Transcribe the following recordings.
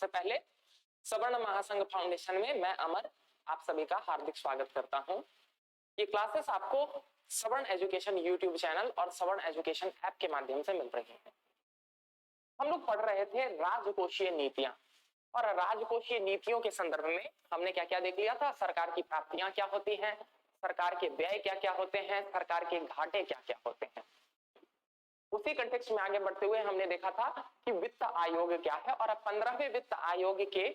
सबसे पहले सवर्ण महासंघ फाउंडेशन में मैं अमर आप सभी का हार्दिक स्वागत करता हूं। ये क्लासेस आपको सवर्ण एजुकेशन यूट्यूब चैनल और सवर्ण एजुकेशन ऐप के माध्यम से मिल रही हैं। हम लोग पढ़ रहे थे राजकोषीय नीतियां, और राजकोषीय नीतियों के संदर्भ में हमने क्या क्या देख लिया था। सरकार की प्राप्तियां क्या होती हैं, सरकार के व्यय क्या क्या होते हैं, सरकार के घाटे क्या क्या होते हैं। उसी कंटेक्स्ट में आगे बढ़ते हुए हमने देखा था कि वित्त आयोग क्या है और 15वें वित्त आयोग के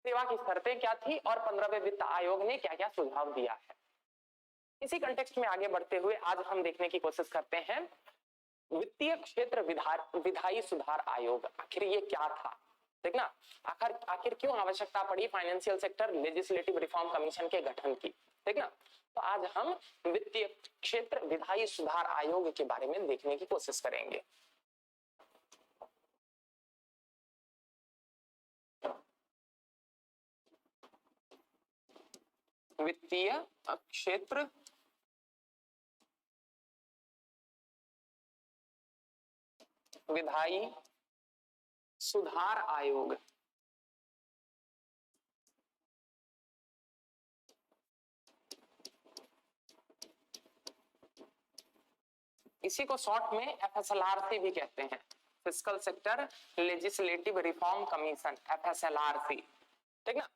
सेवा की शर्तें क्या थी और 15वें वित्त आयोग ने क्या क्या सुझाव दिया है। इसी कंटेक्स्ट में आगे बढ़ते हुए आज हम देखने की कोशिश करते हैं वित्तीय क्षेत्र विधायी सुधार आयोग, आखिर ये क्या था। देखना आखिर क्यों आवश्यकता पड़ी financial sector legislative reform commission के गठन की। देखना, तो आज हम वित्तीय क्षेत्र विधायी सुधार आयोग के बारे में देखने की कोशिश करेंगे। वित्तीय क्षेत्र विधायी सुधार आयोग, इसी को शॉर्ट में एफएसएलआरसी भी कहते हैं, fiscal sector legislative reform commission, FSLRC. ठीक ना,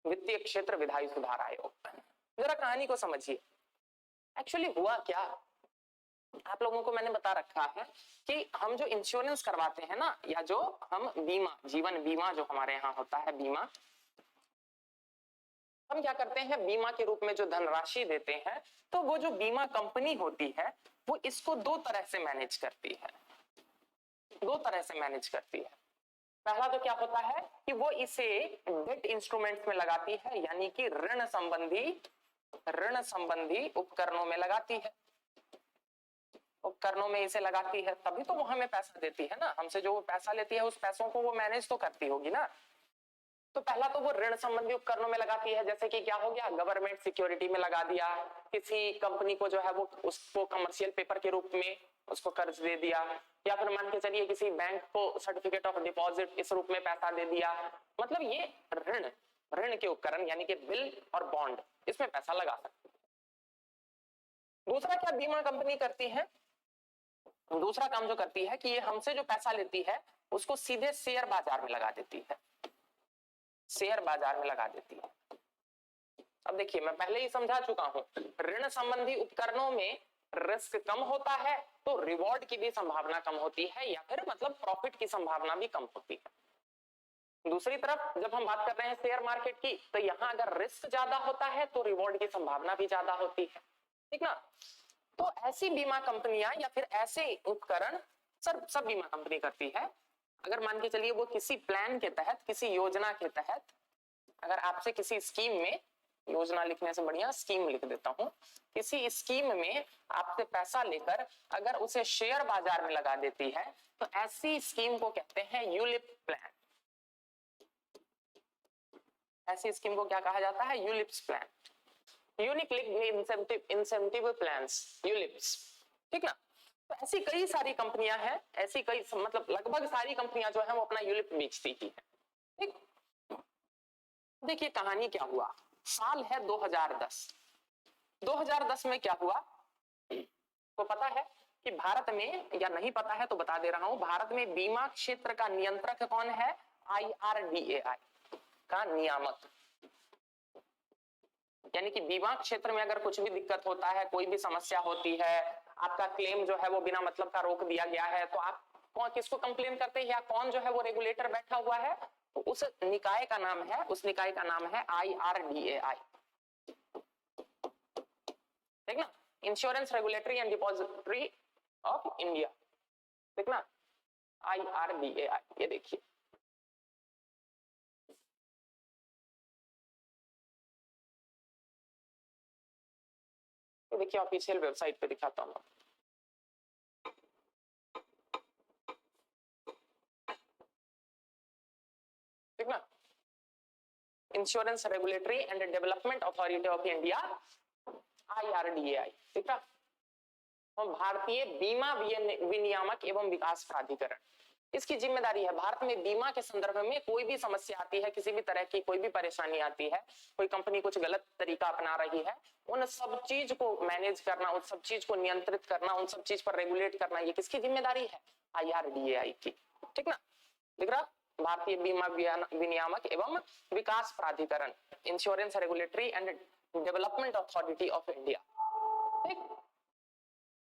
वित्तीय क्षेत्र विधायी सुधार आयोग। जरा कहानी को समझिए, एक्चुअली हुआ क्या। आप लोगों को मैंने बता रखा है कि हम जो इंश्योरेंस करवाते हैं ना, या जो हम बीमा, जीवन बीमा जो हमारे यहाँ होता है बीमा, हम क्या करते हैं बीमा के रूप में जो धनराशि देते हैं, तो वो जो बीमा कंपनी होती है वो इसको दो तरह से मैनेज करती है। दो तरह से मैनेज करती है। पहला तो क्या होता है कि वो इसे डेट इंस्ट्रूमेंट्स में लगाती है, यानी कि ऋण संबंधी उपकरणों में लगाती है। उपकरणों में इसे लगाती है, तभी तो वो हमें पैसा देती है ना। हमसे जो वो पैसा लेती है उस पैसों को वो मैनेज तो करती होगी ना। तो पहला तो वो ऋण संबंधी उपकरणों में लगाती है, जैसे कि क्या हो गया, गवर्नमेंट सिक्योरिटी में लगा दिया, किसी कंपनी को जो है वो उसको कमर्शियल पेपर के रूप में उसको कर्ज दे दिया, या फिर मान के चलिए किसी बैंक को सर्टिफिकेट ऑफ डिपॉजिट इस रूप में पैसा दे दिया। मतलब ये ऋण के उपकरण यानी कि बिल और बॉन्ड, इसमें पैसा लगा सकते हैं। दूसरा क्या बीमा कंपनी करती है, दूसरा काम जो करती है कि ये हमसे जो पैसा लेती है उसको सीधे शेयर बाजार में लगा देती है, शेयर बाजार में लगा देती है। अब देखिए, मैं पहले ही समझा चुका हूं, ऋण संबंधी उपकरणों में रिस्क कम होता है तो रिवॉर्ड की भी संभावना कम होती है, या फिर मतलब प्रॉफिट की संभावना भी कम होती है। दूसरी तरफ जब हम बात कर रहे हैं शेयर मार्केट की, तो यहां अगर रिस्क ज्यादा होता है तो रिवॉर्ड की संभावना भी ज्यादा होती है। ठीक ना, तो ऐसी बीमा कंपनियां या फिर ऐसे उपकरण सब बीमा कंपनी करती है। अगर मान के चलिए वो किसी प्लान के तहत, किसी योजना के तहत, अगर आपसे किसी स्कीम में, योजना लिखने से बढ़िया स्कीम लिख देता हूं, किसी स्कीम में आपसे पैसा लेकर अगर उसे शेयर बाजार में लगा देती है, तो ऐसी स्कीम को कहते हैं यूलिप प्लान। ऐसी स्कीम को क्या कहा जाता है, ULIPs plan, unique linked incentive plans, ULIPs. ठीक ना, तो ऐसी कई सारी कंपनियां हैं, ऐसी कई मतलब लगभग सारी कंपनियां जो है वो अपना यूलिप बेचती ही है। ठीक, देखिए कहानी क्या हुआ। साल है 2010। 2010 में क्या हुआ तो पता है कि भारत में, या नहीं पता है तो बता दे रहा हूं, भारत में बीमा क्षेत्र का नियंत्रक कौन है, IRDAI का नियामक। यानी कि बीमा क्षेत्र में अगर कुछ भी दिक्कत होता है, कोई भी समस्या होती है, आपका क्लेम जो है वो बिना मतलब का रोक दिया गया है, तो आप कौन किसको कंप्लेन करते हैं, या कौन जो है वो रेगुलेटर बैठा हुआ है, तो उस निकाय का नाम है, उस निकाय का नाम है IRDAI। ठीक ना, insurance regulatory and depository of India. ठीक ना, IRDAI, ये देखिए। देखिए ऑफिशियल वेबसाइट पे दिखाता हूं। ठीक ना, insurance regulatory and development authority of India, IRDAI। ठीक है, और भारतीय बीमा विनियामक एवं विकास प्राधिकरण, इसकी जिम्मेदारी है। भारत में बीमा के संदर्भ में कोई भी समस्या आती है, किसी भी तरह की कोई भी परेशानी आती है, कोई कंपनी कुछ गलत तरीका अपना रही है, उन सब चीज को मैनेज करना, उन सब चीज को नियंत्रित करना, उन सब चीज पर रेगुलेट करना, ये किसकी जिम्मेदारी है? IRDAI की। ठीक ना, दिख रहा? भारतीय बीमा विनियामक एवं विकास प्राधिकरण, insurance regulatory and development authority of India. ठीक।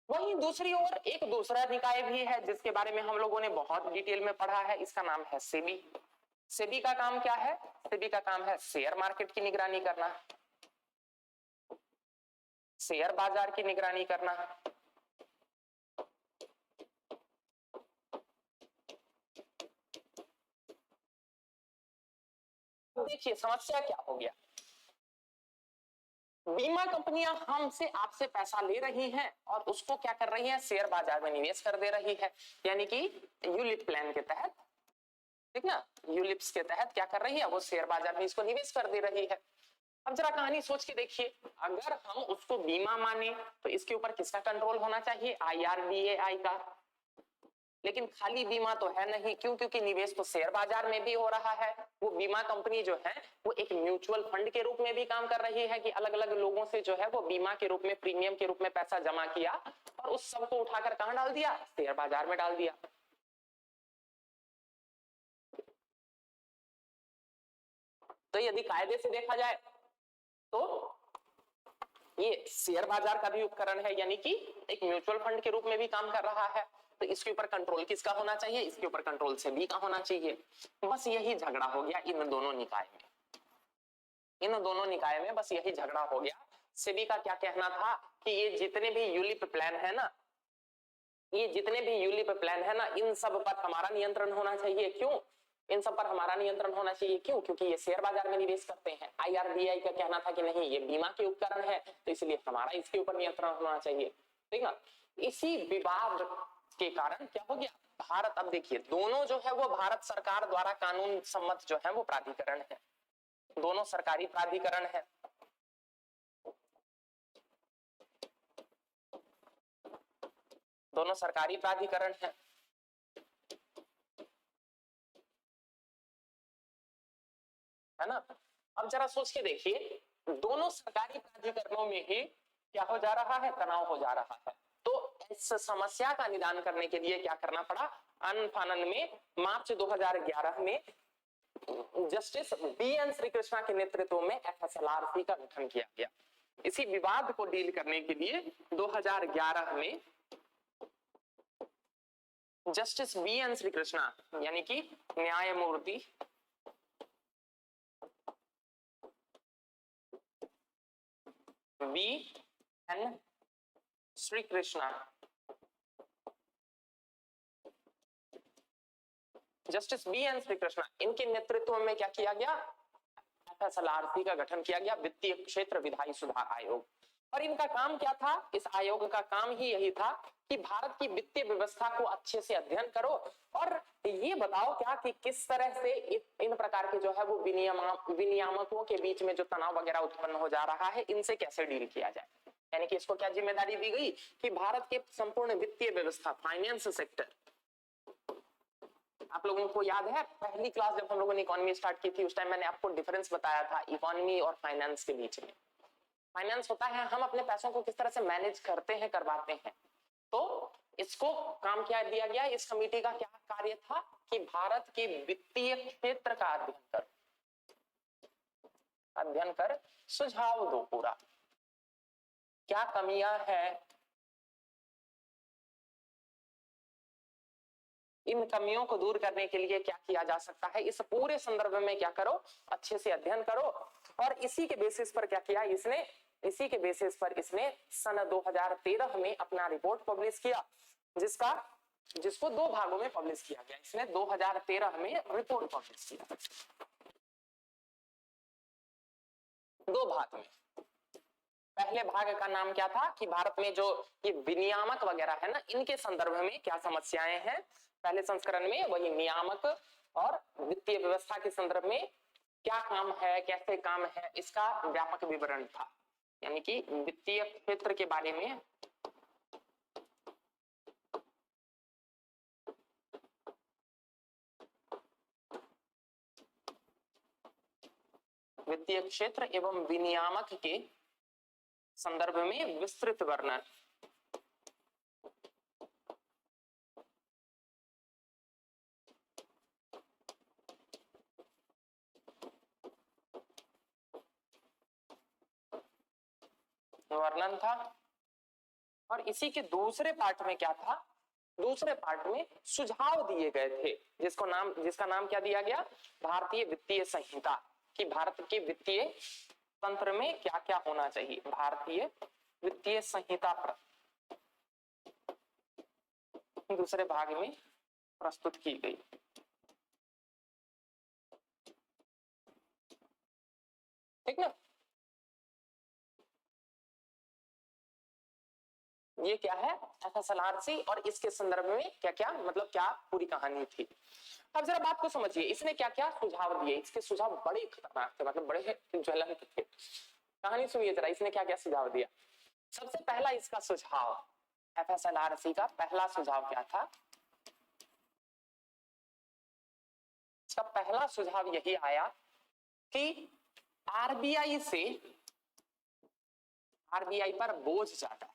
वहीं दूसरी ओर एक दूसरा निकाय भी है जिसके बारे में हम लोगों ने बहुत डिटेल में पढ़ा है, इसका नाम है सेबी। सेबी का काम क्या है? सेबी का काम है शेयर मार्केट की निगरानी करना, शेयर बाजार की निगरानी करना। देखिए समस्या क्या हो गया, बीमा कंपनियां हमसे आपसे पैसा ले रही हैं और उसको क्या कर रही हैं? शेयर बाजार में निवेश कर दे रही है, यानी कि यूलिप प्लान के तहत। ठीक ना, यूलिप्स के तहत क्या कर रही है? वो शेयर बाजार में इसको निवेश कर दे रही है। अब जरा कहानी सोच के देखिए, अगर हम उसको बीमा माने तो इसके ऊपर किसका कंट्रोल होना चाहिए? IRDAI का। लेकिन खाली बीमा तो है नहीं, क्यों? क्योंकि निवेश तो शेयर बाजार में भी हो रहा है। वो बीमा कंपनी जो है वो एक म्यूचुअल फंड के रूप में भी काम कर रही है कि अलग अलग लोगों से जो है वो बीमा के रूप में, प्रीमियम के रूप में पैसा जमा किया और उस सब को उठाकर कहां डाल दिया? शेयर बाजार में डाल दिया। तो यदि कायदे से देखा जाए तो ये शेयर बाजार का भी उपकरण है, यानी कि एक म्यूचुअल फंड के रूप में भी काम कर रहा है। तो इसके ऊपर कंट्रोल किसका होना चाहिए? इसके ऊपर कंट्रोल सेबी का होना चाहिए। बस यही झगड़ा हो गया इन दोनों निकाय में, इन दोनों निकाय में बस यही झगड़ा हो गया। सेबी का क्या कहना था कि ये जितने भी यूलिप प्लान है ना, ये जितने भी यूलिप प्लान है ना, इन सब पर हमारा नियंत्रण होना चाहिए। क्यों? इन सब पर हमारा नियंत्रण होना चाहिए, क्यों? क्योंकि ये शेयर बाजार में निवेश करते हैं। IRDAI का कहना था कि नहीं, ये बीमा के उपकरण है, तो इसलिए हमारा इसके ऊपर नियंत्रण होना चाहिए। ठीक है, इसी विवाद के कारण क्या हो गया, भारत, अब देखिए दोनों जो है वो भारत सरकार द्वारा कानून सम्मत जो है वो प्राधिकरण है, दोनों सरकारी प्राधिकरण है। दोनों सरकारी प्राधिकरण है, है ना? अब जरा सोच के देखिए, दोनों सरकारी प्राधिकरणों में ही क्या हो जा रहा है? तनाव हो जा रहा है। तो इस समस्या का निदान करने के लिए क्या करना पड़ा? आनन फानन में मार्च 2011 में जस्टिस BN श्री कृष्णा के नेतृत्व में FSLRC का गठन किया गया। इसी विवाद को डील करने के लिए 2011 में जस्टिस BN श्री कृष्णा, यानी कि न्यायमूर्ति BN Shri Krishna, justice BN Shri Krishna, इनके नेतृत्व में क्या किया गया? FSLRC का गठन किया गया, वित्तीय क्षेत्र विधायी सुधार आयोग। और इनका काम क्या था? इस आयोग का काम ही यही था कि भारत की वित्तीय व्यवस्था को अच्छे से अध्ययन करो और ये बताओ क्या कि किस तरह से इन प्रकार के जो है वो विनियामकों के बीच में जो तनाव वगैरह उत्पन्न हो जा रहा है, इनसे कैसे डील किया जाए। यानी कि इसको क्या जिम्मेदारी दी गई कि भारत के संपूर्ण वित्तीय व्यवस्था, फाइनेंस सेक्टर, आप लोगों को याद है पहली क्लास जब हम लोगों ने इकोनॉमी स्टार्ट की थी, उस टाइम मैंने आपको डिफरेंस बताया था इकोनॉमी और फाइनेंस के बीच में। फाइनेंस होता है हम अपने पैसों को किस तरह से मैनेज करते हैं, करवाते हैं। तो इसको काम क्या दिया गया, इस कमेटी का क्या कार्य था कि भारत के वित्तीय क्षेत्र का अध्ययन कर सुझाव दो पूरा, क्या कमियां हैं, इन कमियों को दूर करने के लिए क्या किया जा सकता है, इस पूरे संदर्भ में क्या करो, अच्छे से अध्ययन करो। और इसी के बेसिस पर क्या किया इसने, इसी के बेसिस पर इसने सन 2013 में अपना रिपोर्ट पब्लिश किया, जिसको 2 भागों में पब्लिश किया गया। इसने 2013 में रिपोर्ट पब्लिश किया 2 भाग में। पहले भाग का नाम क्या था कि भारत में जो ये विनियामक वगैरह है ना, इनके संदर्भ में क्या समस्याएं हैं। पहले संस्करण में वही नियामक और वित्तीय व्यवस्था के संदर्भ में क्या काम है, कैसे काम है, इसका व्यापक विवरण था। यानी कि वित्तीय क्षेत्र के बारे में वित्तीय क्षेत्र एवं विनियामक के संदर्भ में विस्तृत वर्णन। वर्णन था। और इसी के दूसरे पार्ट में क्या था, दूसरे पार्ट में सुझाव दिए गए थे, जिसका नाम क्या दिया गया, भारतीय वित्तीय संहिता, कि भारत के वित्तीय तंत्र में क्या क्या होना चाहिए। भारतीय वित्तीय संहिता दूसरे भाग में प्रस्तुत की गई। ठीक ना, ये क्या है, एफएसएलआरसी, और इसके संदर्भ में क्या क्या, मतलब क्या पूरी कहानी थी। अब जरा बात को समझिए, इसने क्या क्या सुझाव दिए। इसके सुझाव बड़े खतरनाक थे, मतलब बड़े ज्वलंत थे। कहानी सुनिए जरा, इसने क्या क्या सुझाव दिया। सबसे पहला इसका सुझाव, एफएसएलआरसी का पहला सुझाव क्या था, इसका पहला सुझाव यही आया कि आरबीआई पर बोझ ज्यादा है,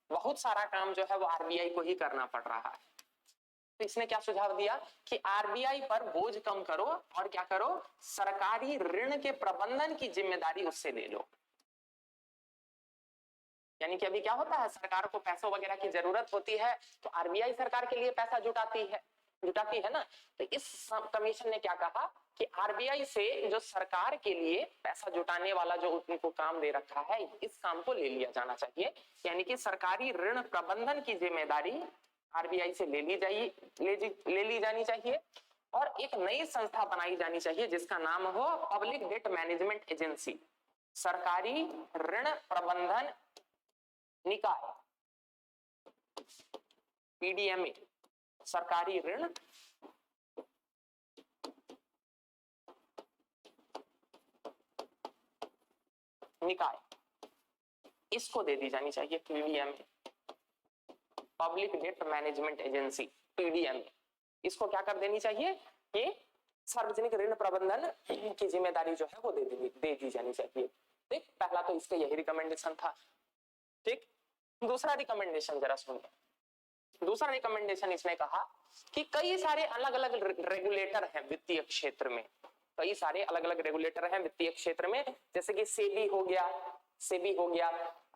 बहुत सारा काम जो है वो आरबीआई को ही करना पड़ रहा है। तो इसने क्या सुझाव दिया कि आरबीआई पर बोझ कम करो और क्या करो, सरकारी ऋण के प्रबंधन की जिम्मेदारी उससे ले लो। यानी कि अभी क्या होता है, सरकार को पैसों वगैरह की जरूरत होती है तो आरबीआई सरकार के लिए पैसा जुटाती है ना। तो इस कमीशन ने क्या कहा कि आरबीआई से जो सरकार के लिए पैसा जुटाने वाला जो उनको काम दे रखा है, इस काम को ले लिया जाना चाहिए। यानी कि सरकारी ऋण प्रबंधन की जिम्मेदारी आरबीआई से ले ली जानी चाहिए, और एक नई संस्था बनाई जानी चाहिए जिसका नाम हो पब्लिक डेट मैनेजमेंट एजेंसी, सरकारी ऋण प्रबंधन निकाय, पीडीएमए, सरकारी ऋण निकाय, इसको दे दी जानी चाहिए PDMA, public debt management agency, PDMA. इसको क्या कर देनी चाहिए, ये सार्वजनिक ऋण प्रबंधन की जिम्मेदारी जो है वो दे दी जानी चाहिए। ठीक, पहला तो इसका यही रिकमेंडेशन था। ठीक, दूसरा रिकमेंडेशन जरा सुनिए। दूसरा रिकमेंडेशन इसने कहा कि कई सारे अलग अलग रेगुलेटर हैं वित्तीय क्षेत्र में, कई सारे अलग अलग रेगुलेटर हैं वित्तीय क्षेत्र में, जैसे कि सेबी हो गया,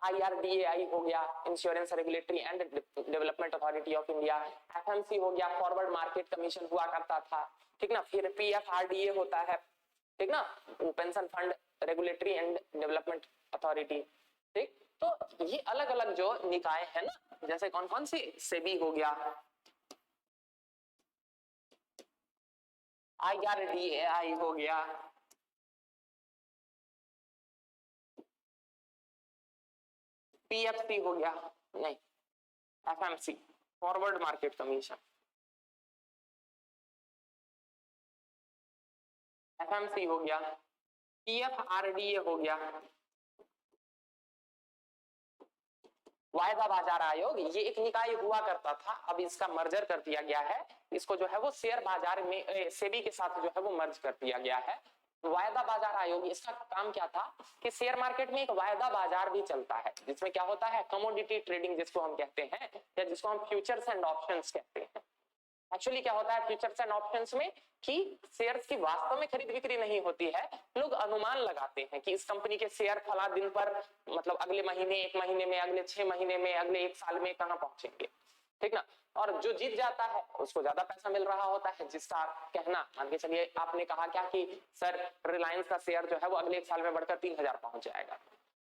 आईआरडीएआई हो गया, insurance regulatory and development authority of India, FMC हो गया, फॉरवर्ड मार्केट कमीशन हुआ करता था। ठीक ना, फिर पीएफआरडीए होता है, ठीक ना, pension fund regulatory and development authority. ठीक, तो ये अलग अलग जो निकाय है ना, जैसे कौन कौन सी, सेबी हो गया, आईआरडीएआई हो गया, पीएफसी हो गया, नहीं FMC, forward market commission, FMC हो गया, पीएफआरडीए हो गया, वायदा बाजार आयोग, ये एक निकाय हुआ करता था, अब इसका मर्जर कर दिया गया है, इसको जो है वो शेयर बाजार में सेबी के साथ जो है वो मर्ज कर दिया गया है। वायदा बाजार आयोग, इसका काम क्या था कि शेयर मार्केट में एक वायदा बाजार भी चलता है, जिसमें क्या होता है, कमोडिटी ट्रेडिंग जिसको हम कहते हैं, या जिसको हम फ्यूचर्स एंड ऑप्शंस कहते हैं। एक्चुअली क्या होता है फ्यूचर्स एंड ऑप्शंस में कि शेयर्स की वास्तव में खरीद बिक्री नहीं होती है, लोग अनुमान लगाते हैं कि इस कंपनी के शेयर फला दिन पर, मतलब अगले महीने, एक महीने में, अगले 6 महीने में, अगले 1 साल में कहां पहुंचेंगे। ठीक ना, और जो जीत जाता है उसको ज्यादा पैसा मिल रहा होता है, जिसका कहना, मान के चलिए आपने कहा क्या कि सर रिलायंस का शेयर जो है वो अगले 1 साल में बढ़कर 3000 पहुंच जाएगा,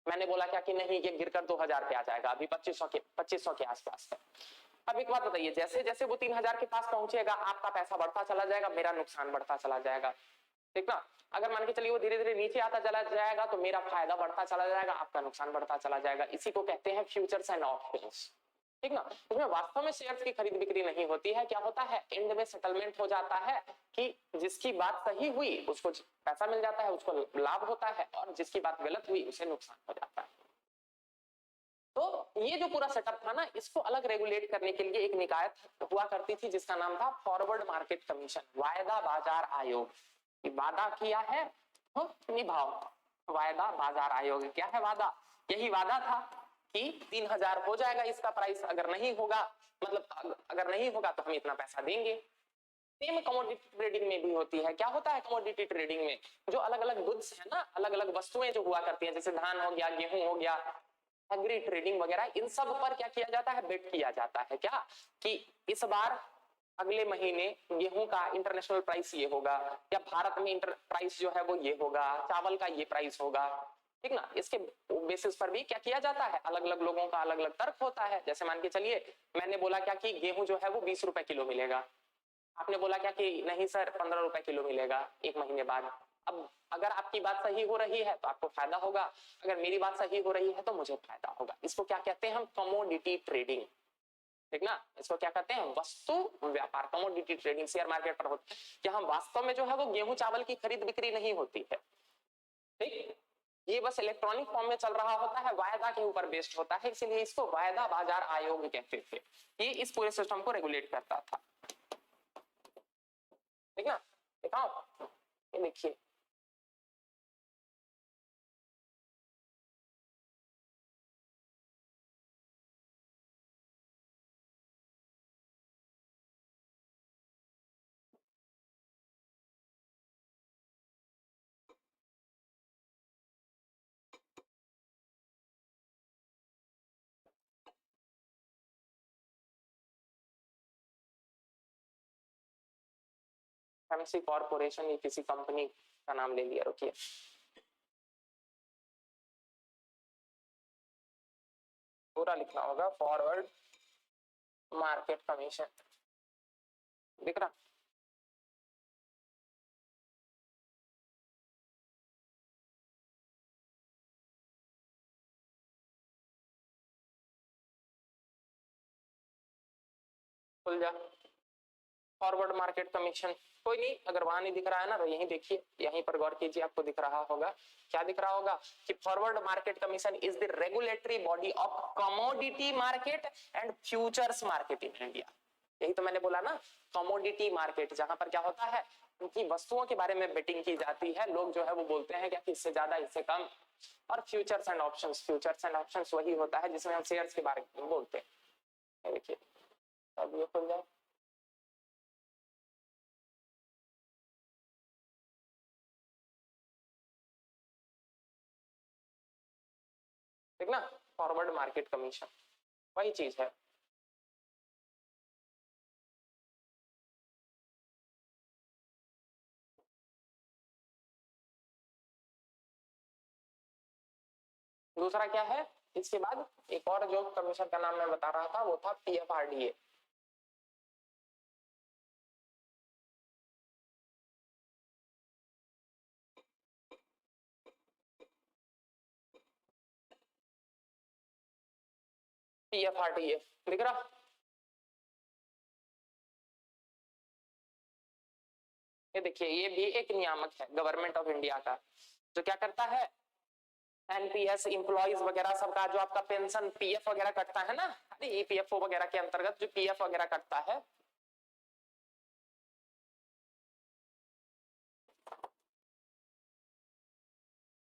मैंने बोला क्या कि नहीं, ये गिरकर 2000 पे आ जाएगा, अभी 2500 के आसपास है। अब एक बात बताइए, जैसे जैसे वो 3000 के पास पहुंचेगा, आपका पैसा बढ़ता चला जाएगा, मेरा नुकसान बढ़ता चला जाएगा। ठीक ना, अगर मान के चलिए वो धीरे धीरे नीचे आता चला जाएगा तो मेरा फायदा बढ़ता चला जाएगा, आपका नुकसान बढ़ता चला जाएगा। इसी को कहते हैं फ्यूचर्स एंड ऑप्शंस। ठीक ना, इसमें वास्तव में शेयर्स की खरीद बिक्री नहीं होती है, क्या होता है, एंड में सेटलमेंट हो जाता है कि जिसकी बात सही हुई उसको पैसा मिल जाता है, उसको लाभ होता है, और जिसकी बात गलत हुई उसे नुकसान हो जाता है। तो ये जो पूरा सेटअप था ना, इसको अलग रेगुलेट करने के लिए एक निकाय हुआ करती थी जिसका नाम था फॉरवर्ड मार्केट कमीशन, वायदा बाजार आयोग। वादा किया है तो निभाओ, वायदा बाजार आयोग। क्या है वादा? यही वादा था कि 3,000 हो जाएगा इसका प्राइस, अगर नहीं होगा मतलब अगर नहीं होगा तो हम इतना पैसा देंगे। सेम कमोडिटी ट्रेडिंग में भी होती है। क्या होता है कमोडिटी ट्रेडिंग में? जो अलग अलग गुड्स है ना, अलग अलग वस्तुएं जो हुआ करती हैं, जैसे धान हो गया, गेहूं हो गया, एग्री ट्रेडिंग वगैरह, इन सब पर क्या किया जाता है? बेट किया जाता है। क्या कि इस बार अगले महीने गेहूं का इंटरनेशनल प्राइस ये होगा, या भारत में इंटर प्राइस जो है वो ये होगा, चावल का ये प्राइस होगा, ठीक ना। इसके बेसिस पर भी क्या किया जाता है? अलग अलग लोगों का अलग अलग तर्क होता है। जैसे मान के चलिए मैंने बोला क्या कि गेहूं जो है वो 20 रुपए किलो मिलेगा, आपने बोला क्या कि नहीं सर 15 रुपए किलो मिलेगा एक महीने बाद। अब अगर आपकी बात सही हो रही है तो आपको फायदा होगा, अगर मेरी बात सही हो रही है तो मुझे फायदा होगा। इसको क्या कहते हैं हम? कमोडिटी ट्रेडिंग, ठीक ना। इसको क्या कहते हैं? वस्तु व्यापार। कमोडिटी ट्रेडिंग शेयर मार्केट पर होता है। क्या हम वास्तव में जो है वो गेहूं चावल की खरीद बिक्री नहीं होती है, ठीक। ये बस इलेक्ट्रॉनिक फॉर्म में चल रहा होता है, वायदा के ऊपर बेस्ड होता है, इसीलिए इसको वायदा बाजार आयोग कहते थे। ये इस पूरे सिस्टम को रेगुलेट करता था, ठीक ना। दिखाओ, ये देखिए, एमसी कॉर्पोरेशन, ये किसी कंपनी का नाम ले लिया, रुकिए। पूरा लिखना होगा, फॉरवर्ड मार्केट कमीशन, दिख रहा? खुल जा, फॉरवर्ड मार्केट कमीशन। कोई नहीं, अगर वहां नहीं दिख रहा है ना तो यहीं देखिए, यहीं पर गौर कीजिए, आपको दिख रहा होगा। क्या दिख रहा होगा? कि forward market commission is the regulatory body of commodity market and futures market in India. यही तो मैंने बोला ना, कमोडिटी मार्केट, जहां पर क्या होता है, उनकी वस्तुओं के बारे में बेटिंग की जाती है। लोग जो है वो बोलते हैं क्या कि इससे ज्यादा, इससे कम। और futures and options, futures and options वही होता है जिसमें हम शेयर्स के बारे में बोलते हैं। देखिए, अब ये खुल जाए, ठीक ना। फॉरवर्ड मार्केट कमीशन वही चीज है। दूसरा क्या है इसके बाद? एक और जो कमीशन का नाम मैं बता रहा था वो था पीएफआरडीए। पीएफआरडीए दिख रहा? ये देखिए, ये भी एक नियामक है गवर्नमेंट ऑफ इंडिया का, जो क्या करता है, एनपीएस इंप्लॉइज वगैरह सबका जो आपका पेंशन पीएफ वगैरह कटता है ना, अरे ईपीएफओ वगैरह के अंतर्गत जो पीएफ वगैरह कटता है,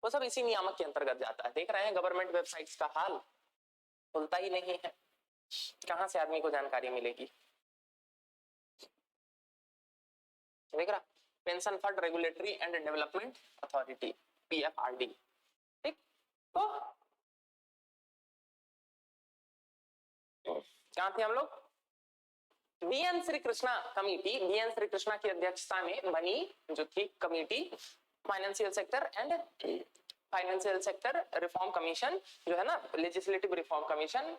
वो सब इसी नियामक के अंतर्गत जाता है। देख रहे हैं गवर्नमेंट वेबसाइट्स का हाल, खुलता ही नहीं है, कहां से आदमी को जानकारी मिलेगी? देख रहा, pension fund regulatory and development authority, PFRD, ठीक। तो कहां थे हम लोग? BN Shri Krishna committee, BN Shri Krishna की अध्यक्षता में बनी जो थी कमेटी, financial sector and financial sector reform commission, जो है ना लेजिस्लेटिव रिफॉर्म कमीशन,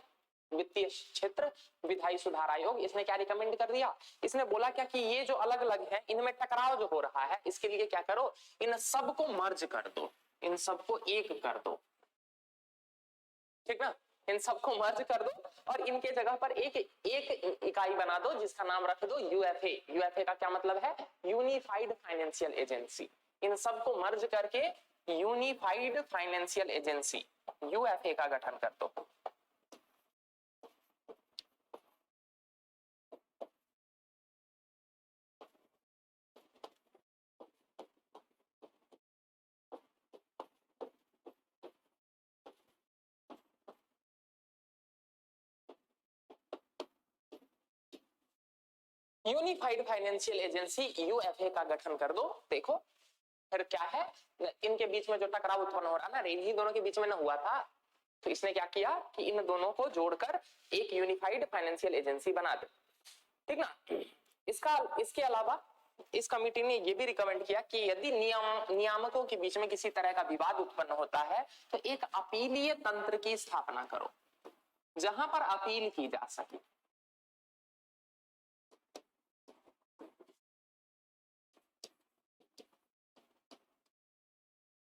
वित्तीय क्षेत्र विधायी सुधार आयोग। इसने क्या रिकमेंड कर दिया? इसने बोला क्या कि ये जो अलग अलग है इनमें टकराव जो हो रहा है, इसके लिए क्या करो, इन सबको मर्ज कर दो, इन सबको एक कर दो, ठीक ना। इन सबको मर्ज कर दो और इनके जगह पर एक एक इकाई बना दो जिसका नाम रख दो यूएफए। यूएफए का क्या मतलब है? Unified financial agency. इन सबको मर्ज करके यूनिफाइड फाइनेंशियल एजेंसी यूएफए का गठन कर दो। यूनिफाइड फाइनेंशियल एजेंसी यूएफए का गठन कर दो। देखो फिर क्या है, इनके बीच में जो टकराव उत्पन्न हो रहा ना, इन्हीं दोनों के बीच में ना हुआ था, तो इसने क्या किया कि इन दोनों को जोड़कर एक यूनिफाइड फाइनेंशियल एजेंसी बना दे, ठीक ना। इसके अलावा इस कमेटी ने यह भी रिकमेंड किया कि यदि नियामकों के बीच में किसी तरह का विवाद उत्पन्न होता है तो एक अपीलीय तंत्र की स्थापना करो जहां पर अपील की जा सके।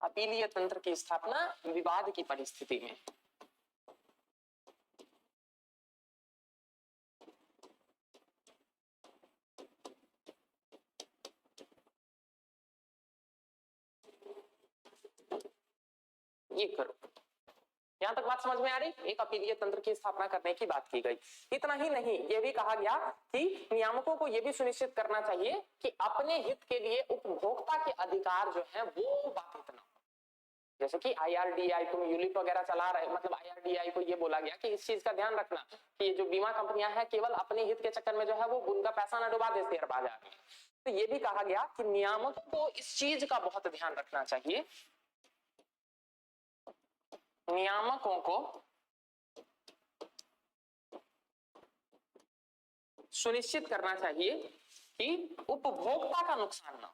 अपीलीय तंत्र की स्थापना विवाद की परिस्थिति में। ये करो। यहां तक बात समझ में आ रही? एक अपीलीय तंत्र की स्थापना करने की बात की गई। इतना ही नहीं, यह भी कहा गया कि नियामकों को यह भी सुनिश्चित करना चाहिए कि अपने हित के लिए उपभोक्ता के अधिकार जो है वो बाधित ना हो। जैसे कि IRDAI, तुम यूलिप वगैरह चला रहे, मतलब IRDAI को ये बोला गया कि इस चीज का ध्यान रखना कि ये जो बीमा कंपनियां हैं केवल अपने हित के चक्कर में जो है वो उनका पैसा ना डुबा दे शेयर बाजार में। तो ये भी कहा गया कि नियामकों को इस चीज का बहुत ध्यान रखना चाहिए, नियामकों को सुनिश्चित करना चाहिए कि उपभोक्ता का नुकसान ना हो।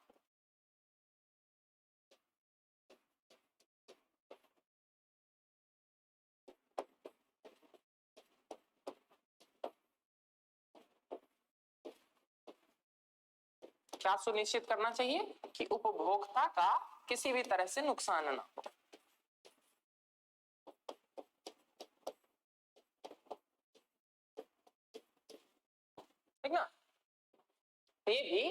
क्या सुनिश्चित करना चाहिए कि उपभोक्ता का किसी भी तरह से नुकसान ना हो। ठीक ना, ये भी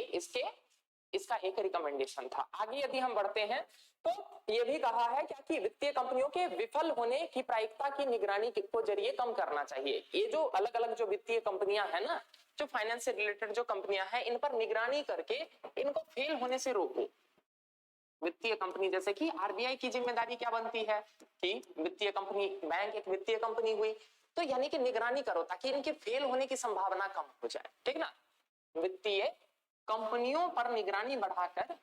इसका एक रिकमेंडेशन था। आगे यदि हम बढ़ते हैं तो ये भी कहा है क्या कि वित्तीय कंपनियों के विफल होने की प्रायिकता की निगरानी को जरिए कम करना चाहिए। ये जो अलग अलग जो वित्तीय कंपनियां है ना, जो फाइनेंस से रिलेटेड जो कंपनियां हैं, इन पर निगरानी करके इनको फेल होने से रोको। वित्तीय कंपनी जैसे कि RBI की जिम्मेदारी क्या बनती है कि वित्तीय कंपनी, बैंक एक वित्तीय कंपनी हुई, तो यानी कि निगरानी करो ताकि इनके फेल होने की संभावना कम हो जाए। ठीक ना, वित्तीय कंपनियों पर निगरानी बढ़ाकर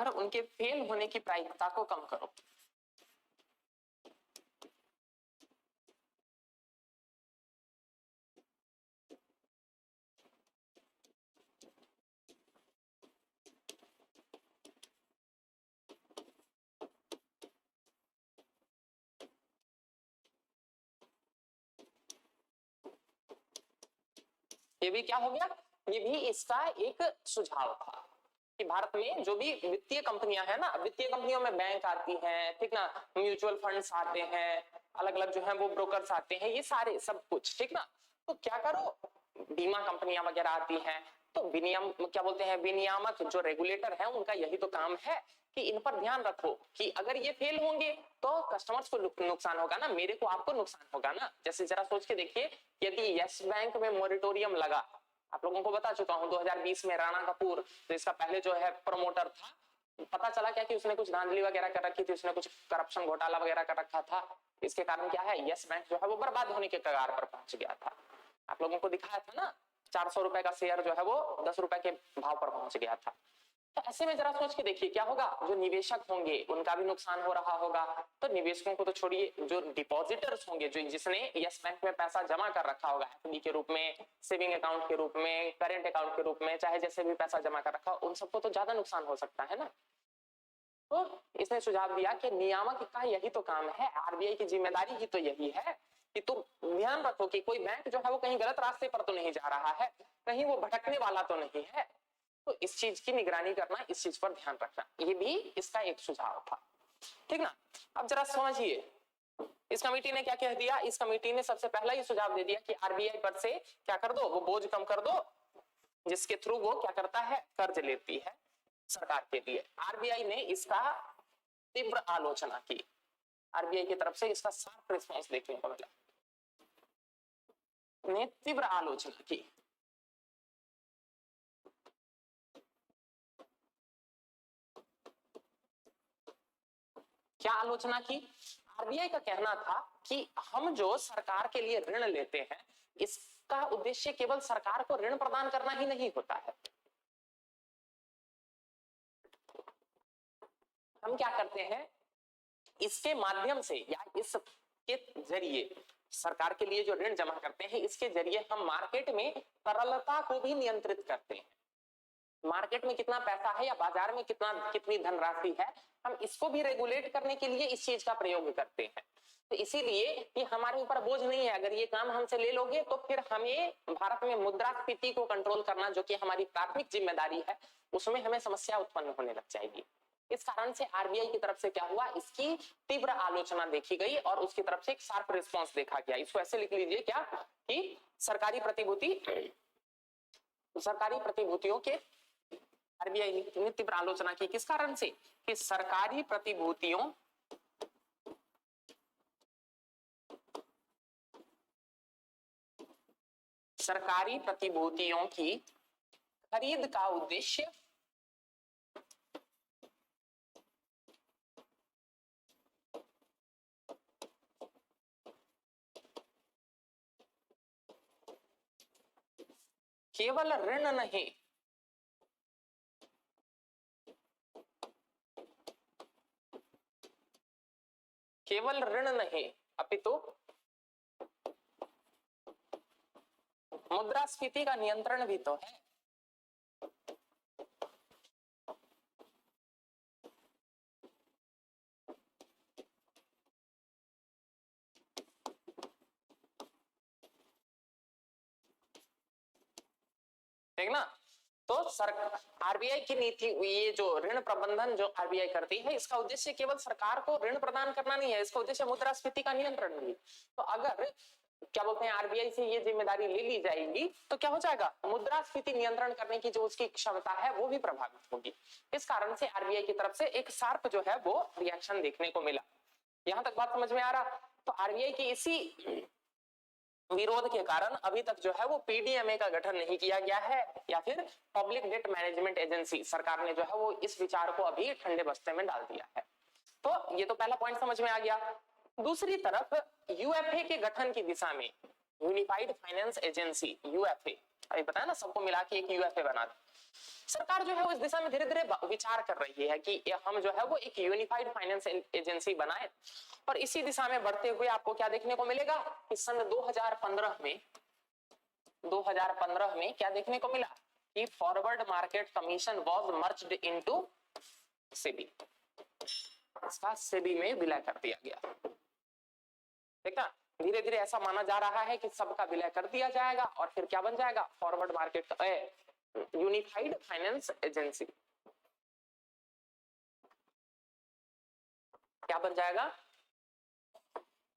उनके फेल होने की प्रायिकता को कम करो। ये भी क्या हो गया, ये भी इसका एक सुझाव था कि भारत में जो भी वित्तीय कंपनियां हैं ना, वित्तीय कंपनियों में बैंक आती हैं, ठीक ना, म्यूचुअल फंड्स आते हैं, अलग अलग जो है वो ब्रोकर्स आते हैं, ये सारे सब कुछ, ठीक ना। तो क्या करो, बीमा कंपनियां वगैरह आती हैं, तो क्या बोलते हैं, विनियामक जो रेगुलेटर है उनका यही तो काम है कि इन पर ध्यान रखो कि अगर ये फेल होंगे तो कस्टमर्स को नुकसान होगा ना, मेरे को आपको नुकसान होगा ना। जैसे जरा सोच के देखिए, यदि यस बैंक में मॉरिटोरियम लगा, आप लोगों को बता चुका हूं 2020 में राणा कपूर जो इसका पहले जो है प्रमोटर था, पता चला क्या कि उसने कुछ धांधली वगैरह कर रखी थी, उसने कुछ करप्शन घोटाला वगैरह कर रखा था। इसके कारण क्या है, यस बैंक जो है वो बर्बाद होने के कगार पर पहुंच गया था। आप लोगों को दिखाया था ना, 400 रुपए का शेयर जो है वो 10 रुपए के भाव पर पहुंच गया था। तो ऐसे में जरा सोच के देखिए क्या होगा, जो निवेशक होंगे उनका भी नुकसान हो रहा होगा। तो निवेशकों को तो छोड़िए, जो डिपॉजिटर्स होंगे, जो जिसने यस बैंक में पैसा जमा कर रखा होगा, FD के रूप में, सेविंग अकाउंट के रूप में, करेंट अकाउंट के रूप में, चाहे जैसे भी पैसा जमा कर रखा हो, उन सबको तो ज्यादा नुकसान हो सकता है ना। तो इसने सुझाव दिया कि नियामक का यही तो काम है, RBI की जिम्मेदारी ही तो यही है कि तुम ध्यान रखो कि कोई बैंक जो है वो कहीं गलत रास्ते पर तो नहीं जा रहा है, कहीं वो भटकने वाला तो नहीं है। तो इस चीज की निगरानी करना, इस चीज पर ध्यान रखना, ये भी इसका एक सुझाव था। ठीक ना, अब जरा समझिए इस कमेटी ने क्या कह दिया। इस कमेटी ने सबसे पहला ये सुझाव दे दिया कि RBI पर से क्या कर दो, वो बोझ कम कर दो जिसके थ्रू वो क्या करता है, कर्ज लेती है सरकार के लिए। RBI ने इसका तीव्र आलोचना की, RBI की तरफ से इसका शार्प रिस्पॉन्स देखने को मिला, ने तीव्र आलोचना की। क्या आलोचना की? आरबीआई का कहना था कि हम जो सरकार के लिए ऋण लेते हैं इसका उद्देश्य केवल सरकार को ऋण प्रदान करना ही नहीं होता है। हम क्या करते हैं, इसके माध्यम से या इसके जरिए सरकार के लिए जो ऋण जमा करते हैं इसके जरिए हम मार्केट में तरलता को भी नियंत्रित करते हैं। मार्केट में कितना पैसा है या बाजार में कितनी धनराशि है, हम इसको भी रेगुलेट करने के लिए इस चीज का प्रयोग करते हैं। तो इसीलिए ये हमारे ऊपर बोझ नहीं है। अगर ये काम हमसे ले लोगे तो फिर हमें भारत में मुद्रास्फीति को कंट्रोल करना, जो कि हमारी प्राथमिक जिम्मेदारी है, उसमें हमें समस्या उत्पन्न होने लग जाएगी। इस कारण से आरबीआई की तरफ से क्या हुआ, इसकी तीव्र आलोचना देखी गई और उसकी तरफ से एक शार्प रिस्पॉन्स देखा गया। इसको ऐसे लिख लीजिए क्या कि सरकारी प्रतिभूतियों के आरबीआई ने तीव्र आलोचना की। किस कारण से? कि सरकारी प्रतिभूतियों की खरीद का उद्देश्य केवल ऋण नहीं, अपितु मुद्रास्फीति का नियंत्रण भी तो है। ठीक ना? तो आरबीआई की नीति, ये जो ऋण प्रबंधन जो आरबीआई करती है, इसका उद्देश्य केवल सरकार को ऋण प्रदान करना नहीं है, इसका उद्देश्य मुद्रास्फीति का नियंत्रण भी। तो अगर क्या बोलते हैं आरबीआई से ये जिम्मेदारी ले ली जाएगी तो क्या हो जाएगा, मुद्रास्फीति नियंत्रण करने की जो उसकी क्षमता है वो भी प्रभावित होगी। इस कारण से आरबीआई की तरफ से एक शार्प जो है वो रिएक्शन देखने को मिला। यहां तक बात समझ में आ रहा? तो आरबीआई की इसी विरोध के कारण अभी तक जो है वो पीडीएमए का गठन नहीं किया गया है, या फिर पब्लिक डेट मैनेजमेंट एजेंसी, सरकार ने जो है वो इस विचार को अभी ठंडे बस्ते में डाल दिया है। तो ये तो पहला पॉइंट समझ में आ गया। दूसरी तरफ यूएफए के गठन की दिशा में, यूनिफाइड फाइनेंस एजेंसी, यूएफए, अभी बताया ना सबको मिला के एक यूएफए बना। सरकार जो है वो इस दिशा में धीरे धीरे विचार कर रही है कि हम जो है वो एक यूनिफाइड फाइनेंस एजेंसी बनाए। और इसी दिशा में बढ़ते हुए आपको क्या देखने को मिलेगा कि सन 2015 में क्या देखने को मिला कि forward market commission was merged into SEBI, इसका सेबी में विलय कर दिया गया। ठीक है, धीरे धीरे ऐसा माना जा रहा है कि सबका विलय कर दिया जाएगा और फिर क्या बन जाएगा, forward market unified finance agency. क्या बन जाएगा,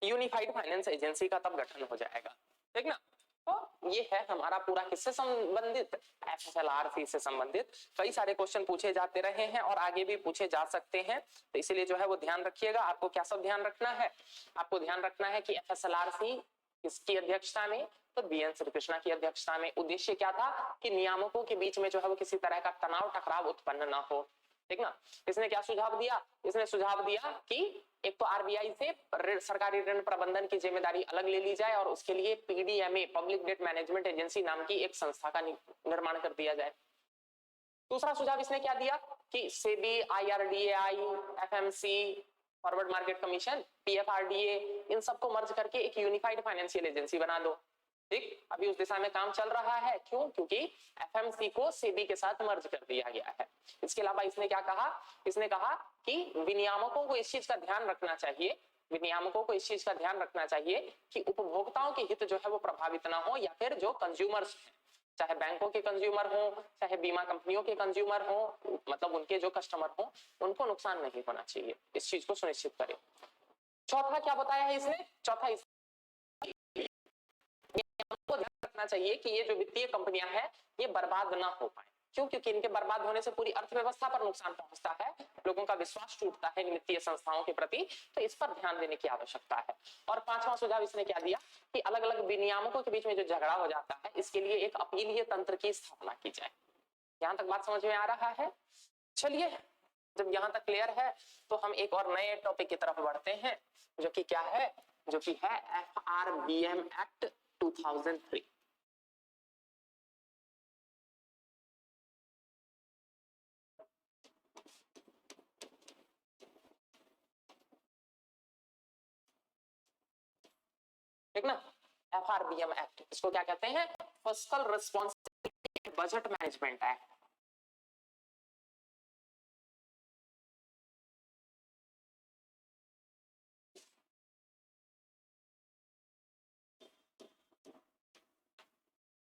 यूनिफाइड फाइनेंस एजेंसी का तब गठन हो जाएगा। ठीक ना? तो ये है हमारा पूरा किससे संबंधित, एफएसएलआर से संबंधित। कई सारे क्वेश्चन पूछे जाते रहे हैं और आगे भी पूछे जा सकते हैं, तो इसलिए जो है वो ध्यान रखिएगा। आपको क्या सब ध्यान रखना है, आपको ध्यान रखना है कि एफएसएलआर किसकी अध्यक्षता में, तो बीएन श्रीकृष्णा की अध्यक्षता में। उद्देश्य क्या था कि नियामकों के बीच में जो है वो किसी तरह का तनाव टकराव उत्पन्न ना हो। ठीक ना? इसने क्या सुझाव दिया, इसने सुझाव दिया कि एक तो आरबीआई से सरकारी ऋण प्रबंधन की जिम्मेदारी अलग ले ली जाए और उसके लिए PDMA, public debt management agency नाम की एक संस्था का निर्माण कर दिया जाए। दूसरा सुझाव इसने क्या दिया कि SEBI, IRDAI, FMC, forward market commission, PFRDA, इन सबको मर्ज करके एक यूनिफाइड फाइनेंशियल एजेंसी बना दो। ठीक, अभी उस दिशा में काम चल रहा है। क्यों? क्योंकि एफएमसी को सेबी के साथ मर्ज कर दिया गया है। इसके अलावा इसने क्या कहा, इसने कहा कि विनियामकों को इस चीज का ध्यान रखना चाहिए, विनियामकों को इस चीज का ध्यान रखना चाहिए कि उपभोक्ताओं के हित जो है वो प्रभावित ना हो, या फिर जो कंज्यूमर्स, चाहे बैंकों के कंज्यूमर हो, चाहे बीमा कंपनियों के कंज्यूमर हो, मतलब उनके जो कस्टमर हो, उनको नुकसान नहीं होना चाहिए। इस चीज को सुनिश्चित करें। चौथा क्या बताया है इसने, चौथा को ध्यान रखना चाहिए कि ये जो वित्तीय कंपनियां हैं ये बर्बाद ना हो पाए। क्यों? क्योंकि इनके बर्बाद होने से पूरी अर्थव्यवस्था पर नुकसान पहुंचता है, लोगों का विश्वास टूटता है इन वित्तीय संस्थाओं के प्रति, तो इस पर ध्यान देने की आवश्यकता है। और पांचवा सुझाव इसने क्या दिया कि अलग अलग विनियामकों के बीच में जो झगड़ा हो जाता है इसके लिए एक अपीलीय तंत्र की स्थापना की जाए। यहां तक बात समझ में आ रहा है? चलिए जब यहाँ तक क्लियर है तो हम एक और नए टॉपिक की तरफ बढ़ते हैं, जो कि क्या है, जो कि है FRBM एक्ट 2003। ठीक ना, FRBM एक्ट, इसको क्या कहते हैं, fiscal responsibility budget management act.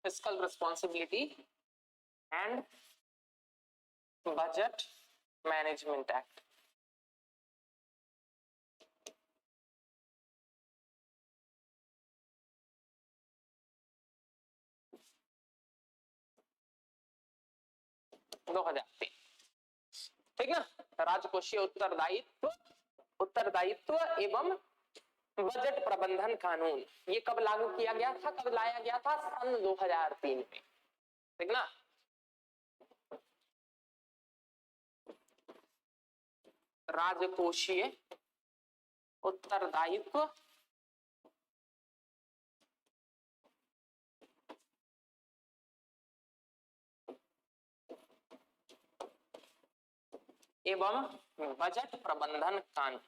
Fiscal responsibility and budget management act. ठीक ना, राजकोषीय उत्तरदायित्व एवं बजट प्रबंधन कानून, ये कब लागू किया गया था, कब लाया गया था, सन 2003 में। ठीक ना, राजकोषीय उत्तरदायित्व एवं बजट प्रबंधन कानून।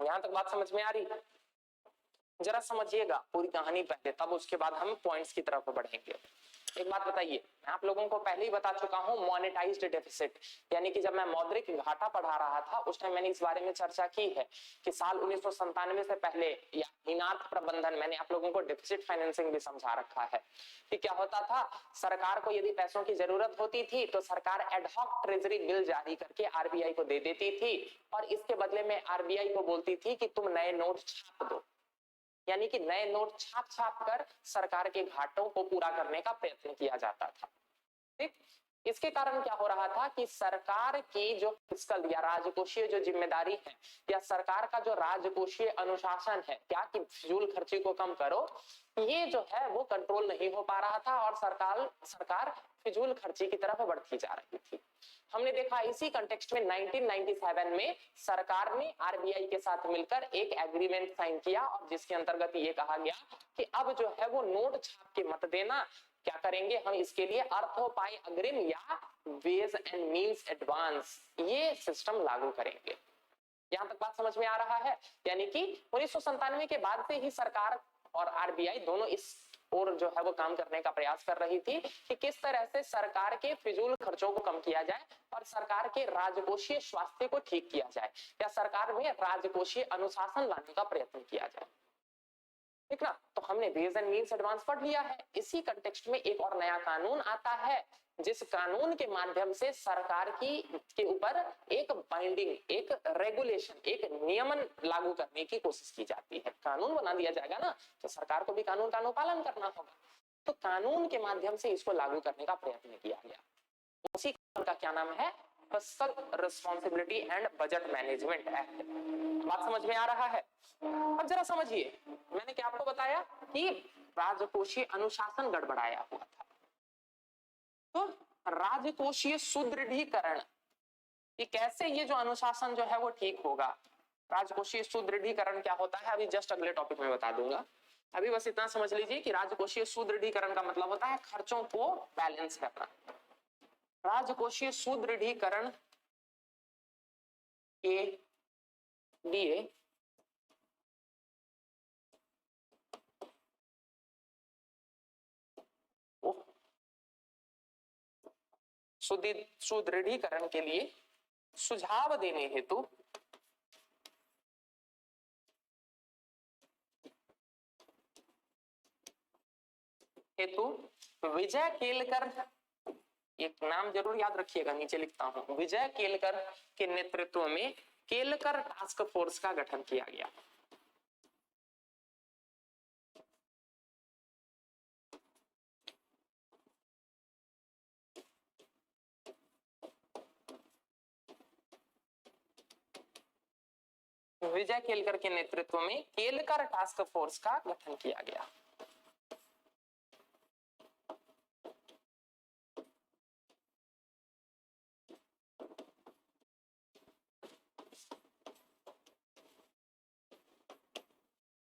यहां तक बात समझ में आ रही है? जरा समझिएगा पूरी कहानी पहले, तब उसके बाद हम पॉइंट्स की तरफ बढ़ेंगे। एक बात बताइए, मैं आप लोगों को पहले ही बता चुका हूं मॉनेटाइज्ड डेफिसिट, यानी कि जब मैं मौद्रिक घाटा पढ़ा रहा था उस टाइम मैंने इस बारे में चर्चा की है कि साल 1997 से पहले या हीनार्थ प्रबंधन, मैंने आप लोगों को डेफिसिट फाइनेंसिंग भी समझा रखा है कि क्या होता था, सरकार को यदि पैसों की जरूरत होती थी तो सरकार एडहॉक ट्रेजरी बिल जारी करके आरबीआई को दे देती थी और इसके बदले में आरबीआई को बोलती थी कि तुम नए नोट छाप दो, यानी कि नए नोट छाप छाप कर सरकार के घाटों को पूरा करने का प्रयत्न किया जाता था। ठीक, इसके कारण क्या हो रहा था कि सरकार की जो फिस्कल या राजकोषीय जो जिम्मेदारी है या सरकार का जो राजकोषीय अनुशासन है, क्या कि फिजूल खर्ची को कम करो, ये जो है वो कंट्रोल नहीं हो पा रहा था और सरकार फिजूल खर्ची की तरफ बढ़ती जा रही थी। हमने देखा इसी कंटेक्स्ट में 1997 में सरकार ने आरबीआई के साथ मिलकर एक एग्रीमेंट साइन किया और जिसके अंतर्गत ये कहा गया कि अब जो है वो नोट छाप के मत देना, क्या करेंगे हम इसके लिए अर्थोपाय अग्रिम या वेज एंड मीन्स एडवांस, ये सिस्टम लागू करेंगे। यहां तक बात समझ में आ रहा है? यानी कि 1997 के बाद से ही सरकार और आरबीआई दोनों इस और जो है वो काम करने का प्रयास कर रही थी कि किस तरह से सरकार के फिजूल खर्चों को कम किया जाए और सरकार के राजकोषीय स्वास्थ्य को ठीक किया जाए या सरकार में राजकोषीय अनुशासन लाने का प्रयत्न किया जाए। ठीक ना, तो हमने वेज एंड मीन्स एडवांस पढ़ लिया है। इसी कंटेक्स्ट में एक और नया कानून आता है जिस कानून के माध्यम से सरकार की के ऊपर एक बाइंडिंग, एक रेगुलेशन, एक नियमन लागू करने की कोशिश की जाती है। कानून बना दिया जाएगा ना, तो सरकार को भी कानून का अनुपालन करना होगा, तो कानून के माध्यम से इसको लागू करने का प्रयत्न किया गया। उसी कानून का क्या नाम है? Fiscal responsibility and budget management act. बात समझ में आ रहा है? अब जरा समझिए, मैंने क्या आपको बताया कि राजकोषीय अनुशासन गड़बड़ाया हुआ था, तो राजकोषीय सुदृढ़ीकरण, कि कैसे ये जो अनुशासन जो है वो ठीक होगा। राजकोषीय सुदृढ़ीकरण क्या होता है अभी जस्ट अगले टॉपिक में बता दूंगा, अभी बस इतना समझ लीजिए कि राजकोषीय सुदृढ़ीकरण का मतलब होता है खर्चों को बैलेंस करना। राजकोषीय सुदृढ़ीकरण के लिए सुदृढ़ीकरण के लिए सुझाव देने हेतु विजय केलकर, एक नाम जरूर याद रखिएगा, नीचे लिखता हूं, विजय केलकर के नेतृत्व में केलकर टास्क फोर्स का गठन किया गया। विजय केलकर के नेतृत्व में केलकर टास्क फोर्स का गठन किया गया।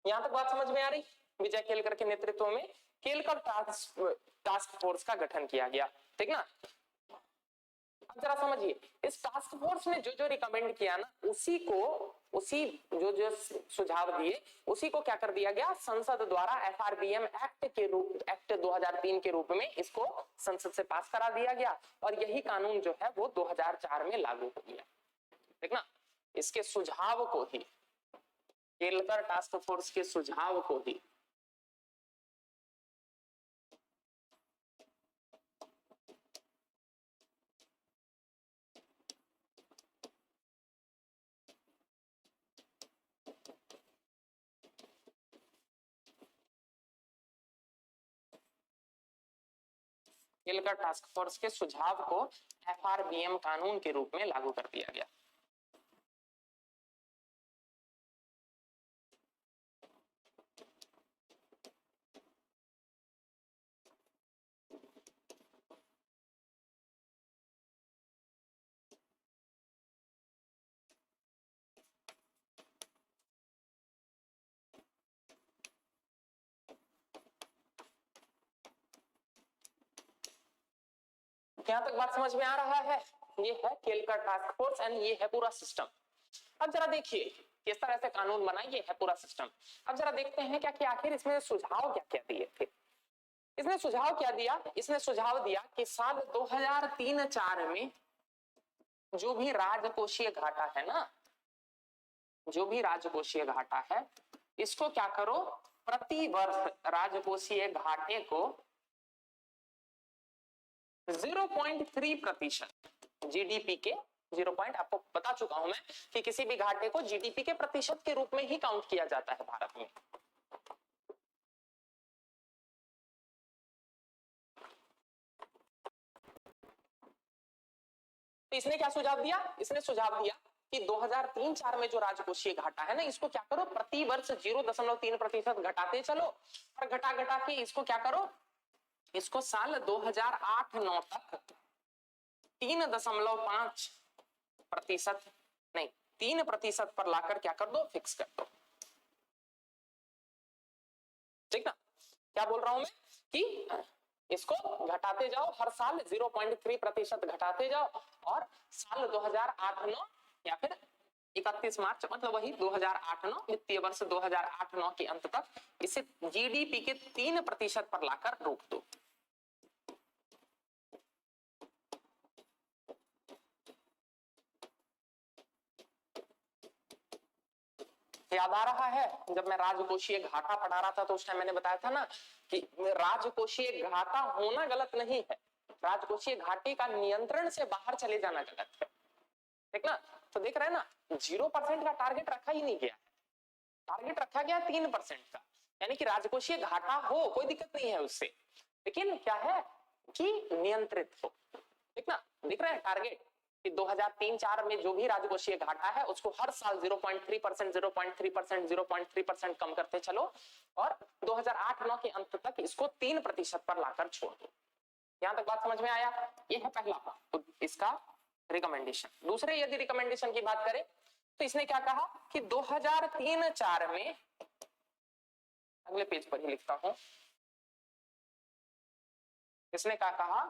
यहां तक बात समझ में आ रही? विजय केलकर के नेतृत्व में केलकर टास्क फोर्स का गठन किया गया, ठीक ना। अब जरा समझिए, इस टास्क फोर्स ने जो जो रिकमेंड किया ना, उसी जो सुझाव दिए, उसी को क्या कर दिया गया, संसद द्वारा FRBM एक्ट 2003 के रूप में इसको संसद से पास करा दिया गया और यही कानून जो है वो 2004 में लागू हो गया, ठीक ना। इसके सुझाव को ही, केलकर टास्क फोर्स के सुझाव को ही केलकर टास्क फोर्स के सुझाव को FRBM कानून के रूप में लागू कर दिया गया। यहां तक बात समझ में आ रहा है? ये है केलकर टास्क फोर्स एंड ये है पूरा सिस्टम। अब जरा देखिए किस तरह से कानून बना, ये है पूरा सिस्टम। अब जरा देखते हैं क्या कि आखिर इसमें सुझाव क्या क्या दिए थे। इसने सुझाव क्या दिया? इसने सुझाव दिया कि साल 2003-04 में जो भी राजकोषीय घाटा है ना, जो भी राजकोषीय घाटा है, इसको क्या करो, प्रति वर्ष राजकोषीय घाटे को 0.3% जीडीपी के 0. आपको बता चुका हूं मैं कि किसी भी घाटे को जीडीपी के प्रतिशत के रूप में ही काउंट किया जाता है भारत में। तो इसने क्या सुझाव दिया? इसने सुझाव दिया कि 2003-04 में जो राजकोषीय घाटा है ना, इसको क्या करो, प्रति वर्ष 0.3% घटाते चलो और घटा के इसको क्या करो, इसको साल 2008-09 तक 3.5% नहीं 3% पर लाकर क्या कर दो, फिक्स कर दो, ठीक ना। क्या बोल रहा हूं मैं कि इसको घटाते जाओ, हर साल 0.3% घटाते जाओ और साल 2008-09 या फिर 31 मार्च, मतलब वही 2008-09 वित्तीय वर्ष 2008-09 के अंत तक इसे जीडीपी के 3% पर लाकर रोक दो। याद आ रहा है जब मैं राजकोषीय घाटा पढ़ा रहा था तो उस टाइम मैंने बताया था ना कि राजकोषीय घाटा होना गलत नहीं है, राजकोषीय घाटे का नियंत्रण से बाहर चले जाना गलत है, ठीक ना। तो देख रहे हैं ना, 0% का टारगेट रखा ही नहीं गया है, टारगेट रखा गया 3% का, यानी कि राजकोषीय घाटा हो कोई दिक्कत नहीं है उससे, लेकिन क्या है कि नियंत्रित हो, ठीक ना। दिख रहा है टारगेट कि 2003-04 में जो भी राजकोषीय घाटा है उसको हर साल 0.3% कम करते चलो और 2008-09 के अंत तक इसको 3% पर लाकर छोड़ दो। यहां तक बात समझ में आया? ये है पहला तो इसका रिकमेंडेशन। दूसरे यदि रिकमेंडेशन की बात करें तो इसने क्या कहा कि 2003-04 में, अगले पेज पर ही लिखता हूं, इसने क्या कहा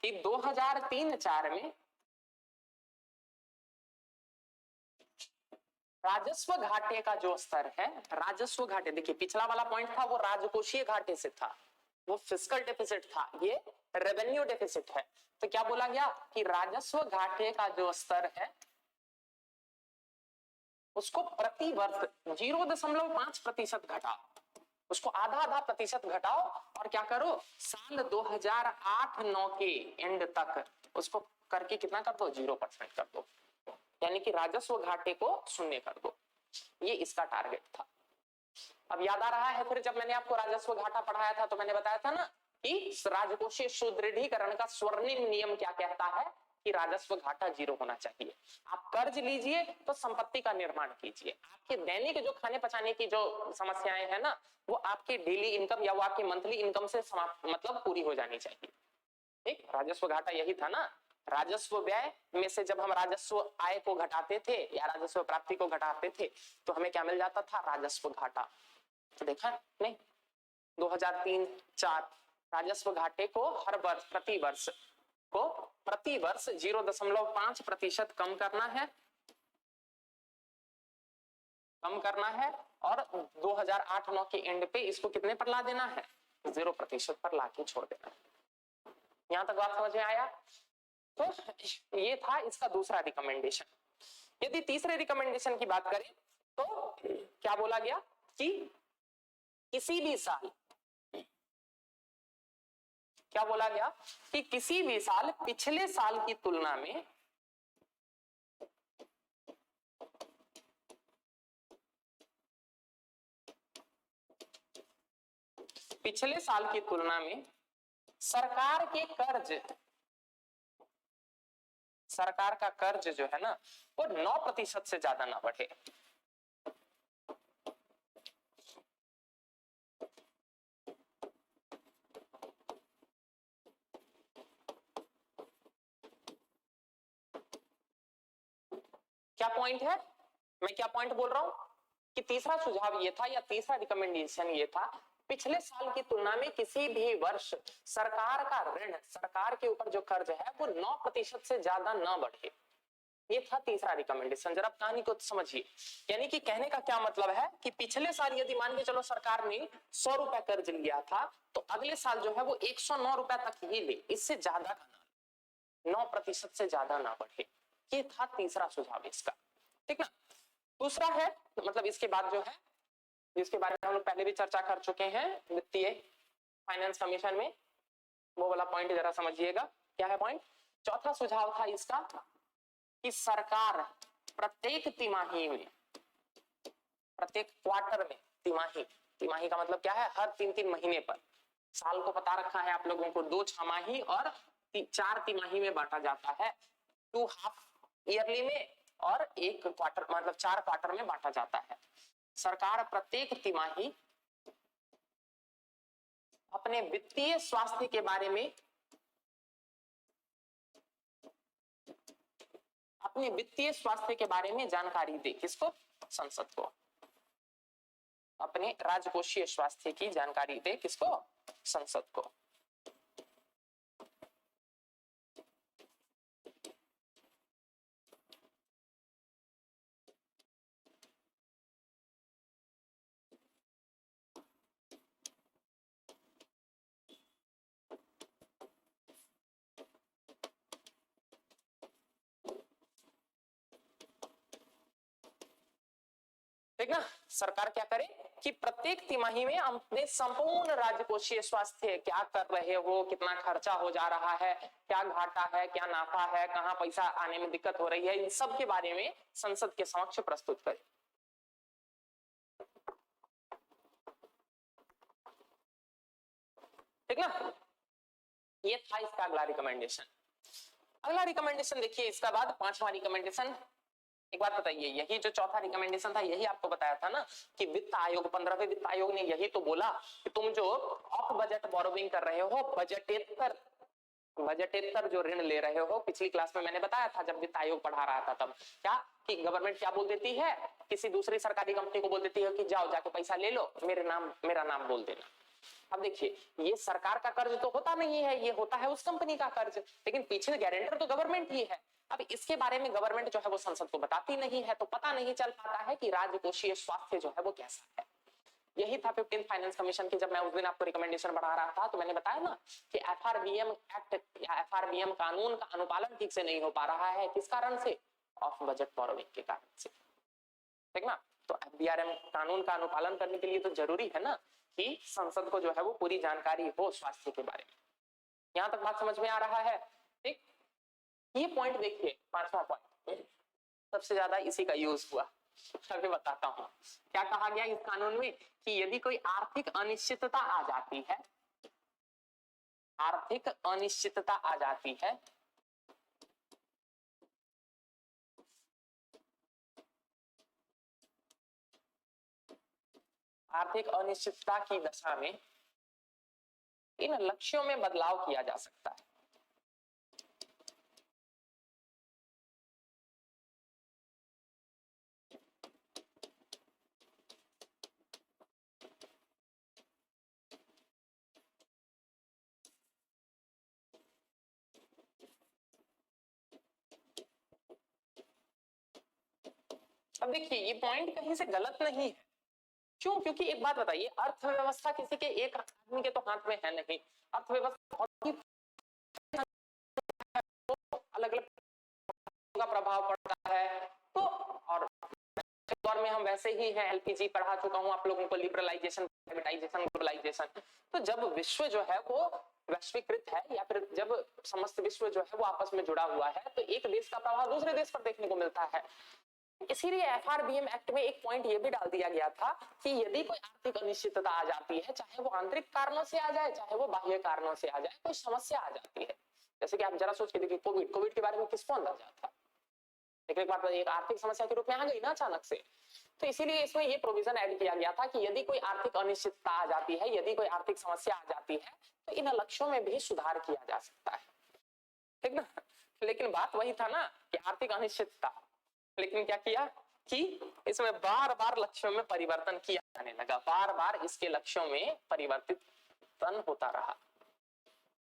कि 2003-04 में राजस्व घाटे का जो स्तर है, राजस्व घाटे, देखिए पिछला वाला पॉइंट था वो राजकोषीय घाटे से था, वो फिस्कल डेफिसिट था, ये रेवेन्यू डेफिसिट है। तो क्या बोला गया कि राजस्व घाटे का जो स्तर है उसको प्रति वर्ष 0.5% घटाओ, उसको आधा प्रतिशत घटाओ और क्या करो, साल 2008-09 के एंड तक उसको करके कितना कर दो, 0% कर दो, यानी कि राजस्व घाटे को शून्य कर दो। ये इसका टारगेट था। अब याद आ रहा है फिर जब मैंने आपको राजस्व घाटा पढ़ाया था तो मैंने बताया था ना कि राजकोषीय सुदृढ़ीकरण का स्वर्णिम नियम क्या कहता है कि राजस्व घाटा 0 होना चाहिए। आप कर्ज लीजिए तो संपत्ति का निर्माण कीजिए, आपके दैनिक जो खाने पचाने की जो समस्याएं हैं ना, वो आपके डेली इनकम या वो आपके मंथली इनकम से मतलब पूरी हो जानी चाहिए। ठीक, राजस्व घाटा यही था ना। राजस्व व्यय में से जब हम राजस्व आय को घटाते थे या राजस्व प्राप्ति को घटाते थे तो हमें क्या मिल जाता था? राजस्व घाटा। तो देखा नहीं, 2003-4 राजस्व घाटे को हर वर्ष प्रति वर्ष 0.5% कम करना है और 2008-9 के एंड पे इसको कितने पर ला देना है? 0% पर लाके छोड़ देना है। यहां तक बात समझ में आया? तो ये था इसका दूसरा रिकमेंडेशन। यदि तीसरे रिकमेंडेशन की बात करें तो क्या बोला गया कि किसी भी साल, क्या बोला गया कि किसी भी साल पिछले साल की तुलना में सरकार का कर्ज जो है ना वो 9% से ज्यादा ना बढ़े। क्या पॉइंट है? मैं क्या पॉइंट बोल रहा हूं कि तीसरा सुझाव ये था या तीसरा रिकमेंडेशन ये था, पिछले साल की तुलना में किसी भी वर्ष सरकार का ऋण, सरकार के ऊपर जो कर्ज है वो 9% से ज्यादा ना बढ़े। ये था तीसरा रिकमेंडेशन। जरा कहानी को समझिए, यानी कि कहने का क्या मतलब है कि पिछले साल यदि मान के चलो सरकार ने 100 रुपए कर्ज लिया था तो अगले साल जो है वो 109 रुपए तक ही ले, इससे ज्यादा का ना, 9% से ज्यादा ना बढ़े। ये था तीसरा सुझाव इसका। ठीक ना? दूसरा है, मतलब इसके बाद जो है जिसके बारे में हम लोग पहले भी चर्चा कर चुके हैं वित्तीय फाइनेंस कमीशन में, वो वाला पॉइंट जरा समझिएगा। क्या है पॉइंट? चौथा सुझाव था इसका कि सरकार प्रत्येक तिमाही में, प्रत्येक क्वार्टर में, तिमाही का मतलब क्या है? हर 3-3 महीने पर। साल को पता रखा है आप लोगों को 2 छमाही और 4 तिमाही में बांटा जाता है, 2 हाफ ईयरली में और 1 क्वार्टर, मतलब 4 क्वार्टर में बांटा जाता है। सरकार प्रत्येक तिमाही अपने वित्तीय स्वास्थ्य के बारे में, अपने वित्तीय स्वास्थ्य के बारे में जानकारी दे। किसको? संसद को। अपने राजकोषीय स्वास्थ्य की जानकारी दे। किसको? संसद को। ठीक ना? सरकार क्या करे कि प्रत्येक तिमाही में अपने संपूर्ण राजकोषीय स्वास्थ्य, क्या कर रहे हो, कितना खर्चा हो जा रहा है, क्या घाटा है, क्या नाफा है, कहां पैसा आने में दिक्कत हो रही है, इन सब के बारे में संसद के समक्ष प्रस्तुत करे। ठीक ना? ये था इसका अगला रिकमेंडेशन। अगला रिकमेंडेशन देखिए, इसका बाद 5वां रिकमेंडेशन। एक बात बताइए, यही जो चौथा रिकमेंडेशन था यही आपको बताया था ना कि वित्त आयोग, 15वें वित्त आयोग ने यही तो बोला कि तुम जो ऑफ बजट बोरोविंग कर रहे हो, बजटेतर जो ऋण ले रहे हो, पिछली क्लास में मैंने बताया था जब वित्त आयोग पढ़ा रहा था तब, क्या कि गवर्नमेंट क्या बोल देती है, किसी दूसरी सरकारी कंपनी को बोल देती है कि जाओ जाके पैसा ले लो, मेरा नाम बोल देना। अब देखिए, ये सरकार का कर्ज तो होता नहीं है, ये होता है उस कंपनी का कर्ज, लेकिन पीछे गारंटर तो गवर्नमेंट ही है। अब इसके बारे में गवर्नमेंट जो है वो संसद को बताती नहीं है, तो पता नहीं चल पाता है कि राजकोषीय स्वास्थ्य जो है वो कैसा है। यही था 15th फाइनेंस कमीशन की, जब मैं उस दिन आपको रिकमेंडेशन बढ़ा रहा था तो मैंने बताया ना कि एफआरबीएम एक्ट या एफआरबीएम कानून का अनुपालन ठीक से नहीं हो पा रहा है। किस कारण से? ऑफ बजट बोरोविंग के कारण से। ठीक ना? तो एफबीआरएम कानून का अनुपालन करने के लिए तो जरूरी है ना कि संसद को जो है वो पूरी जानकारी हो स्वास्थ्य के बारे में। यहां तक बात समझ में आ रहा है? ठीक, ये पॉइंट देखिए, 5वां पॉइंट सबसे ज्यादा इसी का यूज हुआ। अभी बताता हूं क्या कहा गया इस कानून में कि यदि कोई आर्थिक अनिश्चितता आ जाती है, आर्थिक अनिश्चितता आ जाती है आर्थिक अनिश्चितता की दशा में इन लक्ष्यों में बदलाव किया जा सकता है। अब देखिए ये पॉइंट कहीं से गलत नहीं है। क्यों? क्योंकि एक बात बताइए, अर्थव्यवस्था किसी के एक आदमी के तो हाथ में है नहीं। अर्थव्यवस्था बहुत ही अलग अलग का प्रभाव पड़ता है। तो और दौर में हम वैसे ही हैं, एलपीजी पढ़ा चुका हूं आप लोगों को, लिबरलाइजेशन, प्राइवेटाइजेशन, ग्लोबलाइजेशन। तो जब विश्व जो है वो वैश्वीकृत है या फिर जब समस्त विश्व जो है वो आपस में जुड़ा हुआ है, तो एक देश का प्रभाव दूसरे देश पर देखने को मिलता है। इसीलिए एफआरबीएम एक्ट में एक पॉइंट ये भी डाल दिया गया था कि यदि कोई आर्थिक अनिश्चितता आ जाती है, चाहे वो आंतरिक कारणों से आ जाए चाहे वो बाह्य कारणों से आ जाए, कोई समस्या आ जाती है, जैसे कि आप जरा सोच के देखिए, कोविड के बारे में किसको अंदाजा था, लेकिन एक बात एक आर्थिक समस्या के रूप में आ गई ना अचानक से। तो इसीलिए इसमें ये प्रोविजन ऐड किया गया था कि यदि कोई आर्थिक अनिश्चितता आ जाती है, यदि कोई आर्थिक समस्या आ जाती है, तो इन लक्ष्यों में भी सुधार किया जा सकता है, ठीक ना। लेकिन बात वही था ना कि आर्थिक अनिश्चितता, लेकिन क्या किया कि इसमें बार बार लक्ष्यों में परिवर्तन किया जाने लगा, बार बार इसके लक्ष्यों में परिवर्तन होता रहा,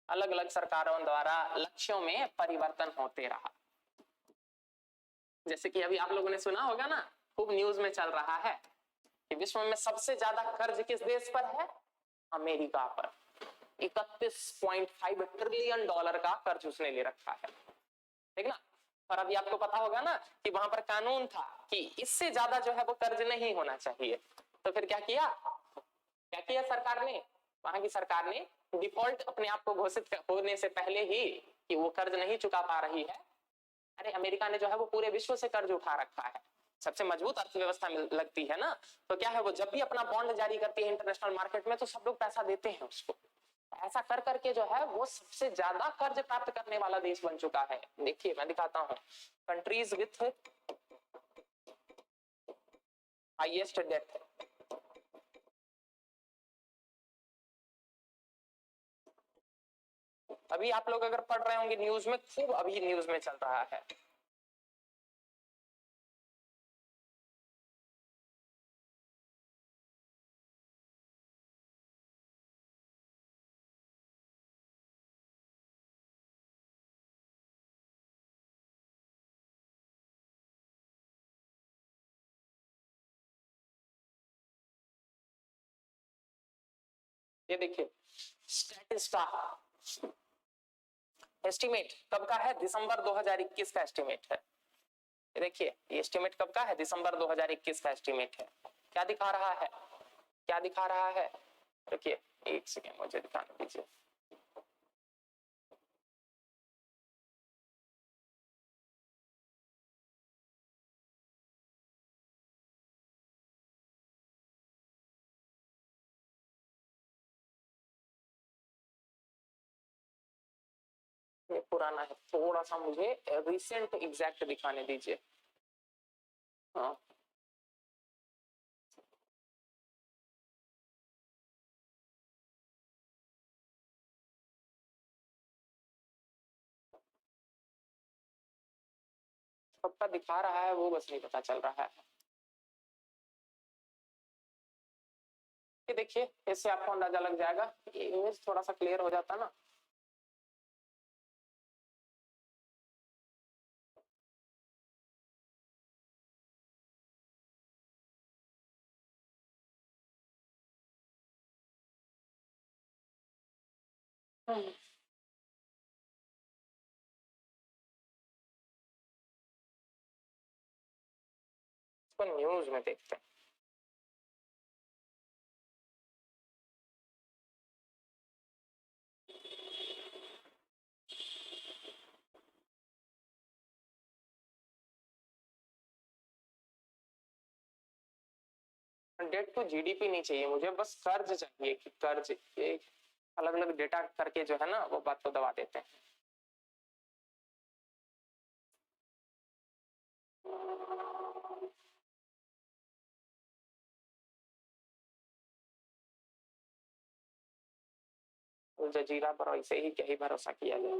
अलग अलग सरकारों द्वारा लक्ष्यों में परिवर्तन होते रहा। जैसे कि अभी आप लोगों ने सुना होगा ना, खूब न्यूज में चल रहा है कि विश्व में सबसे ज्यादा कर्ज किस देश पर है? अमेरिका पर। 31.5 ट्रिलियन डॉलर का कर्ज उसने ले रखा है, ठीक ना। पर अभी आपको पता होगा ना कि वहां पर कानून था कि इससे ज्यादा जो है वो कर्ज नहीं होना चाहिए। तो फिर क्या किया सरकार ने, वहां की सरकार ने डिफॉल्ट अपने आप को घोषित होने से पहले ही कि वो कर्ज नहीं चुका पा रही है, अरे अमेरिका ने जो है वो पूरे विश्व से कर्ज उठा रखा है, सबसे मजबूत अर्थव्यवस्था लगती है ना। तो क्या है, वो जब भी अपना बॉन्ड जारी करती है इंटरनेशनल मार्केट में, तो सब लोग पैसा देते हैं उसको। ऐसा कर करके जो है वो सबसे ज्यादा कर्ज प्राप्त करने वाला देश बन चुका है। देखिए मैं दिखाता हूं, कंट्रीज विथ हाईएस्ट डेट। अभी आप लोग अगर पढ़ रहे होंगे न्यूज में, खूब अभी न्यूज में चल रहा है। ये देखिए स्टैटिस्टा एस्टिमेट कब का है? दिसंबर 2021 का एस्टिमेट है। देखिए ये एस्टिमेट कब का है? दिसंबर 2021 का एस्टिमेट है। क्या दिखा रहा है? क्या दिखा रहा है? देखिए एक सेकेंड मुझे दिखाने दीजिए। ये पुराना है, थोड़ा सा मुझे रिसेंट एग्जैक्ट दिखाने दीजिए। हाँ कब का दिखा रहा है वो बस नहीं पता चल रहा है। ये देखिए इससे आपको अंदाजा लग जाएगा, ये इमेज थोड़ा सा क्लियर हो जाता ना। इसको न्यूज में देखते हैं। डेट टू जीडीपी नहीं चाहिए मुझे, बस कर्ज चाहिए कि कर्ज, एक अलग अलग डेटा करके जो है ना वो बात को दबा देते हैं। जजीरा पर ऐसे ही क्या ही भरोसा किया जाए।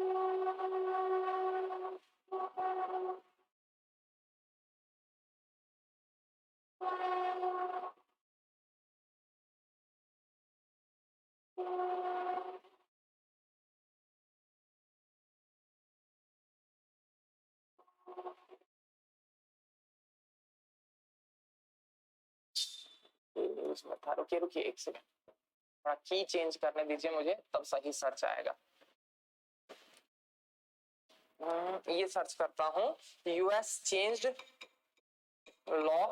उसमें था, रुकिए रुकिए एक सेकंड, थोड़ा की चेंज करने दीजिए मुझे, तब सही सर्च आएगा। ये सर्च करता हूं, US changed law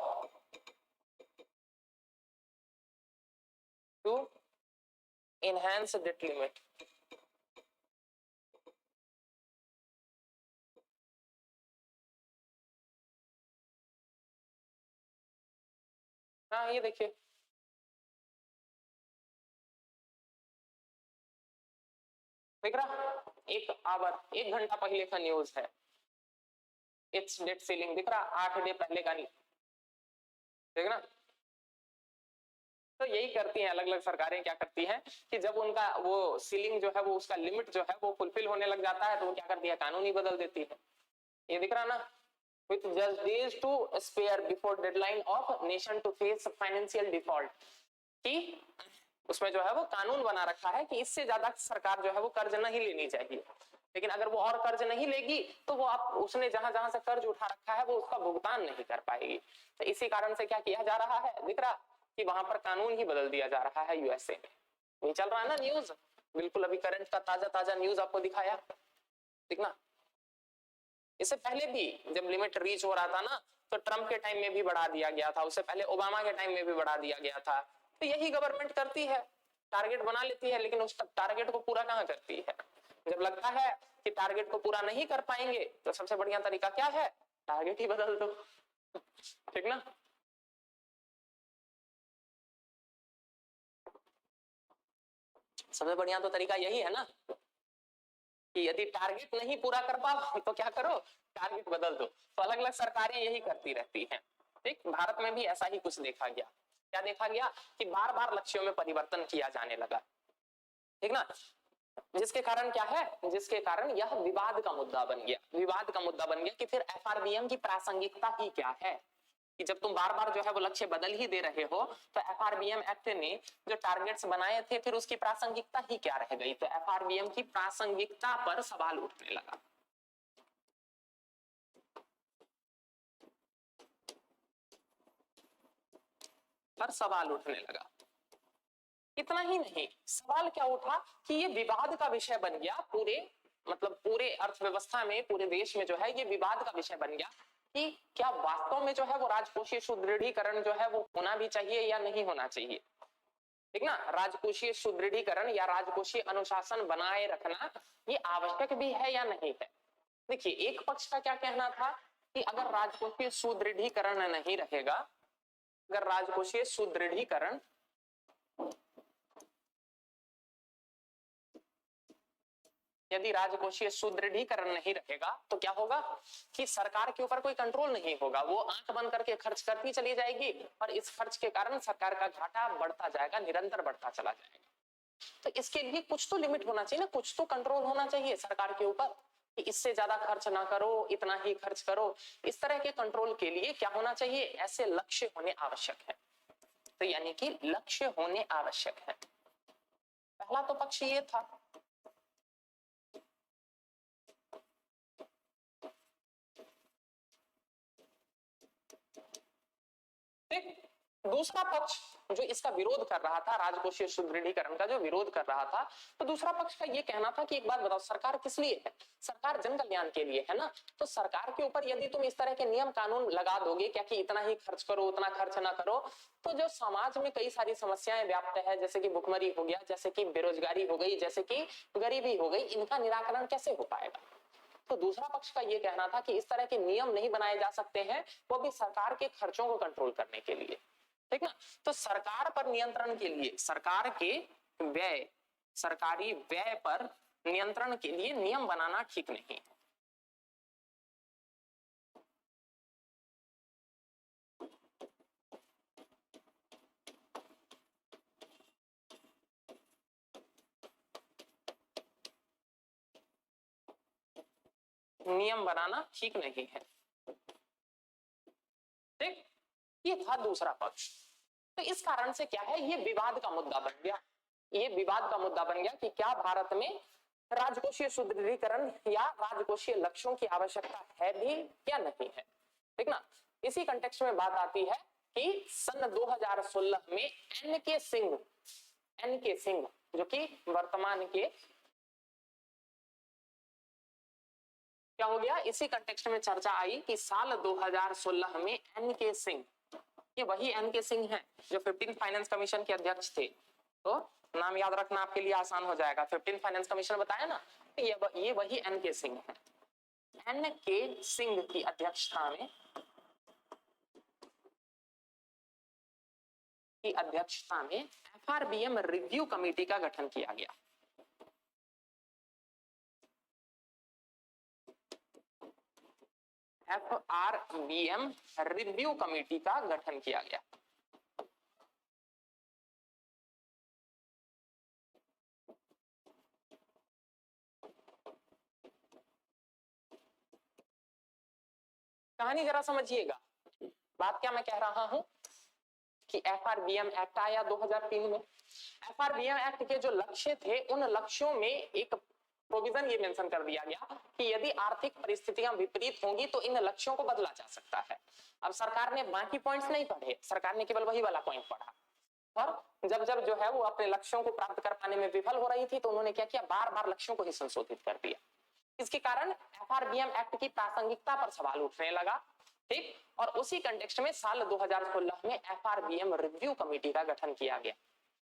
to enhance debt limit। हाँ ये देखिए, देख रहा, एक आवर, 1 घंटा पहले का न्यूज है। इट्स डेट सीलिंग दिख रहा, 8 डे पहले का नहीं, देख ना। तो यही करती हैं अलग अलग सरकारें, क्या करती हैं कि जब उनका वो सीलिंग जो है, वो उसका लिमिट जो है वो फुलफिल होने लग जाता है, तो वो क्या करती है, कानून ही बदल देती है। ये दिख रहा ना, with just days to spare before deadline of nation to face financial default, कि उसमें जो है वो कानून बना रखा है कि इससे ज्यादा सरकार जो है वो कर्ज नहीं लेनी चाहिए, लेकिन अगर वो और कर्ज नहीं लेगी तो वो आप उसने जहां जहां से कर्ज उठा रखा है वो उसका भुगतान नहीं कर पाएगी। तो इसी कारण से क्या किया जा रहा है, दिख रहा कि वहां पर कानून ही बदल दिया जा रहा है यूएसए में। ये चल रहा है ना न्यूज, बिल्कुल अभी करंट का ताजा ताजा न्यूज आपको दिखाया, ठीक ना। इससे पहले भी जब लिमिट रीच हो रहा था ना, तो ट्रंप के टाइम में भी बढ़ा दिया गया था, उससे पहले ओबामा के टाइम में भी बढ़ा दिया गया था। तो यही गवर्नमेंट करती है, टारगेट बना लेती है, लेकिन उस टारगेट को पूरा कहां करती है। जब लगता है कि टारगेट को पूरा नहीं कर पाएंगे, तो सबसे बढ़िया तरीका क्या है, टारगेट ही बदल दो, ठीक ना। सबसे बढ़िया तो तरीका यही है ना, कि यदि टारगेट नहीं पूरा कर पाओ तो क्या करो, टारगेट बदल दो। तो अलग अलग सरकारें यही करती रहती हैं। ठीक, भारत में भी ऐसा ही कुछ देखा गया। क्या देखा गया कि बार बार लक्ष्यों में परिवर्तन किया जाने लगा, ठीक ना। जिसके कारण क्या है, जिसके कारण यह विवाद का मुद्दा बन गया, विवाद का मुद्दा बन गया कि फिर एफआरबीएम की प्रासंगिकता ही क्या है, कि जब तुम बार बार जो है वो लक्ष्य बदल ही दे रहे हो, तो एफआरबीएम एक्ट ने जो टारगेट्स बनाए थे फिर उसकी प्रासंगिकता ही क्या रह गई। तो एफआरबीएम की प्रासंगिकता पर सवाल उठने लगा। पर सवाल उठने लगा। इतना ही नहीं, सवाल क्या उठा कि ये विवाद का विषय बन गया, पूरे मतलब पूरे अर्थव्यवस्था में, पूरे देश में जो है ये विवाद का विषय बन गया कि क्या वास्तव में जो है वो राजकोषीय सुदृढ़ीकरण जो है वो होना भी चाहिए या नहीं होना चाहिए, ठीक ना। राजकोषीय सुदृढ़ीकरण या राजकोषीय अनुशासन बनाए रखना ये आवश्यक भी है या नहीं है। देखिए, एक पक्ष का क्या कहना था कि अगर राजकोषीय सुदृढ़ीकरण नहीं रहेगा, अगर राजकोषीय सुदृढ़ीकरण यदि राजकोषीय सुदृढ़ीकरण नहीं रहेगा तो क्या होगा कि सरकार के ऊपर कोई कंट्रोल नहीं होगा, वो आंख बंद करके खर्च करती चली जाएगी और इस खर्च के कारण सरकार का घाटा बढ़ता जाएगा, निरंतर बढ़ता चला जाएगा। तो इसके लिए कुछ तो लिमिट होना चाहिए ना, कुछ तो कंट्रोल होना चाहिए सरकार के ऊपर कि इससे ज्यादा खर्च ना करो, इतना ही खर्च करो। इस तरह के कंट्रोल के लिए क्या होना चाहिए, ऐसे लक्ष्य होने आवश्यक है। तो यानी कि लक्ष्य होने आवश्यक है। पहला तो पक्ष ये था। दूसरा पक्ष जो इसका विरोध कर रहा था, राजकोषीय सुदृढ़ीकरण का जो विरोध कर रहा था, तो दूसरा पक्ष का ये कहना था कि एक बात बताओ, सरकार किस लिए है, सरकार जन कल्याण के लिए है ना। तो सरकार के ऊपर यदि तुम इस तरह के नियम कानून लगा दोगे, क्या कि इतना ही खर्च करो, उतना खर्च ना करो, तो जो समाज में कई सारी समस्याएं व्याप्त है, जैसे कि भुखमरी हो गया, जैसे कि बेरोजगारी हो गई, जैसे कि गरीबी हो गई, इनका निराकरण कैसे हो पाएगा। तो दूसरा पक्ष का ये कहना था कि इस तरह के नियम नहीं बनाए जा सकते हैं, वो भी सरकार के खर्चों को कंट्रोल करने के लिए, ठीक ना। तो सरकार पर नियंत्रण के लिए, सरकार के व्यय, सरकारी व्यय पर नियंत्रण के लिए नियम बनाना ठीक नहीं। नियम बनाना ठीक नहीं है। ठीक, ये था दूसरा पक्ष। तो इस कारण से क्या है, ये विवाद का मुद्दा बन गया। ये विवाद का मुद्दा बन गया कि क्या भारत में राजकोषीय सुदृढ़ीकरण या राजकोषीय लक्ष्यों की आवश्यकता है भी या नहीं है। ठीक ना। इसी कंटेक्स्ट में बात आती है कि सन 2016 में एन के सिंह जो कि वर्तमान के क्या हो गया, इसी कंटेक्स्ट में चर्चा आई कि साल 2016 में एन के सिंह, ये वही एन के सिंह हैं जो 15th फाइनेंस कमीशन के अध्यक्ष थे। तो नाम याद रखना आपके लिए आसान हो जाएगा। 15th फाइनेंस कमीशन बताया ना, ये वही एन के सिंह है। एन के सिंह की अध्यक्षता में एफआरबीएम रिव्यू कमेटी का गठन किया गया। एफआरबीएम रिव्यू कमेटी का गठन किया गया। कहानी जरा समझिएगा, बात क्या मैं कह रहा हूं कि एफआरबीएम एक्ट आया 2003 में। एफआरबीएम एक्ट के जो लक्ष्य थे, उन लक्ष्यों में एक प्रोविजन ये मेंशन कर दिया गया कि यदि आर्थिक परिस्थितियां विपरीत होंगी तो इन लक्ष्यों को बदला जा सकता है। अब सरकार ने बाकी पॉइंट्स नहीं पढ़े, सरकार ने केवल वही वाला पॉइंट पढ़ा, और जब जब जो है वो अपने लक्ष्यों को प्राप्त कर पाने में विफल हो रही थी तो उन्होंने क्या किया, बार बार लक्ष्यों को ही संशोधित कर दिया। इसके कारण एफआरबीएम एक्ट की प्रासंगिकता पर सवाल उठने लगा। ठीक, और उसी कंटेक्स्ट में साल 2016 में एफआरबीएम रिव्यू कमेटी का गठन किया गया,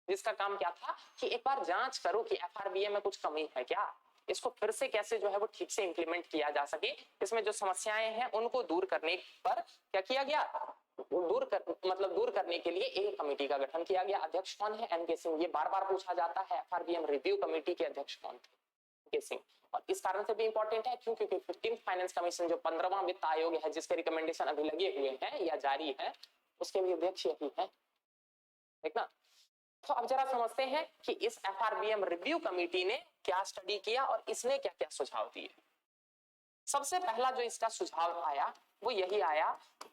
जिसका काम क्या था कि एक बार जांच करो कि एफआरबीएम में कुछ कमी है क्या, इसको फिर से कैसे जो है वो ठीक से इंप्लीमेंट किया जा सके, इसमें जो समस्याएं हैं उनको दूर करने पर क्या किया गया, दूर करने के लिए एक कमेटी का गठन किया गया। अध्यक्ष कौन है, एन के सिंह। ये बार बार पूछा जाता है, एफआरबीएम रिव्यू कमेटी के अध्यक्ष कौन थे, एन के सिंह। और इस कारण से भी इंपॉर्टेंट है क्योंकि 15th फाइनेंस कमीशन जो 15वां वित्त आयोग है, जिसके रिकमेंडेशन अभी लगे हुए हैं या जारी है, उसके भी अध्यक्ष यही है। ठीक ना। तो अब जरा समझते हैं कि इस एफआरबीएम रिव्यू कमेटी ने क्या स्टडी किया और इसने क्या क्या सुझाव दिए। सबसे पहला जो इसका सुझाव आया वो यही आया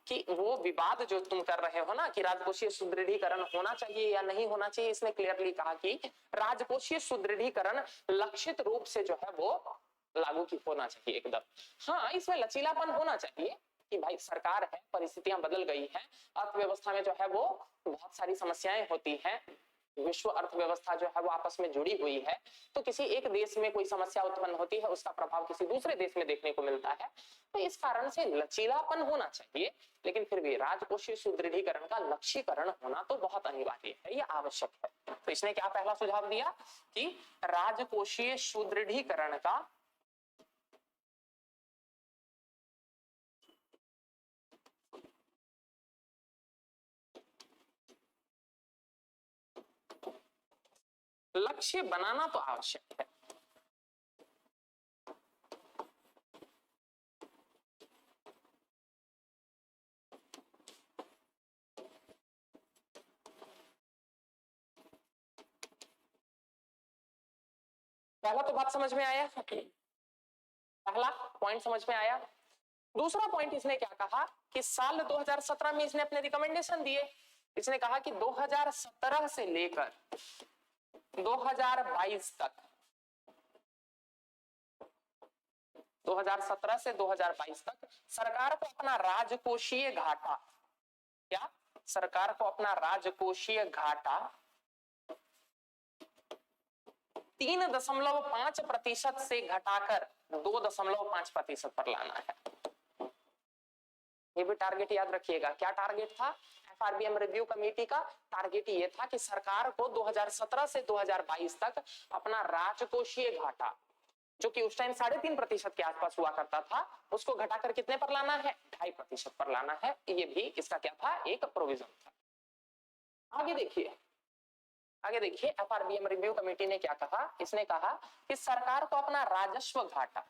कि वो विवाद जो तुम कर रहे हो ना कि राजकोषीय सुदृढ़ीकरण होना चाहिए या नहीं होना चाहिए, इसने क्लियरली कहा कि राजकोषीय सुदृढ़ीकरण लक्षित रूप से जो है वो लागू की होना चाहिए एकदम। हाँ, इसमें लचीलापन होना चाहिए कि भाई सरकार है, परिस्थितियां बदल गई है, अर्थव्यवस्था में जो है वो बहुत सारी समस्याएं होती हैं, विश्व अर्थव्यवस्था जो है वो आपस में जुड़ी हुई है, तो किसी एक देश में कोई समस्या उत्पन्न होती है, उसका प्रभाव किसी दूसरे देश में देखने को मिलता है। तो इस कारण से लचीलापन होना चाहिए, लेकिन फिर भी राजकोषीय सुदृढ़ीकरण का लक्ष्यीकरण होना तो बहुत अनिवार्य है, ये आवश्यक है। तो इसने क्या पहला सुझाव दिया कि राजकोषीय सुदृढ़ीकरण का लक्ष्य बनाना तो आवश्यक है। पहला तो बात समझ में आया, पहला पॉइंट समझ में आया। दूसरा पॉइंट इसने क्या कहा कि साल 2017 में इसने अपने रिकमेंडेशन दिए। इसने कहा कि 2017 से लेकर 2022 तक, 2017 से 2022 तक सरकार को अपना राजकोषीय घाटा, क्या सरकार को अपना राजकोषीय घाटा 3.5% से घटाकर 2.5% पर लाना है। ये भी टारगेट याद रखिएगा। क्या टारगेट था एफआरबीएम रिव्यू कमेटी का? टारगेट ये था कि सरकार को 2017 से 2022 तक अपना राजकोषीय घाटा, जो कि उस टाइम 3.5% के आसपास हुआ करता था, उसको घटाकर कितने पर लाना है, 2.5% पर लाना है। ये भी इसका क्या था, एक प्रोविजन था। आगे देखिए एफआरबीएम रिव्यू कमेटी ने क्या कहा। इसने कहा कि सरकार को अपना राजस्व घाटा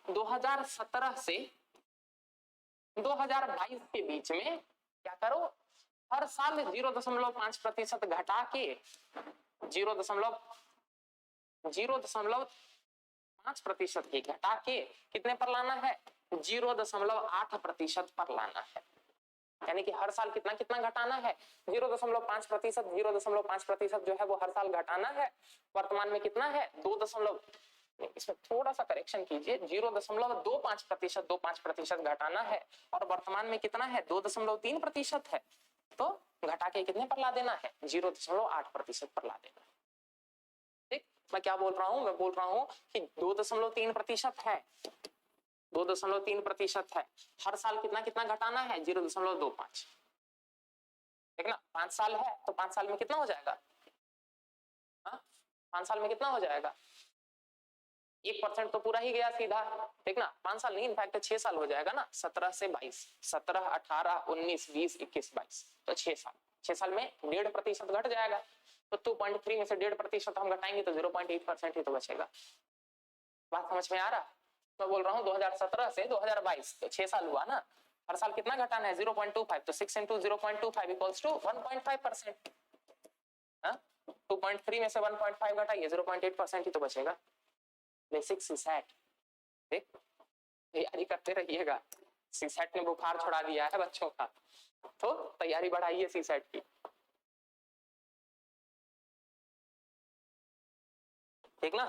2017 से 2022 के बीच में क्या करो, हर साल 0.5% घटा के 0.05% की घटा के कितने पर लाना है? 0.8% पर लाना है। यानी कि हर साल कितना कितना घटाना है? 0.5%। 0.5% जो है वो हर साल घटाना है। वर्तमान में कितना है? 2, इसमें थोड़ा सा करेक्शन कीजिए, 0.25%, 25% घटाना है और वर्तमान में कितना है? 2.3% है। तो घटा के कितने पर ला देना है? 0.8% पर ला देना है। ठीक, मैं क्या बोल रहा हूं? मैं बोल रहा हूं कि 2.3% है, 2.3% है। हर साल कितना कितना घटाना है? 0.25। ठीक ना? 5 साल है तो 5 साल में कितना हो जाएगा? 5 साल में कितना हो जाएगा? 1% तो पूरा ही गया सीधा। ठीक ना? 5 साल नहीं, इनफैक्ट 6 साल हो जाएगा ना। 17 से 22, 17, 18, 19, 20, 21, 22, तो 6 साल। 6 साल में 1.5% घट जाएगा। तो 2.3 में से 1.5% हम घटाएंगे तो 0.8% ही तो बचेगा। बात समझ में आ रहा? मैं बोल रहा हूँ 2017 से 2022 तो 6 साल हुआ ना। हर साल कितना घटाना है? 0.25। तो 6 into 0.25 इक्वल्स टू 1.5%। 2.3 में से 1.5 घटाइए, 0.8% ही तो बचेगा। बेसिक सीसैट देख तैयारी करते रहिएगा। सीसैट ने बुखार छुड़ा दिया है बच्चों का, तो तैयारी बढ़ाइए सीसैट की। ठीक ना?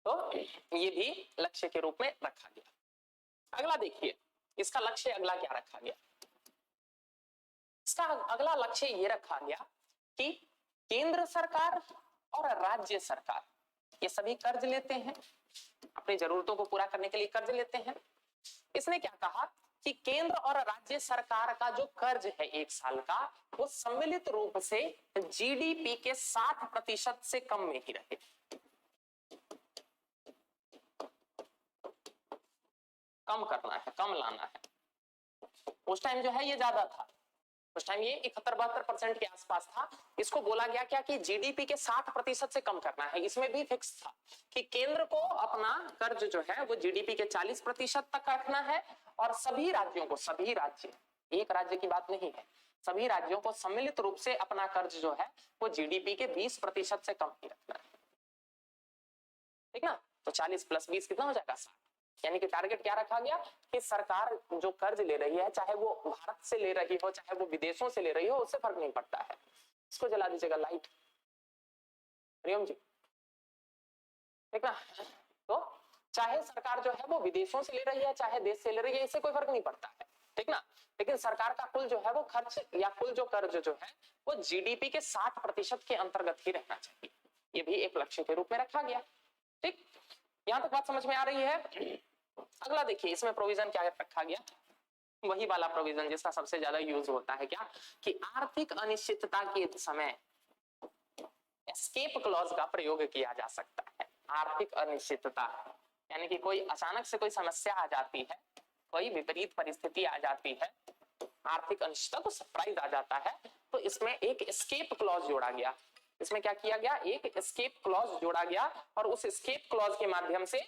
तो ये भी लक्ष्य के रूप में रखा गया। अगला देखिए, इसका लक्ष्य अगला क्या रखा गया? इसका अगला लक्ष्य ये रखा गया कि केंद्र सरकार और राज्य सरकार ये सभी कर्ज लेते हैं, अपनी जरूरतों को पूरा करने के लिए कर्ज लेते हैं। इसने क्या कहा कि केंद्र और राज्य सरकार का जो कर्ज है 1 साल का, वो सम्मिलित रूप से जीडीपी के 60% से कम में ही रहे। कम करना है, कम लाना है। उस टाइम जो है ये ज्यादा था, उस टाइम ये 71-72% के आसपास था। इसको बोला गया क्या कि जीडीपी के 60% से कम करना है। इसमें भी फिक्स था कि केंद्र को अपना कर्ज जो है वो जीडीपी के 40% तक रखना है और सभी राज्यों को, सभी राज्य, एक राज्य की बात नहीं है, सभी राज्यों को सम्मिलित रूप से अपना कर्ज जो है वो जीडीपी के 20% से कम ही रखना है। ठीक ना? तो 40 + 20 कितना हो जाएगा? 60। यानी कि टारगेट क्या रखा गया कि सरकार जो कर्ज ले रही है, चाहे वो भारत से ले रही हो चाहे वो विदेशों से ले रही हो, उससे फर्क नहीं पड़ता है। इसको जला दीजिएगा लाइट, हरिओम जी। ठीक ना? तो चाहे सरकार जो है वो विदेशों से ले रही है चाहे देश से ले रही है, इससे कोई फर्क नहीं पड़ता है। ठीक ना? लेकिन सरकार का कुल जो है वो खर्च या कुल जो कर्ज जो है वो जीडीपी के 60% के अंतर्गत ही रहना चाहिए। ये भी एक लक्ष्य के रूप में रखा गया। ठीक, यहां तक बात समझ में आ रही है? अगला देखिए, इसमें प्रोविजन क्या रखा गया? वही वाला प्रोविजन जिसका सबसे ज्यादा यूज होता है, क्या कि आर्थिक अनिश्चितता के समय एस्केप क्लॉज का प्रयोग किया जा सकता है। आर्थिक अनिश्चितता यानी कि कोई अचानक से कोई समस्या आ जाती है, कोई विपरीत परिस्थिति आ जाती है, आर्थिक अनिश्चितता को सरप्राइज आ जाता है, तो इसमें एक एस्केप क्लॉज जोड़ा गया। इसमें क्या किया गया? एक एस्केप क्लॉज जोड़ा गया और उस एस्केप क्लॉज के माध्यम से,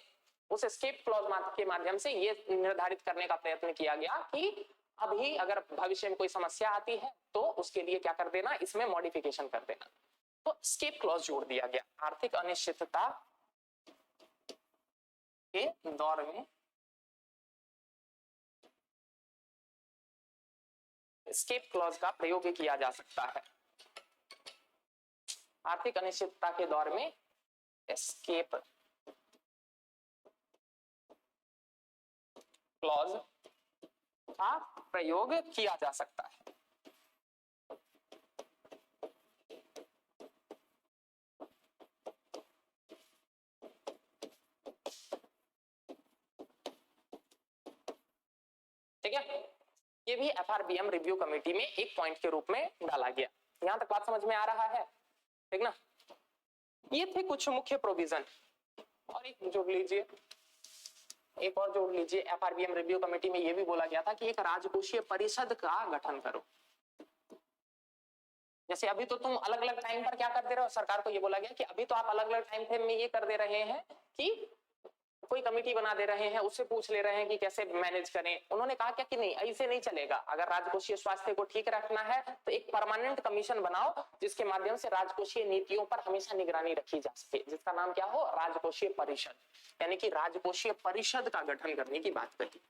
उस एस्केप क्लॉज के माध्यम से ये निर्धारित करने का प्रयत्न किया गया कि अभी अगर भविष्य में कोई समस्या आती है तो उसके लिए क्या कर देना, इसमें मॉडिफिकेशन कर देना। तो एस्केप क्लॉज जोड़ दिया गया। आर्थिक अनिश्चितता के दौर में एस्केप क्लॉज का प्रयोग किया जा सकता है। आर्थिक अनिश्चितता के दौर में एस्केप क्लॉज का प्रयोग किया जा सकता है। ठीक है, ये भी एफआरबीएम रिव्यू कमेटी में एक पॉइंट के रूप में डाला गया। यहां तक बात समझ में आ रहा है? ठीक ना? ये थे कुछ मुख्य प्रोविजन। और एक जोड़ लीजिए, एक और जोड़ लीजिए। एफआरबीएम रिव्यू कमेटी में यह भी बोला गया था कि एक राजकोषीय परिषद का गठन करो। जैसे अभी तो तुम अलग अलग टाइम पर क्या कर दे रहे हो, सरकार को ये बोला गया कि अभी तो आप अलग अलग टाइम फ्रेम में ये कर दे रहे हैं कि कोई कमेटी बना दे रहे हैं, उससे पूछ ले रहे हैं कि कैसे मैनेज करें। उन्होंने कहा क्या कि नहीं, ऐसे नहीं चलेगा, अगर राजकोषीय स्वास्थ्य को ठीक रखना है तो एक परमानेंट कमीशन बनाओ जिसके माध्यम से राजकोषीय नीतियों पर हमेशा निगरानी रखी जा सके, जिसका नाम क्या हो, राजकोषीय परिषद, यानी कि राजकोषीय परिषद का गठन करने की बात कही।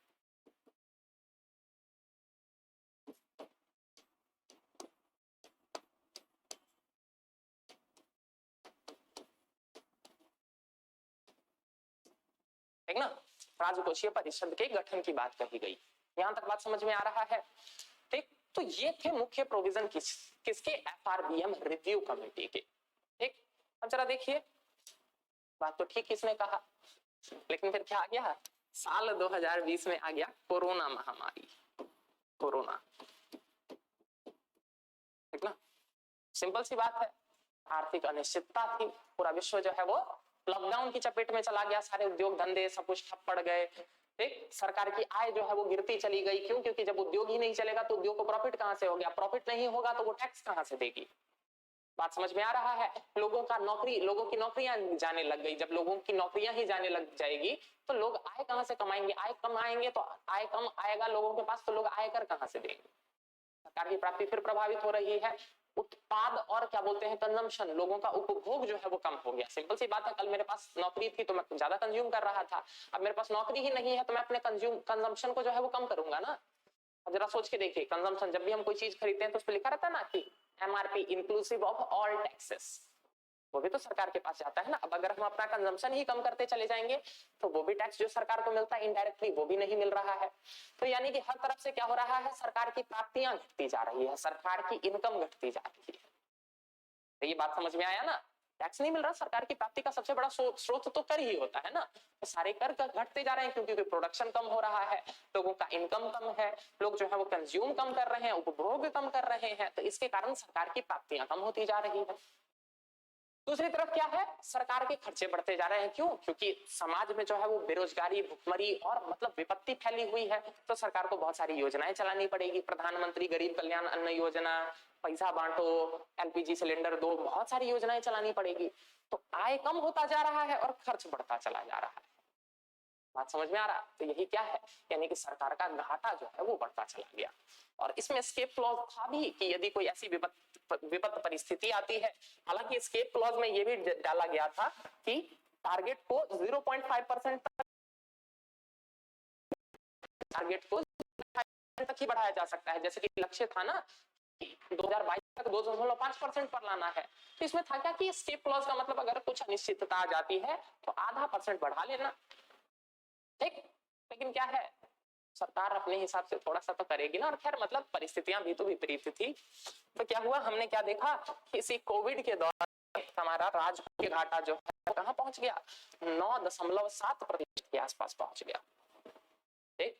ठीक ना, राजकोषीय परिषद के गठन की बात कही गई। यहां तक बात समझ में आ रहा है? ठीक, तो ये थे मुख्य प्रोविजन किसके, एफआरबीएम रिव्यू कमेटी के। ठीक, अब जरा देखिए, बात तो ठीक किसने कहा, लेकिन फिर क्या आ गया, साल 2020 में आ गया कोरोना महामारी, कोरोना। ठीक ना, सिंपल सी बात है, आर्थिक अनिश्चितता थी, पूरा विश्व जो है वो लॉकडाउन की चपेट में चला गया, सारे उद्योग धंधे सब कुछ ठप पड़ गए। ठीक, सरकार की आय जो है वो गिरती चली गई। क्यों? क्योंकि जब उद्योग ही नहीं चलेगा तो उद्योग को प्रॉफिट कहां से हो गया, प्रॉफिट नहीं होगा तो वो टैक्स कहां से देगी। बात समझ में आ रहा है? लोगों की नौकरियां जाने लग गई। जब लोगों की नौकरियां ही जाने लग जाएगी तो लोग आय कहां से कमाएंगे, आय कम आएंगे तो आय कम आएगा लोगों के पास, तो लोग आयकर कहां से देंगे। सरकार की प्राप्ति फिर प्रभावित हो रही है। उत्पाद और क्या बोलते हैं, कंजम्पशन, लोगों का उपभोग जो है वो कम हो गया। सिंपल सी बात है, कल मेरे पास नौकरी थी तो मैं ज्यादा कंज्यूम कर रहा था, अब मेरे पास नौकरी ही नहीं है तो मैं अपने कंजम्पशन को जो है वो कम करूंगा ना। अब जरा सोच के देखिए, कंजम्पशन, जब भी हम कोई चीज खरीदते हैं तो उस पर लिखा रहता है ना कि MRP inclusive of all taxes, वो भी तो सरकार के पास जाता है ना। अब अगर हम अपना कंजम्पशन ही कम करते चले जाएंगे तो वो भी टैक्स जो सरकार को मिलता है इनडायरेक्टली वो भी नहीं मिल रहा है। तो यानी कि हर तरफ से क्या हो रहा है, सरकार की प्राप्तियां घटती जा रही है, सरकार की इनकम घटती जा रही है। तो ये बात समझ में आया ना, टैक्स नहीं मिल रहा, सरकार की प्राप्ति का सबसे बड़ा स्रोत तो कर ही होता है ना। तो सारे कर घटते जा रहे हैं क्योंकि प्रोडक्शन कम हो रहा है, लोगों का इनकम कम है, लोग जो है वो कंज्यूम कम कर रहे हैं, उपभोग कम कर रहे हैं, तो इसके कारण सरकार की प्राप्तियां कम होती जा रही है। दूसरी तरफ क्या है, सरकार के खर्चे बढ़ते जा रहे हैं। क्यों? क्योंकि समाज में जो है वो बेरोजगारी, भुखमरी और मतलब विपत्ति फैली हुई है, तो सरकार को बहुत सारी योजनाएं चलानी पड़ेगी। प्रधानमंत्री गरीब कल्याण अन्न योजना, पैसा बांटो, एलपीजी सिलेंडर दो, बहुत सारी योजनाएं चलानी पड़ेगी। तो आय कम होता जा रहा है और खर्च बढ़ता चला जा रहा है। बात समझ में आ रहा? तो यही क्या है, यानी कि सरकार का घाटा जो है वो बढ़ता चला गया। और इसमें एस्केप क्लॉज था भी कि यदि कोई ऐसी विपत्त परिस्थिति आती है, हालांकि एस्केप क्लॉज में ये भी डाला गया था कि टारगेट को 0.5% टारगेट को तक ही बढ़ाया जा सकता है। जैसे कि लक्ष्य था ना 2022 तक 2.5% पर लाना है, तो इसमें था क्या कि एस्केप क्लॉज का मतलब अगर कुछ अनिश्चितता आ जाती है तो आधा % बढ़ा लेना। ठीक, लेकिन क्या है, सरकार अपने हिसाब से थोड़ा सा तो करेगी ना। और खैर मतलब परिस्थितियां भी तो विपरीत थी। तो क्या हुआ, हमने क्या देखा कि इसी कोविड के दौरान हमारा राजकोषीय घाटा जो है वो कहां पहुंच गया, 9.7% के आसपास पहुंच गया। ठीक,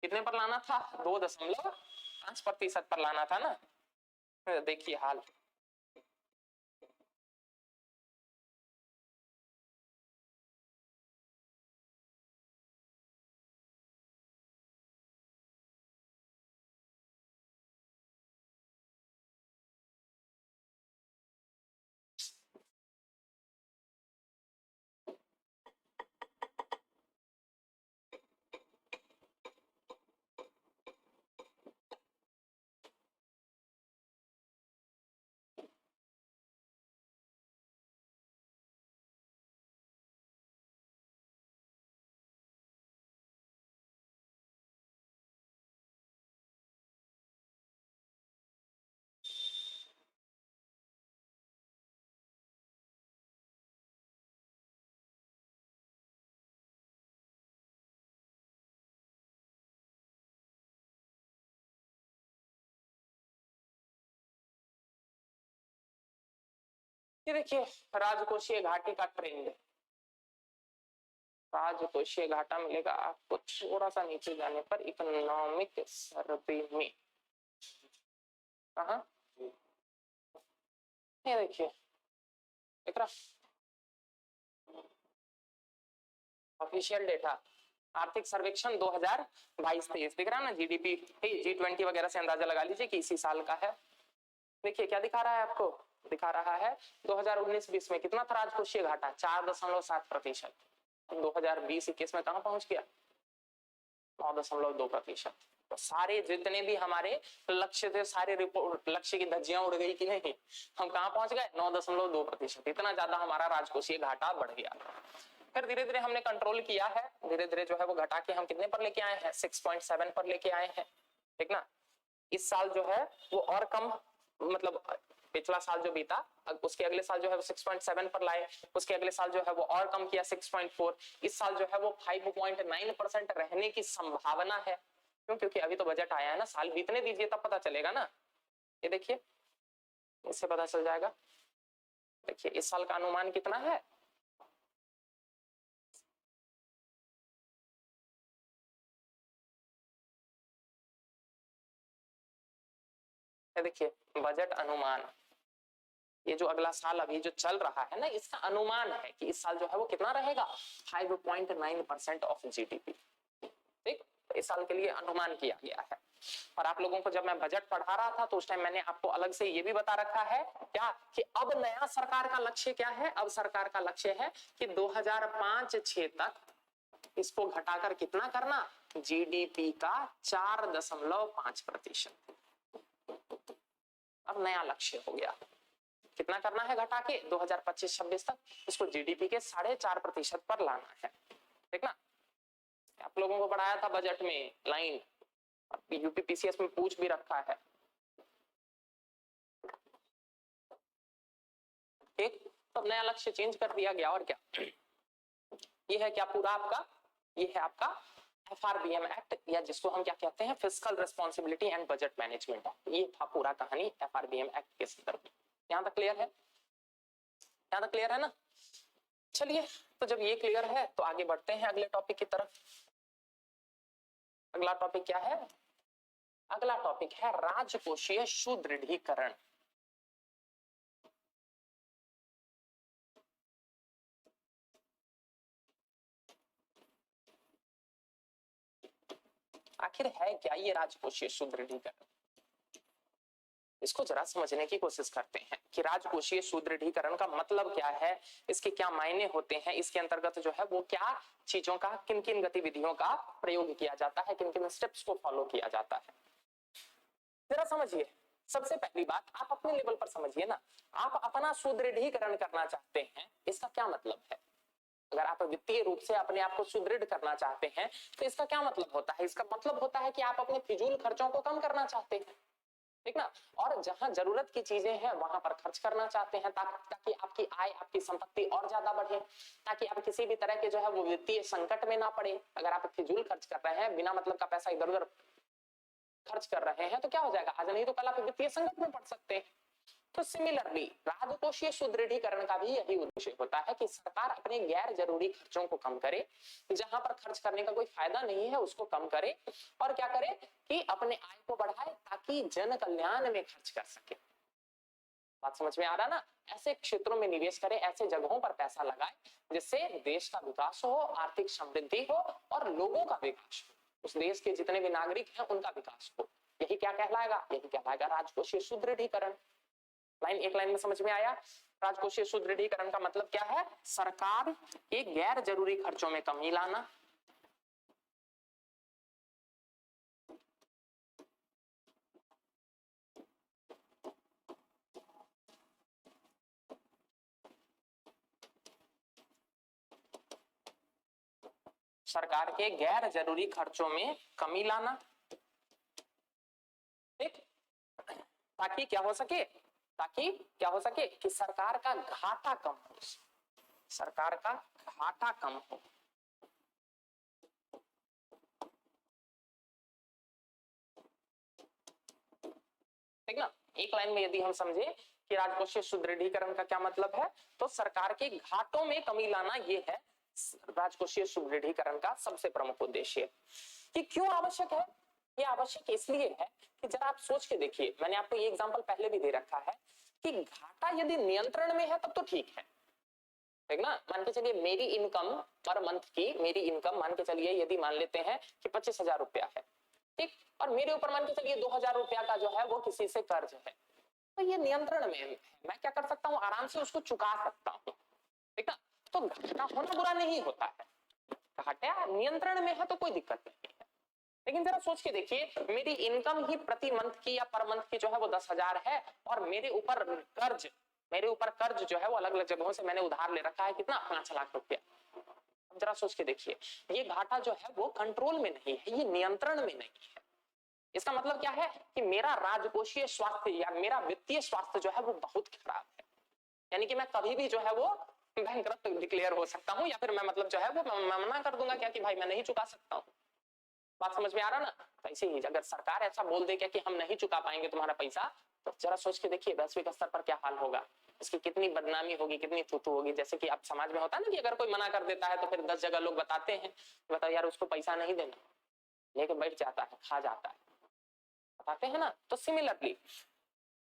कितने पर लाना था, 2.5% पर लाना था ना। देखिए हाल, ये देखिए राजकोषीय घाटे का ट्रेंड। राजकोषीय घाटा मिलेगा आपको थोड़ा सा नीचे जाने पर, इकोनॉमिक सर्वे में। कहा, ये देखिए देख रहा, ऑफिशियल डेटा, आर्थिक सर्वेक्षण 2022-23 दिख रहा है ना। जीडीपी G20 वगैरह से अंदाजा लगा लीजिए कि इसी साल का है। देखिए क्या दिखा रहा है आपको, दिखा रहा है 2019-20 में कितना था राजकोषीय घाटा, 4.7%। 2020-21 में कहां पहुंच गया? 9.2%। तो सारे जितने भी हमारे लक्ष्य थे, सारे रिपोर्ट लक्ष्य की धज्जियां उड़ गई कि नहीं? हम कहां पहुंच गए? 9.2%। इतना ज्यादा हमारा राजकोषीय घाटा बढ़ गया। फिर धीरे धीरे हमने कंट्रोल किया है, धीरे धीरे जो है वो घटा के हम कितने पर लेके आए हैं? 6.7 पर लेके आए हैं, ठीक ना। इस साल जो है वो और कम, मतलब पिछला साल जो बीता उसके अगले साल जो है वो 6.7 पर लाए, उसके अगले साल जो है वो और कम किया 6.4। इस साल जो है वो 5.9% रहने की संभावना है। क्यों? क्योंकि अभी तो बजट आया है ना, साल बीतने दीजिए तब पता चलेगा ना। ये देखिए, इससे पता चल जाएगा। देखिए इस साल का अनुमान कितना है? देखिए बजट अनुमान, ये जो अगला साल अभी जो चल रहा है ना, इसका अनुमान है कि इस साल जो है वो कितना रहेगा? 5.9% ऑफ जीडीपी। ठीक, इस साल के लिए अनुमान किया गया है। और आप लोगों को जब मैं बजट पढ़ा रहा था तो उस टाइम मैंने आपको अलग से ये भी बता रखा है क्या, कि अब नया सरकार का लक्ष्य क्या है? अब सरकार का लक्ष्य है कि 2005-6 तक इसको घटाकर कितना करना? जीडीपी का 4.5%। अब नया लक्ष्य हो गया, कितना करना है घटा के? 2025-26 तक इसको जीडीपी के 4.5% पर लाना है, ठीक ना। आप लोगों को पढ़ाया था बजट में लाइन, यूपीपीसीएस में पूछ भी रखा है। ठीक, तो नया लक्ष्य चेंज कर दिया गया। और क्या ये है? क्या पूरा आपका, ये है आपका एफआरबीएम एक्ट, या जिसको हम क्या कहते हैं? Fiscal responsibility and budget management act. ये था पूरा कहानी एफआरबीएम एक्ट के संदर्भ में। यहां तक क्लियर है? यहां तक क्लियर है ना? चलिए, तो जब ये क्लियर है तो आगे बढ़ते हैं अगले टॉपिक की तरफ। अगला टॉपिक क्या है? अगला टॉपिक है राजकोषीय सुदृढ़ीकरण। आखिर है क्या ये राजकोषीय सुदृढ़ीकरण? इसको जरा समझने की कोशिश करते हैं कि राजकोषीय सुदृढ़ीकरण का मतलब क्या है, इसके क्या मायने होते हैं, इसके अंतर्गत जो है वो क्या चीजों का, किन किन गतिविधियों का प्रयोग किया जाता है, किन किन स्टेप्स को फॉलो किया जाता है। जरा समझिए। सबसे पहली बात आप अपने लेवल पर समझिए ना, आप अपना सुदृढ़ीकरण करना चाहते हैं, इसका क्या मतलब है? अगर आप वित्तीय रूप से अपने आप को सुदृढ़ करना चाहते हैं तो इसका क्या मतलब होता है? इसका मतलब होता है कि आप अपने फिजूल खर्चों को कम करना चाहते हैं, ठीक ना। और जहां जरूरत की चीजें हैं वहां पर खर्च करना चाहते हैं, ताकि आपकी आय, आपकी संपत्ति और ज्यादा बढ़े, ताकि आप किसी भी तरह के जो है वो वित्तीय संकट में ना पड़े। अगर आप फिजूल खर्च कर रहे हैं, बिना मतलब का पैसा इधर उधर खर्च कर रहे हैं, तो क्या हो जाएगा? आज नहीं तो कल आप वित्तीय संकट में पड़ सकते हैं। तो सिमिलरली राजकोषीय सुदृढ़ीकरण का भी यही उद्देश्य होता है कि सरकार अपने गैर जरूरी खर्चों को कम करे, जहां पर खर्च करने का कोई फायदा नहीं है उसको कम करे, और क्या करे कि अपने आय को बढ़ाए ताकि जन कल्याण में खर्च कर सके। बात समझ में आ रहा ना? ऐसे क्षेत्रों में निवेश करे, ऐसे जगहों पर पैसा लगाए जिससे देश का विकास हो, आर्थिक समृद्धि हो और लोगों का विकास हो, उस देश के जितने भी नागरिक हैं उनका विकास हो। यही क्या कहलाएगा? यही कहलाएगा राजकोषीय सुदृढ़ीकरण। लाइन, एक लाइन में समझ में आया? राजकोषीय सुदृढ़ीकरण का मतलब क्या है? सरकार के गैर जरूरी खर्चों में कमी लाना, सरकार के गैर जरूरी खर्चों में कमी लाना, ठीक, ताकि क्या हो सके, ताकि क्या हो सके कि सरकार का घाटा कम हो, सरकार का घाटा कम हो। ठीक ना। एक लाइन में यदि हम समझे कि राजकोषीय सुदृढ़ीकरण का क्या मतलब है, तो सरकार के घाटों में कमी लाना, ये है राजकोषीय सुदृढ़ीकरण का सबसे प्रमुख उद्देश्य। कि क्यों आवश्यक है? ये आवश्यक इसलिए है कि जरा आप सोच के देखिए, मैंने आपको ये एग्जांपल पहले भी दे रखा है कि घाटा यदि नियंत्रण में है तब तो ठीक है, ठीक ना। मान के चलिए मेरी इनकम पर मंथ की, मेरी इनकम मान के चलिए यदि मान लेते हैं कि 25,000 रुपया है, ठीक, और मेरे ऊपर मान के चलिए 2,000 रुपया का जो है वो किसी से कर्ज है, तो ये नियंत्रण में है, मैं क्या कर सकता हूँ? आराम से उसको चुका सकता हूँ, ठीक ना। तो घाटा होना बुरा नहीं होता है, घाटा नियंत्रण में है तो कोई दिक्कत नहीं है। लेकिन जरा सोच के देखिए, मेरी इनकम ही प्रति मंथ की या पर मंथ की जो है वो 10,000 है, और मेरे ऊपर कर्ज जो है वो अलग अलग जगहों से मैंने उधार ले रखा है, कितना, 5 लाख रुपया। अब जरा सोच के देखिए, ये घाटा जो है वो कंट्रोल में नहीं है, ये नियंत्रण में नहीं है। इसका मतलब क्या है कि मेरा राजकोषीय स्वास्थ्य या मेरा वित्तीय स्वास्थ्य जो है वो बहुत खराब है। यानी कि मैं कभी भी जो है वो बैंकरप्ट डिक्लेयर हो सकता हूं, या फिर मैं मतलब जो है वो मना कर दूंगा क्या कि भाई मैं नहीं चुका सकता हूं। बात समझ में आ रहा ना? तो ऐसे ही अगर सरकार ऐसा बोल दे क्या कि हम नहीं चुका पाएंगे तुम्हारा पैसा, तो जरा सोच के देखिए वैश्विक स्तर पर क्या हाल होगा, इसकी कितनी बदनामी होगी, कितनी थूथू होगी। जैसे कि अब समाज में होता है ना कि अगर कोई मना कर देता है तो फिर 10 जगह लोग बताते हैं, बताओ यार उसको पैसा नहीं देना, लेके बैठ जाता है, खा जाता है, बताते हैं ना। तो सिमिलरली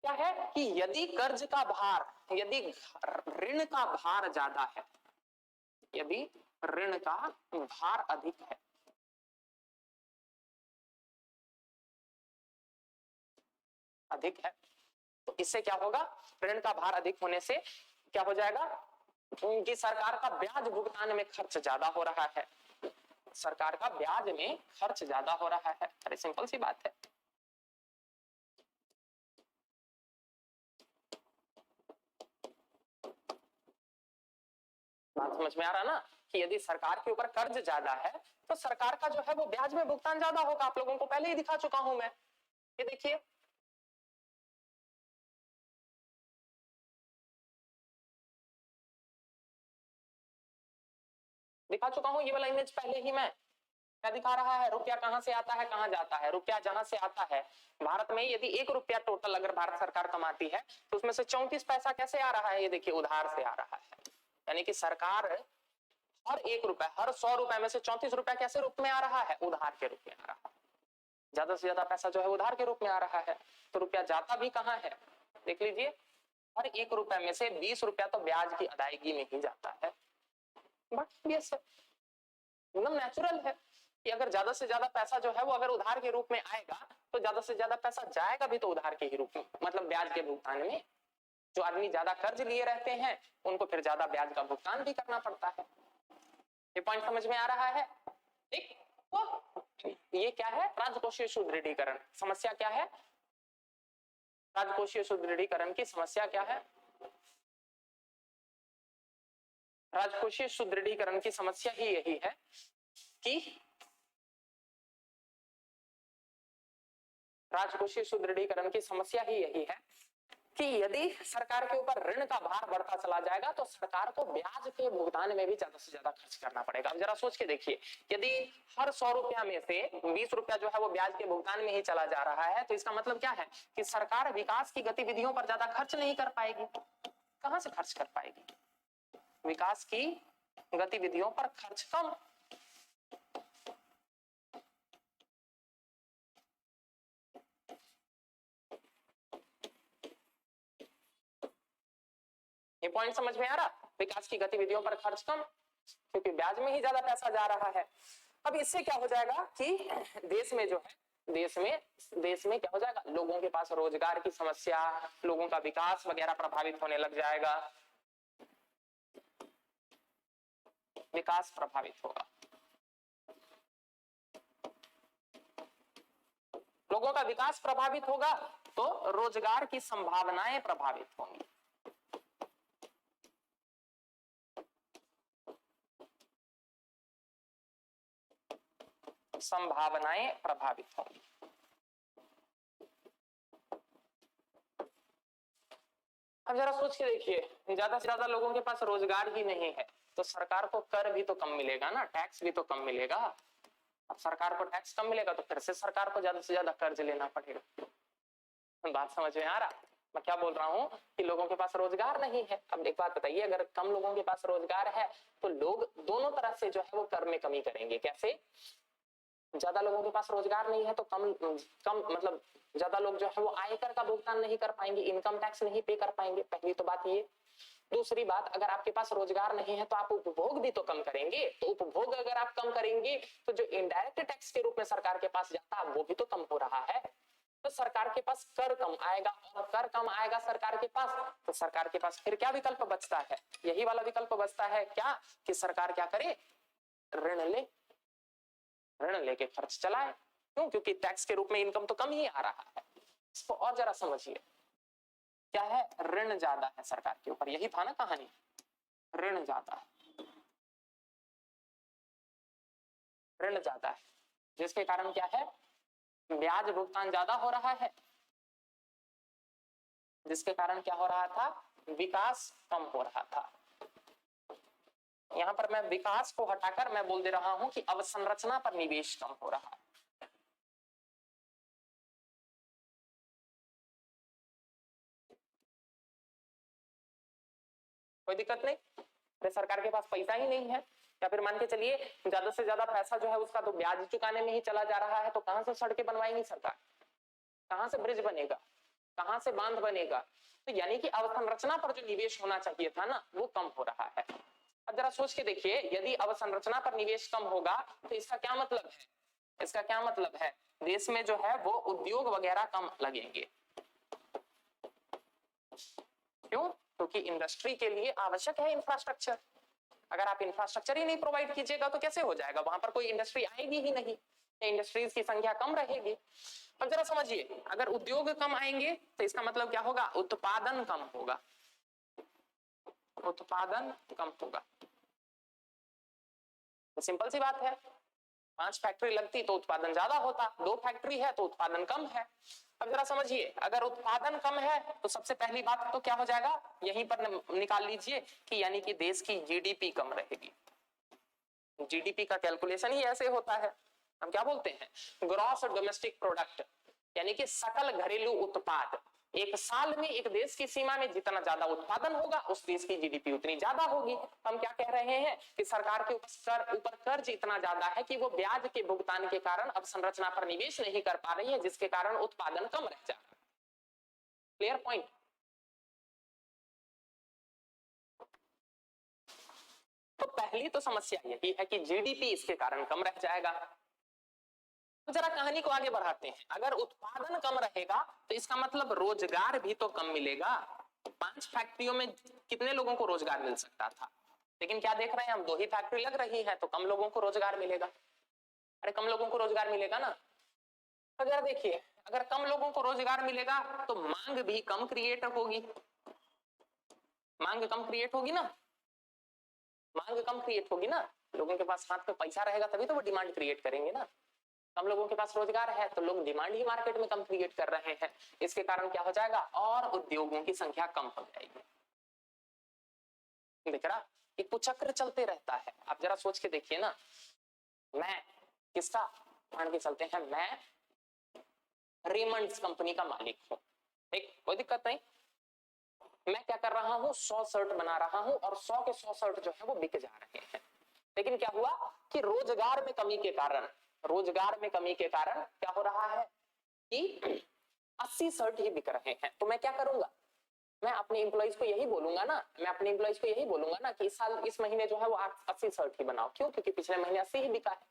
क्या है कि यदि कर्ज का भार, यदि ऋण का भार ज्यादा है, यदि ऋण का भार अधिक है, तो इससे क्या होगा, ऋण का भार अधिक होने से क्या हो जाएगा कि सरकार का ब्याज भुगतान में खर्च ज्यादा हो रहा है, सरकार का ब्याज में खर्च ज्यादा हो रहा है। अरे सिंपल सी बात है। बात समझ में आ रहा ना कि यदि सरकार के ऊपर कर्ज ज्यादा है तो सरकार का जो है वो ब्याज में भुगतान ज्यादा होगा। आप लोगों को पहले ही दिखा चुका हूं मैं, ये देखिए, दिखा चुका हूं ये वाला इमेज पहले ही। मैं क्या दिखा रहा है, रुपया कहां से आता है कहां जाता है। रुपया जहां से आता है, भारत में यदि 1 रुपया टोटल अगर भारत सरकार कमाती है तो उसमें से 34 पैसा कैसे आ रहा है, ये देखिए उधार से आ रहा है। यानी कि सरकार हर 1 रुपया, हर 100 रुपए में से 34 रुपया कैसे रूप में आ रहा है, उधार के रूप में आ रहा है। ज्यादा से ज्यादा पैसा जो है उधार के रूप में आ रहा है। तो रुपया जाता भी कहां है, देख लीजिए, हर 1 रुपए में से 20 रुपया तो ब्याज की अदायगी में ही जाता है। बट ये सब एकदम नेचुरल है कि अगर ज्यादा से ज्यादा पैसा जो है वो अगर उधार के रूप में आएगा तो ज्यादा से ज्यादा पैसा जाएगा भी तो उधार के ही रूप में, मतलब ब्याज के भुगतान में। जो आदमी ज्यादा कर्ज लिए रहते हैं उनको फिर ज्यादा ब्याज का भुगतान भी करना पड़ता है। ये पॉइंट समझ में आ रहा है? ठीक, तो ये क्या है, राजकोषीय सुदृढ़ीकरण। समस्या क्या है, राजकोषीय सुदृढ़ीकरण की समस्या क्या है? राजकोषीय सुदृढ़ीकरण की समस्या ही यही है कि राजकोषीय सुदृढ़ीकरण की समस्या ही यही है कि यदि सरकार के ऊपर ऋण का भार बढ़ता चला जाएगा तो सरकार को ब्याज के भुगतान में भी ज्यादा से ज्यादा खर्च करना पड़ेगा। अब जरा सोच के देखिए, यदि हर 100 रुपया में से 20 रुपया जो है वो ब्याज के भुगतान में ही चला जा रहा है, तो इसका मतलब क्या है कि सरकार विकास की गतिविधियों पर ज्यादा खर्च नहीं कर पाएगी। कहां से खर्च कर पाएगी, विकास की गतिविधियों पर खर्च कम। ये पॉइंट समझ में आ रहा, विकास की गतिविधियों पर खर्च कम, क्योंकि ब्याज में ही ज्यादा पैसा जा रहा है। अब इससे क्या हो जाएगा कि देश में जो है, देश में क्या हो जाएगा, लोगों के पास रोजगार की समस्या, लोगों का विकास वगैरह प्रभावित होने लग जाएगा, विकास प्रभावित होगा, लोगों का विकास प्रभावित होगा तो रोजगार की संभावनाएं प्रभावित होंगी। संभावनाएं प्रभावित होंगी। अब जरा सोच के देखिए, ज्यादा से ज्यादा लोगों के पास रोजगार ही नहीं है तो सरकार को कर भी तो कम मिलेगा ना, टैक्स भी तो कम मिलेगा। अब सरकार को टैक्स कम मिलेगा तो फिर से सरकार को ज्यादा से ज्यादा कर्ज लेना पड़ेगा। बात समझ में आ रहा, मैं क्या बोल रहा हूँ कि लोगों के पास रोजगार नहीं है। अब एक बात बताइए, अगर कम लोगों के पास रोजगार है तो लोग दोनों तरह से जो है वो कर में कमी करेंगे। कैसे, ज्यादा लोगों के पास रोजगार नहीं है तो कम मतलब ज्यादा लोग जो है वो आयकर का भुगतान नहीं कर पाएंगे, इनकम टैक्स नहीं पे कर पाएंगे, पहली तो बात ये। दूसरी बात, अगर आपके पास रोजगार नहीं है तो आप उपभोग भी तो कम करेंगे, तो उपभोग अगर आप कम करेंगे तो जो इनडायरेक्ट टैक्स के रूप में सरकार के पास जाता है वो भी तो कम हो रहा है। तो सरकार के पास कर कम आएगा, और कर कम आएगा सरकार के पास, तो सरकार के पास फिर क्या विकल्प बचता है, यही वाला विकल्प बचता है क्या कि सरकार क्या करे, ऋण लेके खर्च चलाए। क्यों? क्योंकि टैक्स के रूप में इनकम तो कम ही आ रहा है। इसको और जरा समझिए, क्या है? ऋण ज्यादा है सरकार के ऊपर, यही था ना कहानी, ऋण ज्यादा है, ऋण ज्यादा है, जिसके कारण क्या है? ब्याज भुगतान ज्यादा हो रहा है, जिसके कारण क्या हो रहा था? विकास कम हो रहा था। यहां पर मैं विकास को हटाकर मैं बोल दे रहा हूं कि अवसंरचना पर निवेश कम हो रहा है। कोई दिक्कत नहीं? तो सरकार के पास पैसा ही नहीं है, या फिर मान के चलिए ज्यादा से ज्यादा पैसा जो है उसका तो ब्याज चुकाने में ही चला जा रहा है, तो कहां से सड़कें बनवाएंगी सरकार? कहां से ब्रिज बनेगा? कहां से बांध बनेगा? तो यानी कि अवसंरचना पर जो निवेश होना चाहिए था ना, वो कम हो रहा है। अब जरा सोच के देखिए, यदि अवसंरचना पर निवेश कम होगा तो इसका क्या मतलब है? इसका क्या मतलब है? देश में जो है वो उद्योग वगैरह कम लगेंगे। क्यों? क्योंकि इंडस्ट्री के लिए आवश्यक है इंफ्रास्ट्रक्चर। अगर आप इंफ्रास्ट्रक्चर ही नहीं प्रोवाइड कीजिएगा तो कैसे हो जाएगा? वहां पर कोई इंडस्ट्री आएगी ही नहीं, इंडस्ट्रीज की संख्या कम रहेगी। अब जरा समझिए, अगर उद्योग कम आएंगे तो इसका मतलब क्या होगा? उत्पादन कम होगा, उत्पादन कम होगा। तो सिंपल सी बात है, 5 फैक्ट्री लगती तो उत्पादन ज्यादा होता, 2 फैक्ट्री है तो उत्पादन कम है। अब जरा समझिए, अगर उत्पादन कम है तो सबसे पहली बात तो क्या हो जाएगा? यहीं पर निकाल लीजिए कि यानी कि देश की जीडीपी कम रहेगी। जीडीपी का कैलकुलेशन ही ऐसे होता है, हम क्या बोलते हैं? ग्रॉस डोमेस्टिक प्रोडक्ट, यानी कि सकल घरेलू उत्पाद। एक साल में एक देश की सीमा में जितना ज्यादा उत्पादन होगा उस देश की जीडीपी उतनी ज्यादा होगी। हम क्या कह रहे हैं कि सरकार के ऊपर कर्ज इतना ज्यादा है कि वो ब्याज के भुगतान के कारण अब संरचना पर निवेश नहीं कर पा रही है, जिसके कारण उत्पादन कम रह जा रहा है। Clear point? तो पहली तो समस्या यही है कि जीडीपी इसके कारण कम रह जाएगा। तो जरा कहानी को आगे बढ़ाते हैं। अगर उत्पादन कम रहेगा तो इसका मतलब रोजगार भी तो कम मिलेगा। 5 फैक्ट्रियों में कितने लोगों को रोजगार मिल सकता था? लेकिन क्या देख रहे हैं हम, 2 ही फैक्ट्री लग रही है तो कम लोगों को रोजगार मिलेगा। अरे कम लोगों को रोजगार मिलेगा ना। तो जरा देखिए, अगर कम लोगों को रोजगार मिलेगा तो मांग भी कम क्रिएट होगी। मांग कम क्रिएट होगी ना, मांग कम क्रिएट होगी ना। लोगों के पास हाथ में पैसा रहेगा तभी तो वो डिमांड क्रिएट करेंगे ना। कम लोगों के पास रोजगार है तो लोग डिमांड ही मार्केट में कम क्रिएट कर रहे हैं। इसके कारण क्या हो जाएगा? और उद्योगों की संख्या कम हो जाएगी। दिख रहा? एक कुचक्र चलते रहता है। आप जरा सोच के देखिए ना, मैं किसका मान के चलते हैं, मैं रेमंड्स कंपनी का मालिक हूं, ठीक, कोई दिक्कत नहीं। मैं क्या कर रहा हूं? 100 शर्ट बना रहा हूं और 100 के 100 शर्ट जो है वो बिक जा रहे हैं। लेकिन क्या हुआ कि रोजगार में कमी के कारण, रोजगार में कमी के कारण क्या हो रहा है कि 80 शर्ट ही बिक रहे हैं। तो मैं क्या करूंगा? मैं अपने एम्प्लॉइज को यही बोलूंगा ना, मैं अपने एम्प्लॉइज को यही बोलूंगा ना कि इस साल इस महीने जो है वो 80 शर्ट ही बनाओ। क्यों? क्योंकि पिछले महीने 80 ही बिका है।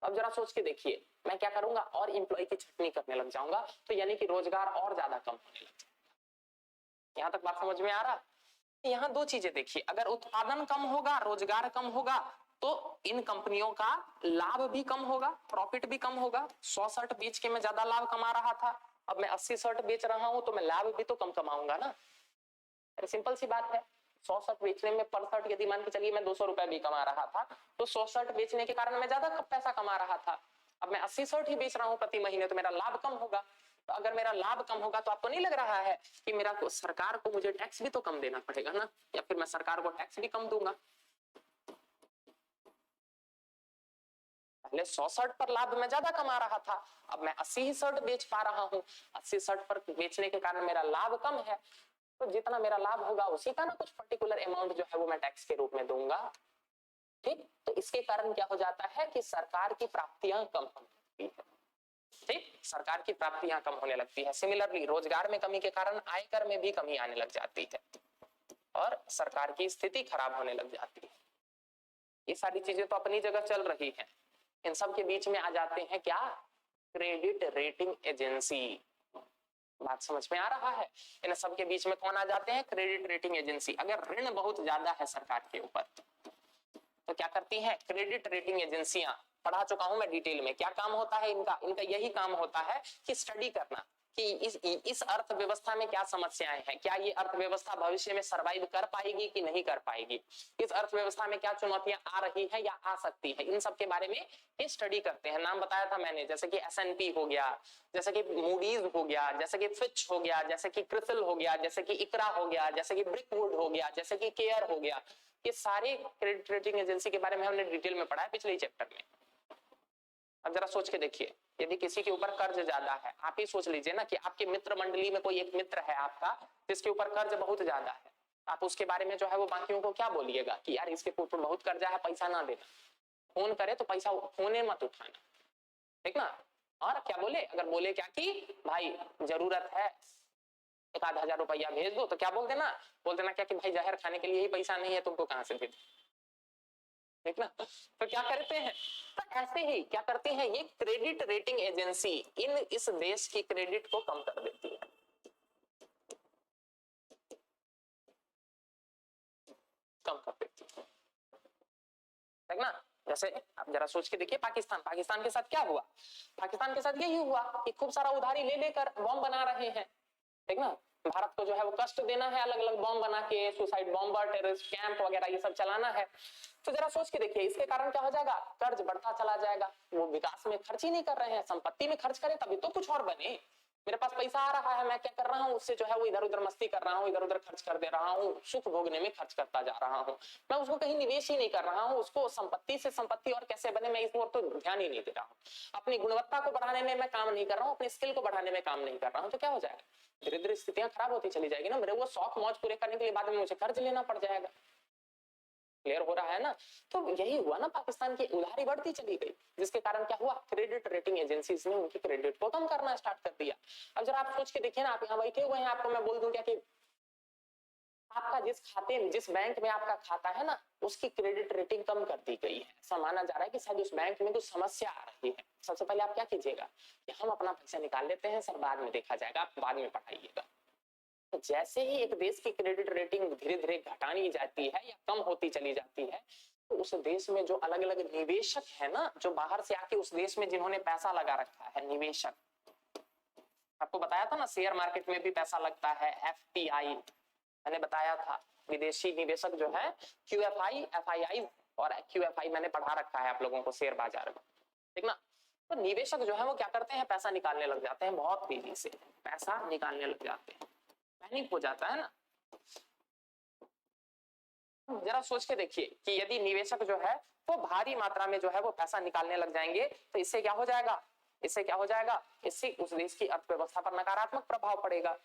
अब जरा सोच के देखिए, मैं क्या करूंगा? और एम्प्लॉय की छटनी करने लग जाऊंगा, तो यानी कि रोजगार और ज्यादा कम होने लग जाएगा। यहां तक बात समझ में आ रहा? यहां 2 चीजें देखिए, अगर उत्पादन कम होगा, रोजगार कम होगा, तो इन कंपनियों का लाभ भी कम होगा, प्रॉफिट भी कम होगा। 100 शर्ट बेच के मैं ज्यादा लाभ कमा रहा था, अब मैं 80 शर्ट बेच रहा हूं तो मैं लाभ भी तो कम कमाऊंगा ना। सिंपल सी बात है। 100 शर्ट बेचने में पर शर्ट यदि मान के चलिए मैं 200 रुपए भी कमा रहा था, तो 100 शर्ट बेचने के कारण मैं ज्यादा पैसा कमा रहा था। अब मैं 80 शर्ट ही बेच रहा हूं प्रति महीने, तो मेरा लाभ कम होगा। तो अगर मेरा लाभ कम होगा तो आपको नहीं लग रहा है कि मेरा सरकार को मुझे टैक्स भी तो कम देना पड़ेगा ना, या फिर मैं सरकार को टैक्स भी कम दूंगा। पहले 100 शर्ट पर लाभ मैं ज्यादा कमा रहा था, अब मैं 80 ही शर्ट बेच पा रहा हूं। 80 शर्ट पर बेचने के कारण मेरा लाभ कम है, तो जितना मेरा लाभ होगा उसी का ना कुछ पर्टिकुलर अमाउंट जो है वो मैं टैक्स के रूप में दूंगा। ठीक, तो इसके कारण क्या हो जाता है कि सरकार की प्राप्तियां कम होने लगती है। ठीक, सरकार की प्राप्तियां कम होने लगती है। सिमिलरली रोजगार में कमी के कारण आयकर में भी कमी आने लग जाती है और सरकार की स्थिति खराब होने लग जाती है। ये सारी चीजें तो अपनी जगह चल रही हैं। इन सब के बीच में आ जाते हैं क्या? Credit rating agency. बात समझ में आ रहा है? इन सब के बीच में कौन आ जाते हैं? Credit rating agency. अगर ऋण बहुत ज्यादा है सरकार के ऊपर, तो क्या करती हैं क्रेडिट रेटिंग एजेंसियां, पढ़ा चुका हूं मैं डिटेल में, क्या काम होता है इनका, इनका यही काम होता है कि स्टडी करना कि इस अर्थव्यवस्था में क्या समस्याएं हैं, क्या ये अर्थव्यवस्था भविष्य में सरवाइव कर पाएगी कि नहीं कर पाएगी, इस अर्थव्यवस्था में क्या चुनौतियां आ रही है या आ सकती है, इन सब के बारे में ये स्टडी करते हैं। नाम बताया था मैंने, जैसे कि S&P हो गया, जैसे कि मूडीज हो गया, जैसे कि फिच हो गया, जैसे कि क्रिसिल हो गया, जैसे कि इकरा हो गया, जैसे कि ब्रिकवुड हो गया, जैसे कि केयर हो गया, ये सारे क्रेडिट रेटिंग एजेंसी के बारे में हमने डिटेल में पढ़ा है पिछले चैप्टर में। अब जरा सोच के देखिए, यदि किसी के ऊपर कर्ज ज्यादा है, आप ही सोच लीजिए ना कि आपके मित्र मंडली में कोई एक मित्र है आपका जिसके ऊपर कर्ज बहुत ज्यादा है, आप उसके बारे में जो है वो बाकियों को क्या बोलिएगा कि यार इसके ऊपर बहुत कर्जा है, पैसा ना देना, फोन करे तो पैसा फोन मत उठाना, ठीक ना। और क्या बोले, अगर बोले क्या कि भाई जरूरत है 1,000 रुपया भेज दो, तो क्या बोल देना, बोल देना क्या कि भाई जहर खाने के लिए ही पैसा नहीं है, तुमको कहां से भेज, ठीक ना। तो क्या करते हैं, तो ऐसे ही क्या करती है ये क्रेडिट रेटिंग एजेंसी इस देश की क्रेडिट को कम कर देती है, कम कर देती है, ठीक ना। जैसे आप जरा सोच के देखिए पाकिस्तान के साथ क्या हुआ, पाकिस्तान के साथ यही हुआ कि खूब सारा उधारी ले लेकर बॉम्ब बना रहे हैं, ठीक ना। भारत को जो है वो कष्ट देना है, अलग अलग बॉम्ब बना के, सुसाइड बॉम्बर, टेररिस्ट कैंप वगैरह ये सब चलाना है। तो जरा सोच के देखिए इसके कारण क्या हो जाएगा, कर्ज बढ़ता चला जाएगा, वो विकास में खर्च ही नहीं कर रहे हैं, संपत्ति में खर्च करें तभी तो कुछ और बने। मेरे पास पैसा आ रहा है, मैं क्या कर रहा हूँ उससे जो है वो इधर उधर मस्ती कर रहा हूँ, इधर उधर खर्च कर दे रहा हूँ, सुख भोगने में खर्च करता जा रहा हूँ, मैं उसको कहीं निवेश ही नहीं कर रहा हूँ, उसको संपत्ति से संपत्ति और कैसे बने मैं इस ओर तो ध्यान ही नहीं दे रहा हूँ, अपनी गुणवत्ता को बढ़ाने में मैं काम नहीं कर रहा हूँ, अपने स्किल को बढ़ाने में काम नहीं कर रहा हूँ, तो क्या हो जाएगा, धीरे धीरे स्थितियां खराब होती चली जाएगी ना, मेरे वो शौक मौज पूरे करने के लिए बाद में मुझे कर्ज लेना पड़ जाएगा। क्लियर हो रहा है ना। तो यही हुआ ना, पाकिस्तान की उधारी बढ़ती चली गई, जिसके कारण क्या हुआ, क्रेडिट रेटिंग एजेंसीज ने उनकी क्रेडिट को कम करना स्टार्ट कर दिया। अब जरा आप सोच के देखिए ना, आप यहाँ बैठे हुए हैं, आपको मैं बोल दूं क्या कि आपका जिस बैंक में आपका खाता है ना, उसकी क्रेडिट रेटिंग कम कर दी गई है, ऐसा माना जा रहा है कि शायद उस बैंक में कुछ समस्या आ रही है। सबसे पहले आप क्या कीजिएगा कि हम अपना पैसा निकाल लेते हैं सर, बाद में देखा जाएगा, आप बाद में पढ़ाइएगा। तो जैसे ही एक देश की क्रेडिट रेटिंग धीरे धीरे घटानी जाती है या कम होती चली जाती है, तो उस देश में जो अलग अलग निवेशक है ना, जो बाहर से आके उस देश में जिन्होंने पैसा लगा रखा है, निवेशक, आपको बताया था ना शेयर मार्केट में भी पैसा लगता है, FPI मैंने बताया था, विदेशी निवेशक जो है QFI, FII और QFI मैंने पढ़ा रखा है आप लोगों को शेयर बाजार में, ठीक ना। तो निवेशक जो है वो क्या करते हैं, पैसा निकालने लग जाते हैं, बहुत तेजी से पैसा निकालने लग जाते हैं, पैनिक हो जाता है ना। जरा सोच के देखिए कि यदि निवेशक जो है वो भारी मात्रा में जो है वो पैसा निकालने लग जाएंगे, तो इससे क्या हो जाएगा, इससे क्या हो जाएगा, इससे उस देश की अर्थव्यवस्था पर नकारात्मक प्रभाव पड़ेगा,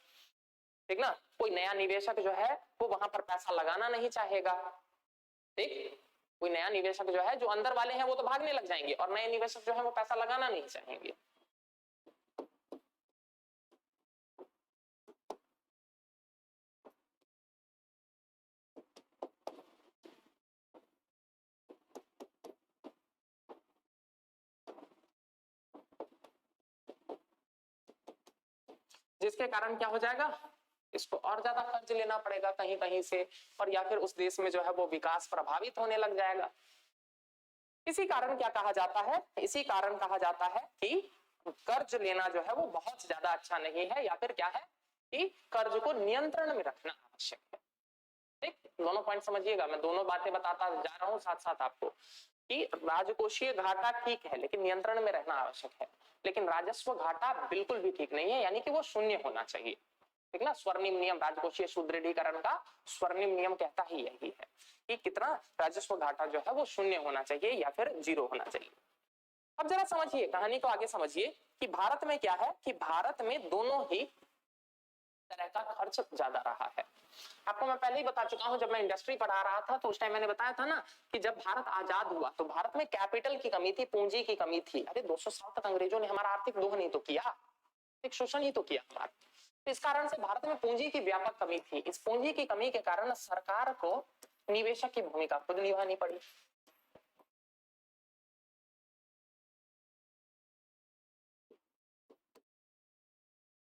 ठीक ना। कोई नया निवेशक जो है वो वहां पर पैसा लगाना नहीं चाहेगा, ठीक। कोई नया निवेशक जो है, जो अंदर वाले हैं वो तो भागने लग जाएंगे, और नए निवेशक जो है वो पैसा लगाना नहीं चाहेंगे। जिसके कारण क्या हो जाएगा, इसको और ज्यादा कर्ज लेना पड़ेगा कहीं कहीं से, और या फिर उस देश में जो है वो विकास प्रभावित होने लग जाएगा। इसी कारण क्या कहा जाता है, इसी कारण कहा जाता है कि कर्ज लेना जो है वो बहुत ज्यादा अच्छा नहीं है, या फिर क्या है कि कर्ज को नियंत्रण में रखना आवश्यक है। ठीक, दोनों पॉइंट समझिएगा, मैं दोनों बातें बताता जा रहा हूं साथ साथ आपको कि राजकोषीय घाटा ठीक है लेकिन नियंत्रण में रहना आवश्यक है, लेकिन राजस्व घाटा बिल्कुल भी ठीक नहीं है, यानी कि वो शून्य होना चाहिए, ठीक ना। स्वर्णिम नियम, राजकोषीय सुदृढ़ीकरण का स्वर्णिम नियम कहता ही यही है कि कितना राजस्व घाटा जो है वो शून्य होना चाहिए या फिर 0 होना चाहिए। अब जरा समझिए, कहानी को आगे समझिए कि भारत में क्या है कि भारत में दोनों ही तरह का खर्च ज्यादा रहा है। आपको मैं पहले ही बता चुका हूं, जब मैं इंडस्ट्री पढ़ा रहा था तो उस टाइम मैंने बताया था ना कि जब भारत आजाद हुआ तो भारत में कैपिटल की कमी थी, पूंजी की कमी थी। अरे 200 साल तक अंग्रेजों ने हमारा आर्थिक दोहन ही तो किया, आर्थिक शोषण ही तो किया हमारा। तो इस कारण से भारत में पूंजी की व्यापक कमी थी। इस पूंजी की कमी के कारण सरकार को निवेशक की भूमिका खुद निभानी पड़ी।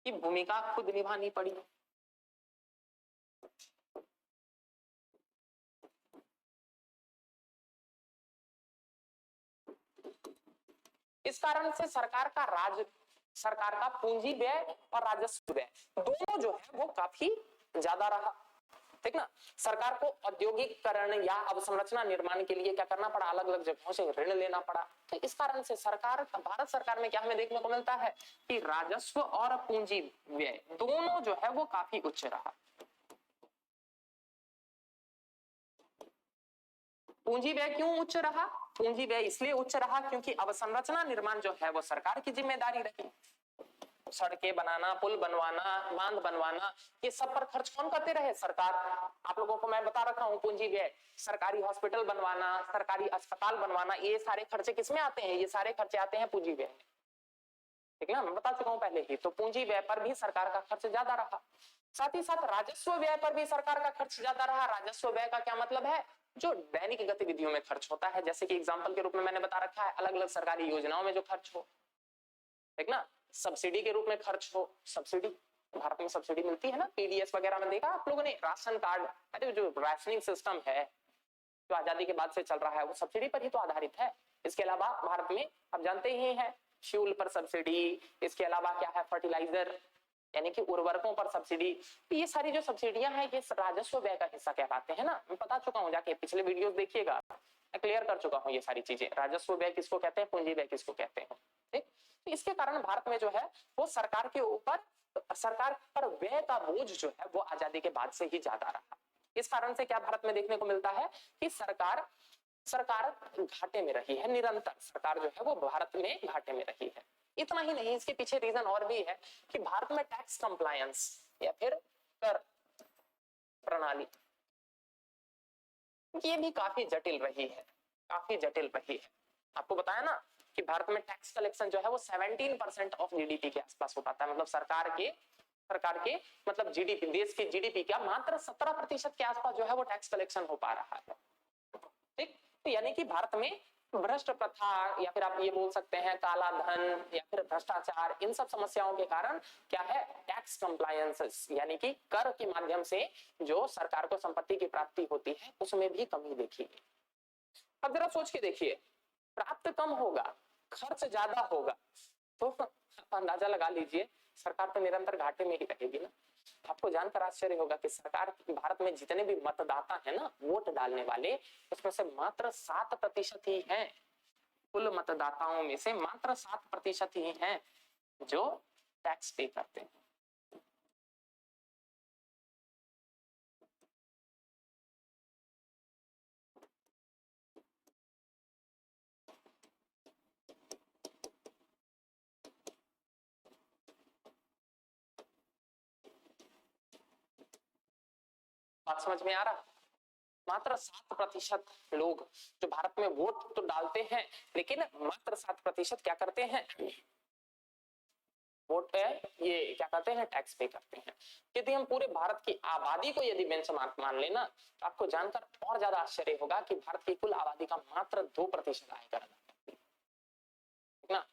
की भूमिका खुद निभानी पड़ी। इस कारण से सरकार का पूंजी व्यय और राजस्व व्यय दोनों जो है वो काफी ज्यादा रहा। ठीक ना। सरकार को औद्योगिकरण या अवसंरचना निर्माण के लिए क्या करना पड़ा, अलग अलग जगहों से ऋण लेना पड़ा। तो इस कारण से भारत सरकार में क्या हमें देखने को मिलता है कि राजस्व और पूंजी व्यय दोनों जो है वो काफी उच्च रहा। पूंजी व्यय क्यों उच्च रहा? पूंजी व्यय इसलिए उच्च रहा क्योंकि अवसंरचना निर्माण जो है वो सरकार की जिम्मेदारी रही। सड़कें बनाना, पुल बनवाना, बांध बनवाना, ये सब पर खर्च कौन करते रहे? सरकार। आप लोगों को मैं बता रखा हूं पूंजी व्यय, सरकारी हॉस्पिटल बनवाना, सरकारी अस्पताल बनवाना, ये सारे खर्चे किसमें आते हैं? ये सारे खर्चे आते हैं पूंजी व्यय में। ठीक ना, मैं बता चुका हूं पहले ही। तो पूंजी व्यय पर भी सरकार का खर्च ज्यादा रहा। साथ ही साथ राजस्व व्यय पर भी सरकार का खर्च ज्यादा रहा। राजस्व व्यय का क्या मतलब है? जो दैनिक गतिविधियों में खर्च होता है, जैसे कि एग्जाम्पल के रूप में मैंने बता रखा है अलग अलग सरकारी योजनाओं में जो खर्च हो, ठीक ना, सब्सिडी के रूप में खर्च हो। सब्सिडी, भारत में सब्सिडी मिलती है ना, पीडीएस वगैरह में देखा आप लोगों ने, राशन कार्ड, अरे जो राशनिंग सिस्टम है जो आजादी के बाद से चल रहा है वो सब्सिडी पर ही तो आधारित है। इसके अलावा भारत में आप जानते ही हैं फ्यूल पर सब्सिडी, इसके अलावा क्या है फर्टिलाइजर यानी कि उर्वरकों पर सब्सिडी। ये सारी जो सब्सिडियां हैं ये राजस्व व्यय का हिस्सा कहलाते हैं ना। मैं बता चुका हूं, जाके पिछले वीडियोस देखिएगा, मैं क्लियर कर चुका हूं ये सारी चीजें। राजस्व व्यय किसको कहते हैं, पूंजी व्यय किसको कहते हैं। ठीक, तो इसके कारण भारत में जो है वो सरकार पर व्यय का बोझ जो है वो आजादी के बाद से ही ज्यादा रहा। इस कारण से क्या भारत में देखने को मिलता है कि सरकार घाटे में रही है। निरंतर सरकार जो है वो भारत में घाटे में रही है। इतना ही नहीं, इसके पीछे रीजन और भी है कि भारत में टैक्स कंप्लायंस या फिर कर प्रणाली ये भी काफी जटिल रही है, काफी जटिल रही है। आपको बताया ना कि भारत में टैक्स कलेक्शन जो है वो 17% ऑफ जीडीपी के आसपास हो पाता है। मतलब सरकार के मतलब जीडीपी, देश की जीडीपी का मात्र 17% के आसपास जो है वो टैक्स कलेक्शन हो पा रहा है। ठीक, तो यानी कि भारत में भ्रष्ट प्रथा या फिर आप ये बोल सकते हैं काला धन या फिर भ्रष्टाचार, इन सब समस्याओं के कारण क्या है, टैक्स कंप्लायंसेस यानी कि कर के माध्यम से जो सरकार को संपत्ति की प्राप्ति होती है उसमें भी कमी देखी गई। अब जरा सोच के देखिए, प्राप्त कम होगा, खर्च ज्यादा होगा, तो आप अंदाजा लगा लीजिए सरकार तो निरंतर घाटे में ही रहेगी ना। आपको जानकर आश्चर्य होगा कि सरकार, भारत में जितने भी मतदाता है ना, वोट डालने वाले, उसमें से मात्र 7% ही हैं, कुल मतदाताओं में से मात्र 7% ही हैं जो टैक्स पे करते हैं। बात समझ में आ रहा? मात्र 7% लोग जो भारत में वोट तो डालते हैं, लेकिन मात्र 7% क्या करते हैं, वोट ये क्या करते हैं, टैक्स पे करते हैं। यदि हम पूरे भारत की आबादी को यदि बेंचमार्क मान लेना तो आपको जानकर और ज्यादा आश्चर्य होगा कि भारत की कुल आबादी का मात्र 2% आयकर अदा, ना।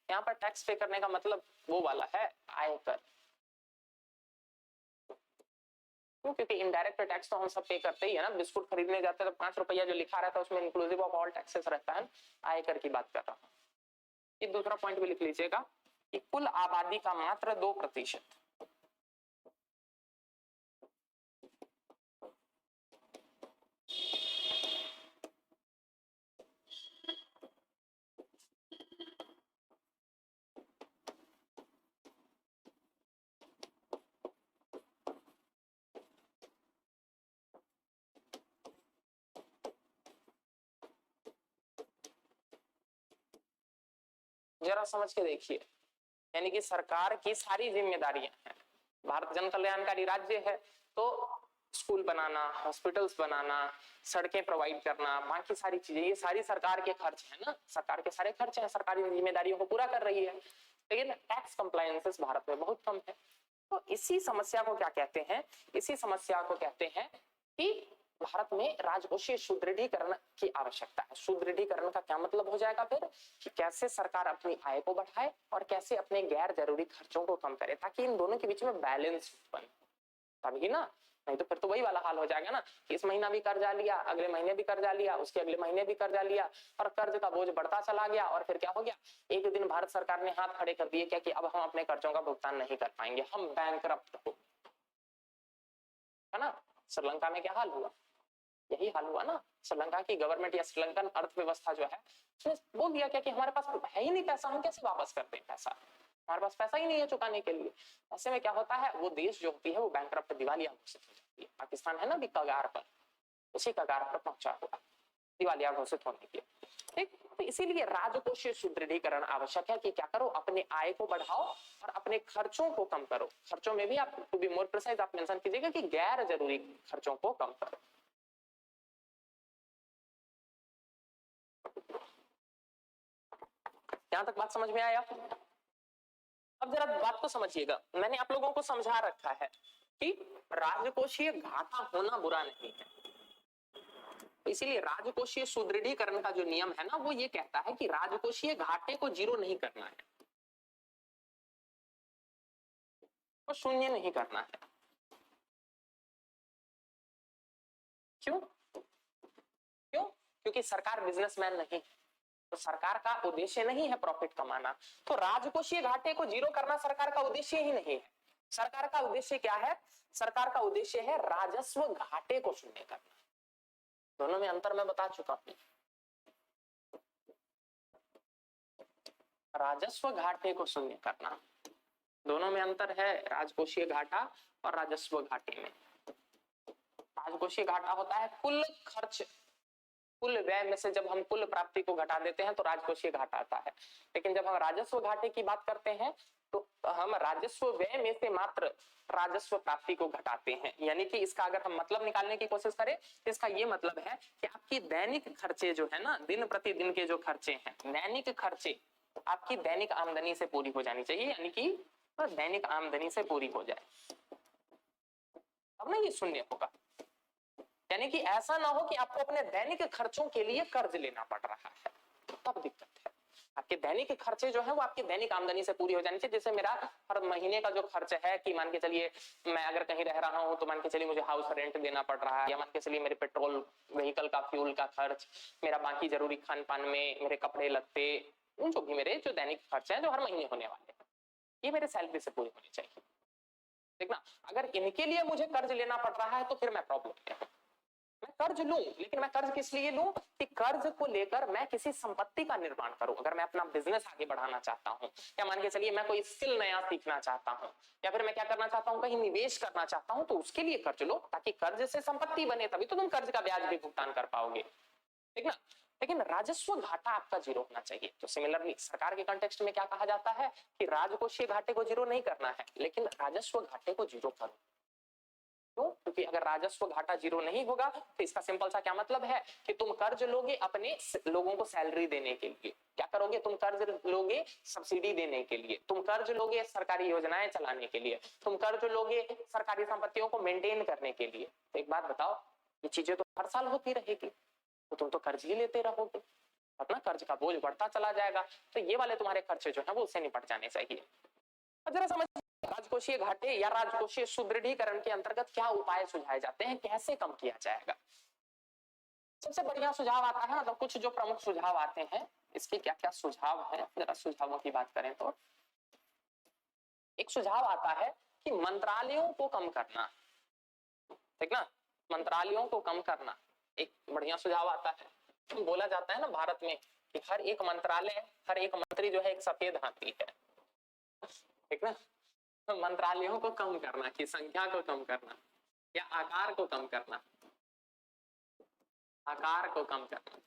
यहाँ पर टैक्स पे करने का मतलब वो वाला है, आयकर। क्योंकि इनडायरेक्ट टैक्स तो हम सब पे करते ही है ना। बिस्कुट खरीदने जाते हैं तो 5 रुपया जो लिखा रहता है उसमें इंक्लूसिव ऑफ ऑल टैक्सेस रहता है। आयकर की बात कर रहा हूँ। ये दूसरा पॉइंट भी लिख लीजिएगा कि कुल आबादी का मात्र 2%। जरा समझ के देखिए, यानी कि सरकार की सारी जिम्मेदारियां हैं। भारत जन कल्याणकारी राज्य है तो स्कूल बनाना, हॉस्पिटल्स बनाना, सड़कें प्रोवाइड करना, बाकी सारी चीजें, ये सारी सरकार के खर्च है ना। सरकार के सारे खर्च हैं, सरकारी जिम्मेदारियों को पूरा कर रही है, लेकिन टैक्स कंप्लायंसेस भारत में बहुत कम है। तो इसी समस्या को क्या कहते हैं, इसी समस्या को कहते हैं कि भारत में राजकोषीय सुदृढ़ीकरण की आवश्यकता है। सुदृढ़ीकरण का क्या मतलब हो जाएगा फिर, कि कैसे सरकार अपनी आय को बढ़ाए और कैसे अपने गैर जरूरी खर्चों को कम करे, ताकि इन दोनों के बीच में बैलेंस बने। तभी ना, नहीं तो फिर तो वही वाला हाल हो जाएगा ना कि इस महीना भी कर्जा लिया, अगले महीने भी कर्जा लिया, उसके अगले महीने भी कर्जा लिया और कर्ज का बोझ बढ़ता चला गया और फिर क्या हो गया, एक दिन भारत सरकार ने हाथ खड़े कर दिए क्या कि अब हम अपने कर्जों का भुगतान नहीं कर पाएंगे, हम बैंकरप्ट हो, है ना। श्रीलंका में क्या हाल हुआ, यही हाल हुआ ना। श्रीलंका की गवर्नमेंट या श्रीलंकन अर्थव्यवस्था जो है उसने बोल दिया क्या कि हमारे पास है ही नहीं पैसा, हम कैसे वापस करते हैं पैसा, हमारे पास पैसा ही नहीं है चुकाने के लिए। ऐसे में क्या होता है, वो देश जो होती है वो बैंकरप्ट, दिवालिया घोषित हो जाती है। पाकिस्तान है ना अभी कगार पर, उसी कगार पर पहुंचा हुआ दिवालिया घोषित होने के। ठीक, तो इसीलिए राजकोषीय सुदृढ़ीकरण आवश्यक है कि क्या करो, अपने आय को बढ़ाओ और अपने खर्चों को कम करो। खर्चों में भी आप टू बी मोर प्रिसाइज आप मेंशन कीजिएगा कि गैर जरूरी खर्चों को कम करो। यहां तक बात समझ में आया। अब जरा बात को समझिएगा, मैंने आप लोगों को समझा रखा है कि राजकोषीय घाटा होना बुरा नहीं है, इसीलिए राजकोषीय सुदृढ़ीकरण का जो नियम है ना वो ये कहता है कि राजकोषीय घाटे को जीरो नहीं करना है, वो शून्य नहीं करना है। क्यों क्यों, क्योंकि सरकार बिजनेसमैन नहीं, तो सरकार का उद्देश्य नहीं है प्रॉफिट कमाना, तो राजकोषीय घाटे को जीरो करना सरकार का उद्देश्य ही नहीं है। सरकार का उद्देश्य क्या है, सरकार का उद्देश्य है राजस्व घाटे को शून्य करना। दोनों में अंतर मैं बता चुका हूं, राजस्व घाटे को शून्य करना, दोनों में अंतर है, राजकोषीय घाटा और राजस्व घाटे में। राजकोषीय घाटा होता है कुल खर्च, कुल व्यय में से जब हम कुल प्राप्ति को घटा देते हैं तो राजकोषीय घाटा आता है। लेकिन जब हम राजस्व घाटे की बात करते हैं तो हम राजस्व व्यय में से मात्र राजस्व प्राप्ति को घटाते हैं। यानी कि इसका अगर हम मतलब निकालने की कोशिश करें तो इसका ये मतलब है कि आपकी दैनिक खर्चे जो है ना, दिन प्रतिदिन के जो खर्चे हैं, दैनिक खर्चे आपकी दैनिक आमदनी से पूरी हो जानी चाहिए, यानी कि दैनिक आमदनी से पूरी हो जाए, अब ना ये शून्य होगा। यानी कि ऐसा ना हो कि आपको अपने दैनिक खर्चों के लिए कर्ज लेना पड़ रहा है, तब दिक्कत है। आपके दैनिक खर्चे जो है वो आपकी दैनिक आमदनी से पूरी हो जानी चाहिए। जैसे मेरा हर महीने का जो खर्च है कि मान के चलिए मैं अगर कहीं रह रहा हूं तो मान के चलिए मुझे हाउस रेंट देना पड़ रहा है, या मान के चलिए मेरे पेट्रोल व्हीकल का फ्यूल का खर्च, मेरा बाकी जरूरी खान पान में मेरे कपड़े लगते, उन जो भी मेरे जो दैनिक खर्चे हैं जो हर महीने होने वाले हैं, ये मेरे सैलरी से पूरी होनी चाहिए। देखना, अगर इनके लिए मुझे कर्ज लेना पड़ रहा है तो फिर मैं प्रॉब्लम में हूं। मैं कर्ज लूं, लेकिन मैं कर्ज किस लिए लूं कि कर्ज को लेकर मैं किसी संपत्ति का निर्माण करूं। अगर मैं अपना बिजनेस आगे बढ़ाना चाहता हूं, या मान के चलिए मैं कोई स्किल नया सीखना चाहता हूं, या फिर मैं क्या करना चाहता हूं, कहीं निवेश करना चाहता हूं, तो उसके लिए कर्ज लो, ताकि कर्ज से संपत्ति बने, तभी तो तुम कर्ज का ब्याज भी भुगतान कर पाओगे, ठीक ना। लेकिन राजस्व घाटा आपका जीरो होना चाहिए। तो सिमिलरली सरकार के कॉन्टेक्स्ट में क्या कहा जाता है कि राजकोषीय घाटे को जीरो नहीं करना है, लेकिन राजस्व घाटे को जीरो करो। क्यों? क्योंकि अगर राजस्व घाटा जीरो नहीं होगा तो इसका सिंपल सा क्या मतलब है कि तुम कर्ज लोगे अपने लोगों को सैलरी देने के लिए, क्या करोगे, तुम कर्ज लोगे सब्सिडी देने के लिए, तुम कर्ज लोगे सरकारी योजनाएं चलाने के लिए, तुम कर्ज लोगे सरकारी संपत्तियों को मेंटेन करने के लिए। तो एक बात बताओ, ये चीजें तो हर साल होती रहेगी, तो तुम तो कर्ज ही लेते रहोगे, अपना कर्ज का बोझ बढ़ता चला जाएगा। तो ये वाले तुम्हारे खर्चे जो है वो उससे निपट जाने चाहिए। जरा समझ, राजकोषीय घाटे या राजकोषीय सुदृढ़ीकरण के अंतर्गत क्या उपाय सुझाए जाते हैं, कैसे कम किया जाएगा। सबसे बढ़िया सुझाव आता है, मतलब कुछ जो प्रमुख सुझाव आते हैं, इसके क्या क्या सुझाव है, जरा सुझावों की बात करें तो एक सुझाव आता है कि मंत्रालयों को कम करना, ठीक ना, मंत्रालयों को कम करना एक बढ़िया सुझाव आता है। बोला जाता है ना भारत में कि हर एक मंत्रालय, हर एक मंत्री जो है एक सफेद हाथी है, ठीक ना। तो मंत्रालयों को कम करना, की संख्या को कम करना या आकार को कम करना, आकार को कम करना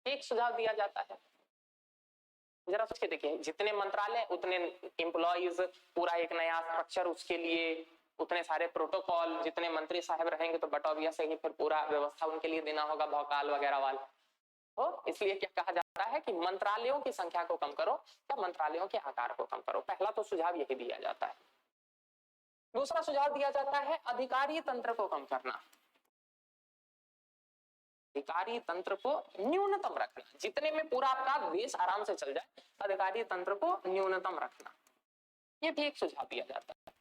एक सुझाव दिया जाता है। जरा सोच के देखिए, जितने मंत्रालय उतने एम्प्लॉइज, पूरा एक नया स्ट्रक्चर उसके लिए, उतने सारे प्रोटोकॉल, जितने मंत्री साहब रहेंगे तो बट ऑब्वियस है कि फिर पूरा व्यवस्था उनके लिए देना होगा, भौकाल वगैरह वाला। तो इसलिए क्या कहा जाता है कि मंत्रालयों की संख्या को कम करो या मंत्रालयों के आकार को कम करो। पहला तो सुझाव यही दिया जाता है। दूसरा सुझाव दिया जाता है अधिकारी तंत्र को कम करना, अधिकारी तंत्र को न्यूनतम रखना, जितने में पूरा आपका देश आराम से चल जाए, अधिकारी तंत्र को न्यूनतम रखना। ये भी एक सुझाव दिया जाता है।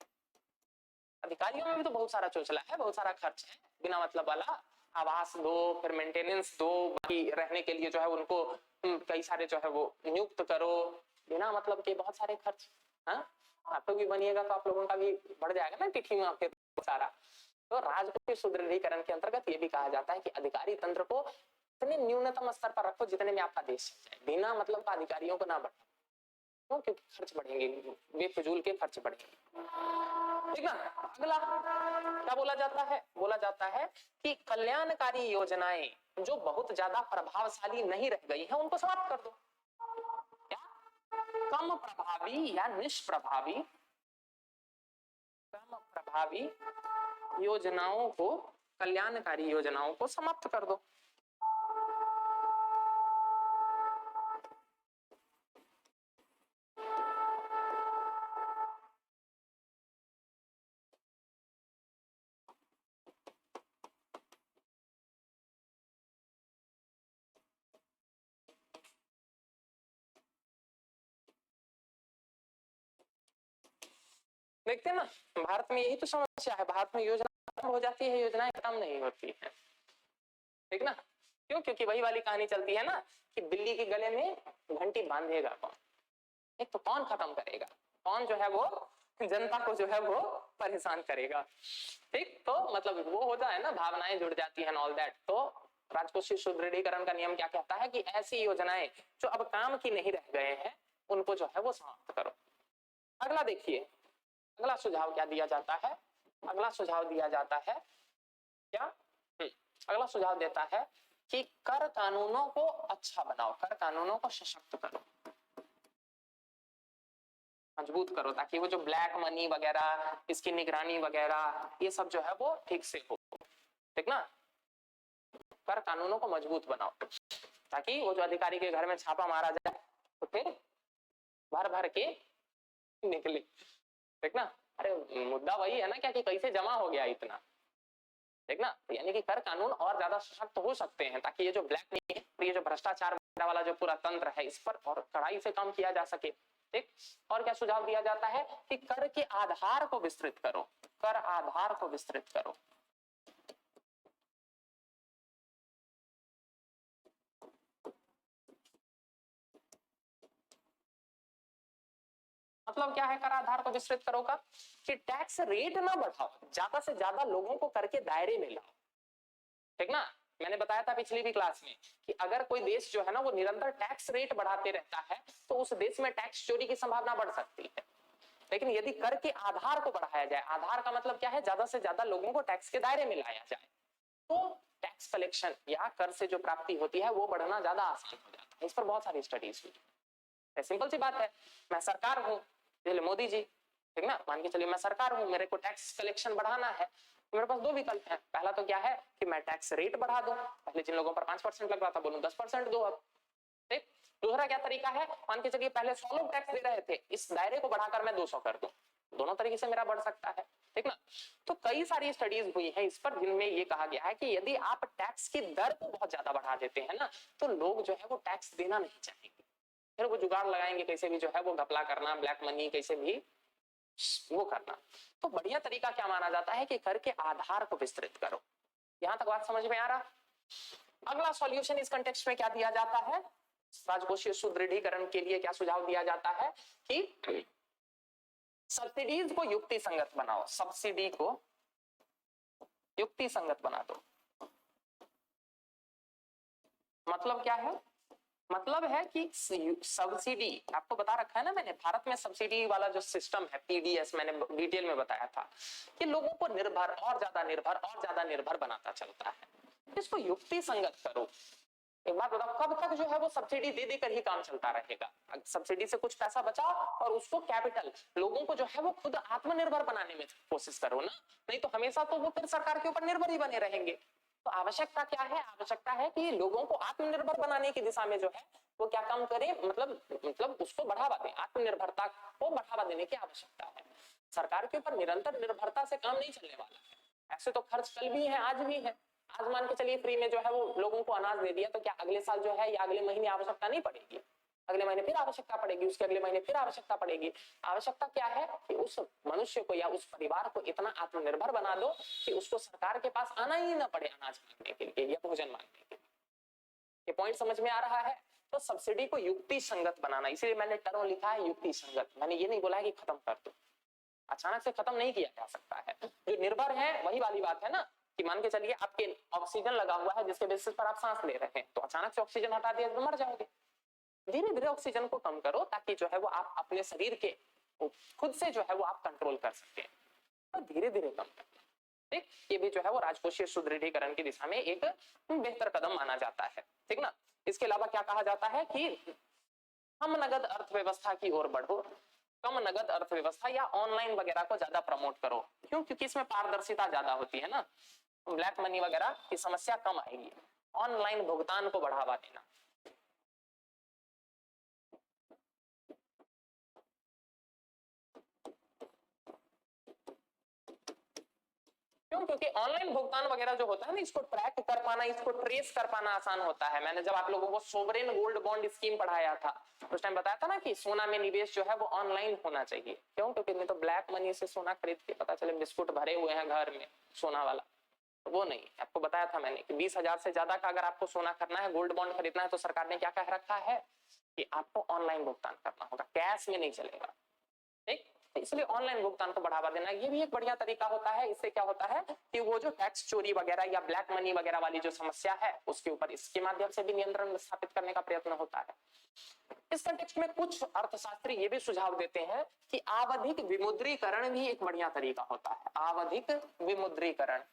अधिकारियों में भी तो बहुत सारा चोचला है, बहुत सारा खर्च है बिना मतलब वाला। आवास दो, फिर मेंटेनेंस दो, बाकी रहने के लिए जो है उनको कई सारे जो है वो नियुक्त करो, बिना मतलब के बहुत सारे खर्च। हाँ, आप लोग भी बनिएगा तो आप लोगों का भी बढ़ जाएगा ना तिथि में फिर सारा। तो राजकोषीय सुदृढ़ीकरण के अंतर्गत ये भी कहा जाता है कि अधिकारी तंत्र को इतने न्यूनतम स्तर पर रखो जितने में आपका देश चल जाए, बिना मतलब का अधिकारियों को ना बढ़ाओ, क्योंकि खर्च बढ़ेंगे, बेफिजूल के खर्च बढ़ेंगे। ठीक ना। अगला क्या बोला जाता है? बोला जाता है कि कल्याणकारी योजनाएं जो बहुत ज्यादा प्रभावशाली नहीं रह गई है उनको समाप्त कर दो। क्या? कम प्रभावी या निष्प्रभावी, कम प्रभावी योजनाओं को, कल्याणकारी योजनाओं को समाप्त कर दो। देखते हैं ना, भारत में यही तो समस्या है। भारत में योजना खत्म हो जाती है, योजनाएं खत्म नहीं होती है। ठीक ना। क्यों? क्योंकि वही वाली कहानी चलती है ना कि बिल्ली के गले में घंटी बांधेगा कौन? एक तो कौन खत्म करेगा, कौन जो है वो जनता को जो है वो परेशान करेगा। ठीक, तो मतलब वो होता है ना, भावनाएं जुड़ जाती है ऑल दैट। तो राजकोषीय सुदृढ़ीकरण का नियम क्या कहता है कि ऐसी योजनाएं जो अब काम की नहीं रह गए हैं उनको जो है वो समाप्त करो। अगला देखिए, अगला सुझाव क्या दिया जाता है? अगला सुझाव दिया जाता है क्या? अगला सुझाव देता है कि कर कानूनों को अच्छा बनाओ, कर कानूनों को सशक्त करो, मजबूत करो, ताकि वो जो ब्लैक मनी वगैरह, इसकी निगरानी वगैरह, ये सब जो है वो ठीक से हो। ठीक ना। कर कानूनों को मजबूत बनाओ ताकि वो जो अधिकारी के घर में छापा मारा जाए तो फिर भर भर के निकले। ठीक ना। अरे मुद्दा वही है ना क्या कि कैसे जमा हो गया इतना। ठीक ना। तो यानी कि कर कानून और ज्यादा सशक्त हो सकते हैं ताकि ये जो ब्लैक मनी है, ये जो भ्रष्टाचार वाला जो पूरा तंत्र है, इस पर और कड़ाई से काम किया जा सके। ठीक। और क्या सुझाव दिया जाता है कि कर के आधार को विस्तृत करो, कर आधार को विस्तृत करो। मतलब क्या है कर आधार को विस्तृत करो का? कि टैक्स रेट ना बढ़ाओ, ज्यादा से ज्यादा लोगों को कर के दायरे में लाओ। ठीक ना। मैंने बताया था पिछली भी क्लास में कि अगर कोई देश जो है ना वो निरंतर टैक्स रेट बढ़ाते रहता है तो उस देश में टैक्स चोरी की संभावना बढ़ सकती है। लेकिन यदि कर के आधार को बढ़ाया जाए, आधार का मतलब क्या है, ज्यादा से ज्यादा लोगों को टैक्स के दायरे में लाया जाए, तो टैक्स कलेक्शन या कर से जो प्राप्ति होती है वो बढ़ना ज्यादा आसान हो जाता है। इस पर बहुत सारी स्टडीज हुई। सिंपल सी बात है, मैं सरकार हूं, मोदी जी, ठीक ना, मान के चलिए मैं सरकार हूं, मेरे को टैक्स कलेक्शन बढ़ाना है, तो मेरे पास दो विकल्प हैं। पहला तो क्या है कि मैं टैक्स रेट बढ़ा दूं, पहले जिन लोगों पर 5% लग रहा था बोलूं 10% दो अब। ठीक। दूसरा क्या तरीका है, मान के चलिए पहले 100 लोग टैक्स दे रहे थे, इस दायरे को बढ़ाकर मैं 200 कर दूं। दोनों तरीके से मेरा बढ़ सकता है। ठीक ना। तो कई सारी स्टडीज हुई है इस पर जिनमें ये कहा गया है कि यदि आप टैक्स की दर को बहुत ज्यादा बढ़ा देते हैं ना तो लोग जो है वो टैक्स देना नहीं चाहेंगे, फिर वो जुगाड़ लगाएंगे कैसे भी जो है वो घपला करना, ब्लैक मनी कैसे भी वो करना। तो बढ़िया तरीका क्या माना जाता है कि कर के आधार को विस्तृत करो। यहां तक बात समझ में आ रहा? अगला सॉल्यूशन इस कंटेक्स्ट में क्या दिया जाता है? राजकोषीय सुदृढ़ीकरण के लिए क्या सुझाव दिया जाता है कि सब्सिडीज को युक्ति संगत बनाओ, सब्सिडी को युक्ति संगत बना दो। मतलब क्या है? मतलब है कि सब्सिडी, आपको बता रखा है ना मैंने, भारत में सब्सिडी वाला जो सिस्टम है पीडीएस, मैंने डिटेल में बताया था कि लोगों को निर्भर और ज्यादा निर्भर और ज्यादा निर्भर बनाता चलता है। इसको युक्ति संगत करो। एक बात बताओ, कब तक जो है वो सब्सिडी दे देकर ही काम चलता रहेगा? सब्सिडी से कुछ पैसा बचाओ और उसको कैपिटल, लोगों को जो है वो खुद आत्मनिर्भर बनाने में कोशिश करो ना, नहीं तो हमेशा तो वो फिर सरकार के ऊपर निर्भर ही बने रहेंगे। तो आवश्यकता क्या है? आवश्यकता है कि लोगों को आत्मनिर्भर बनाने की दिशा में जो है वो क्या काम करे, मतलब उसको बढ़ावा दें, आत्मनिर्भरता को बढ़ावा देने की आवश्यकता है। सरकार के ऊपर निरंतर निर्भरता से काम नहीं चलने वाला है। ऐसे तो खर्च कल भी है, आज भी है। आज मान के चलिए फ्री में जो है वो लोगों को अनाज दे दिया तो क्या अगले साल जो है या अगले महीने आवश्यकता नहीं पड़ेगी? अगले महीने फिर आवश्यकता पड़ेगी, उसके अगले महीने फिर आवश्यकता पड़ेगी। आवश्यकता क्या है कि उस मनुष्य को या उस परिवार को इतना आत्मनिर्भर बना दो कि उसको सरकार के पास आना ही ना पड़े अनाज मांगने के लिए या भोजन मांगने के लिए। ये पॉइंट समझ में आ रहा है? तो सब्सिडी को युक्ति संगत बनाना, इसीलिए मैंने टर्म लिखा है युक्ति संगत। मैंने ये नहीं बोला है कि खत्म कर दो, अचानक से खत्म नहीं किया जा सकता है। जो निर्भर है वही वाली बात है ना कि मान के चलिए आपके ऑक्सीजन लगा हुआ है जिसके बेसिस पर आप सांस ले रहे हैं, तो अचानक से ऑक्सीजन हटा दिया तो मर जाओगे। धीरे धीरे ऑक्सीजन को कम करो ताकि जो है वो आप अपने शरीर के खुद से जो है वो आप कंट्रोल कर सकते हैं, तो धीरे धीरे कम करना। ठीक, ये भी जो है वो राजकोषीय सुदृढ़ीकरण की दिशा में एक बेहतर कदम माना जाता है। ठीक ना। इसके अलावा क्या कहा जाता है कि कम नगद अर्थव्यवस्था की ओर बढ़ो, कम नगद अर्थव्यवस्था या ऑनलाइन वगैरह को ज्यादा प्रमोट करो। क्यों? क्योंकि इसमें पारदर्शिता ज्यादा होती है ना, ब्लैक मनी वगैरह की समस्या कम आएगी। ऑनलाइन भुगतान को बढ़ावा देना, क्यों? क्योंकि ऑनलाइन भुगतान वगैरह जो होता है ना, इसको ट्रैक कर पाना, इसको ट्रेस कर पाना आसान होता है। मैंने जब आप लोगों को सोवरेन गोल्ड बॉन्ड स्कीम पढ़ाया था उस टाइम बताया था ना कि सोना में निवेश जो है वो ऑनलाइन होना चाहिए। क्यों? क्योंकि नहीं तो ब्लैक मनी से सोना खरीद के पता चले बिस्कुट भरे हुए हैं घर में सोना वाला, वो नहीं। आपको बताया था मैंने कि 20,000 से ज्यादा का अगर आपको सोना करना है, गोल्ड बॉन्ड खरीदना है, तो सरकार ने क्या कह रखा है कि आपको ऑनलाइन भुगतान करना होगा, कैश में नहीं चलेगा। ठीक, इसलिए ऑनलाइन भुगतान को बढ़ावा देना ये भी एक बढ़िया तरीका होता है। इससे क्या होता है कि वो जो टैक्स चोरी वगैरह या ब्लैक मनी वगैरह वाली जो समस्या है उसके ऊपर इसके माध्यम से भी नियंत्रण स्थापित करने का प्रयत्न होता है। इस कंटेक्स्ट में कुछ अर्थशास्त्री ये भी सुझाव देते हैं कि आवधिक विमुद्रीकरण भी एक बढ़िया तरीका होता है। आवधिक विमुद्रीकरण,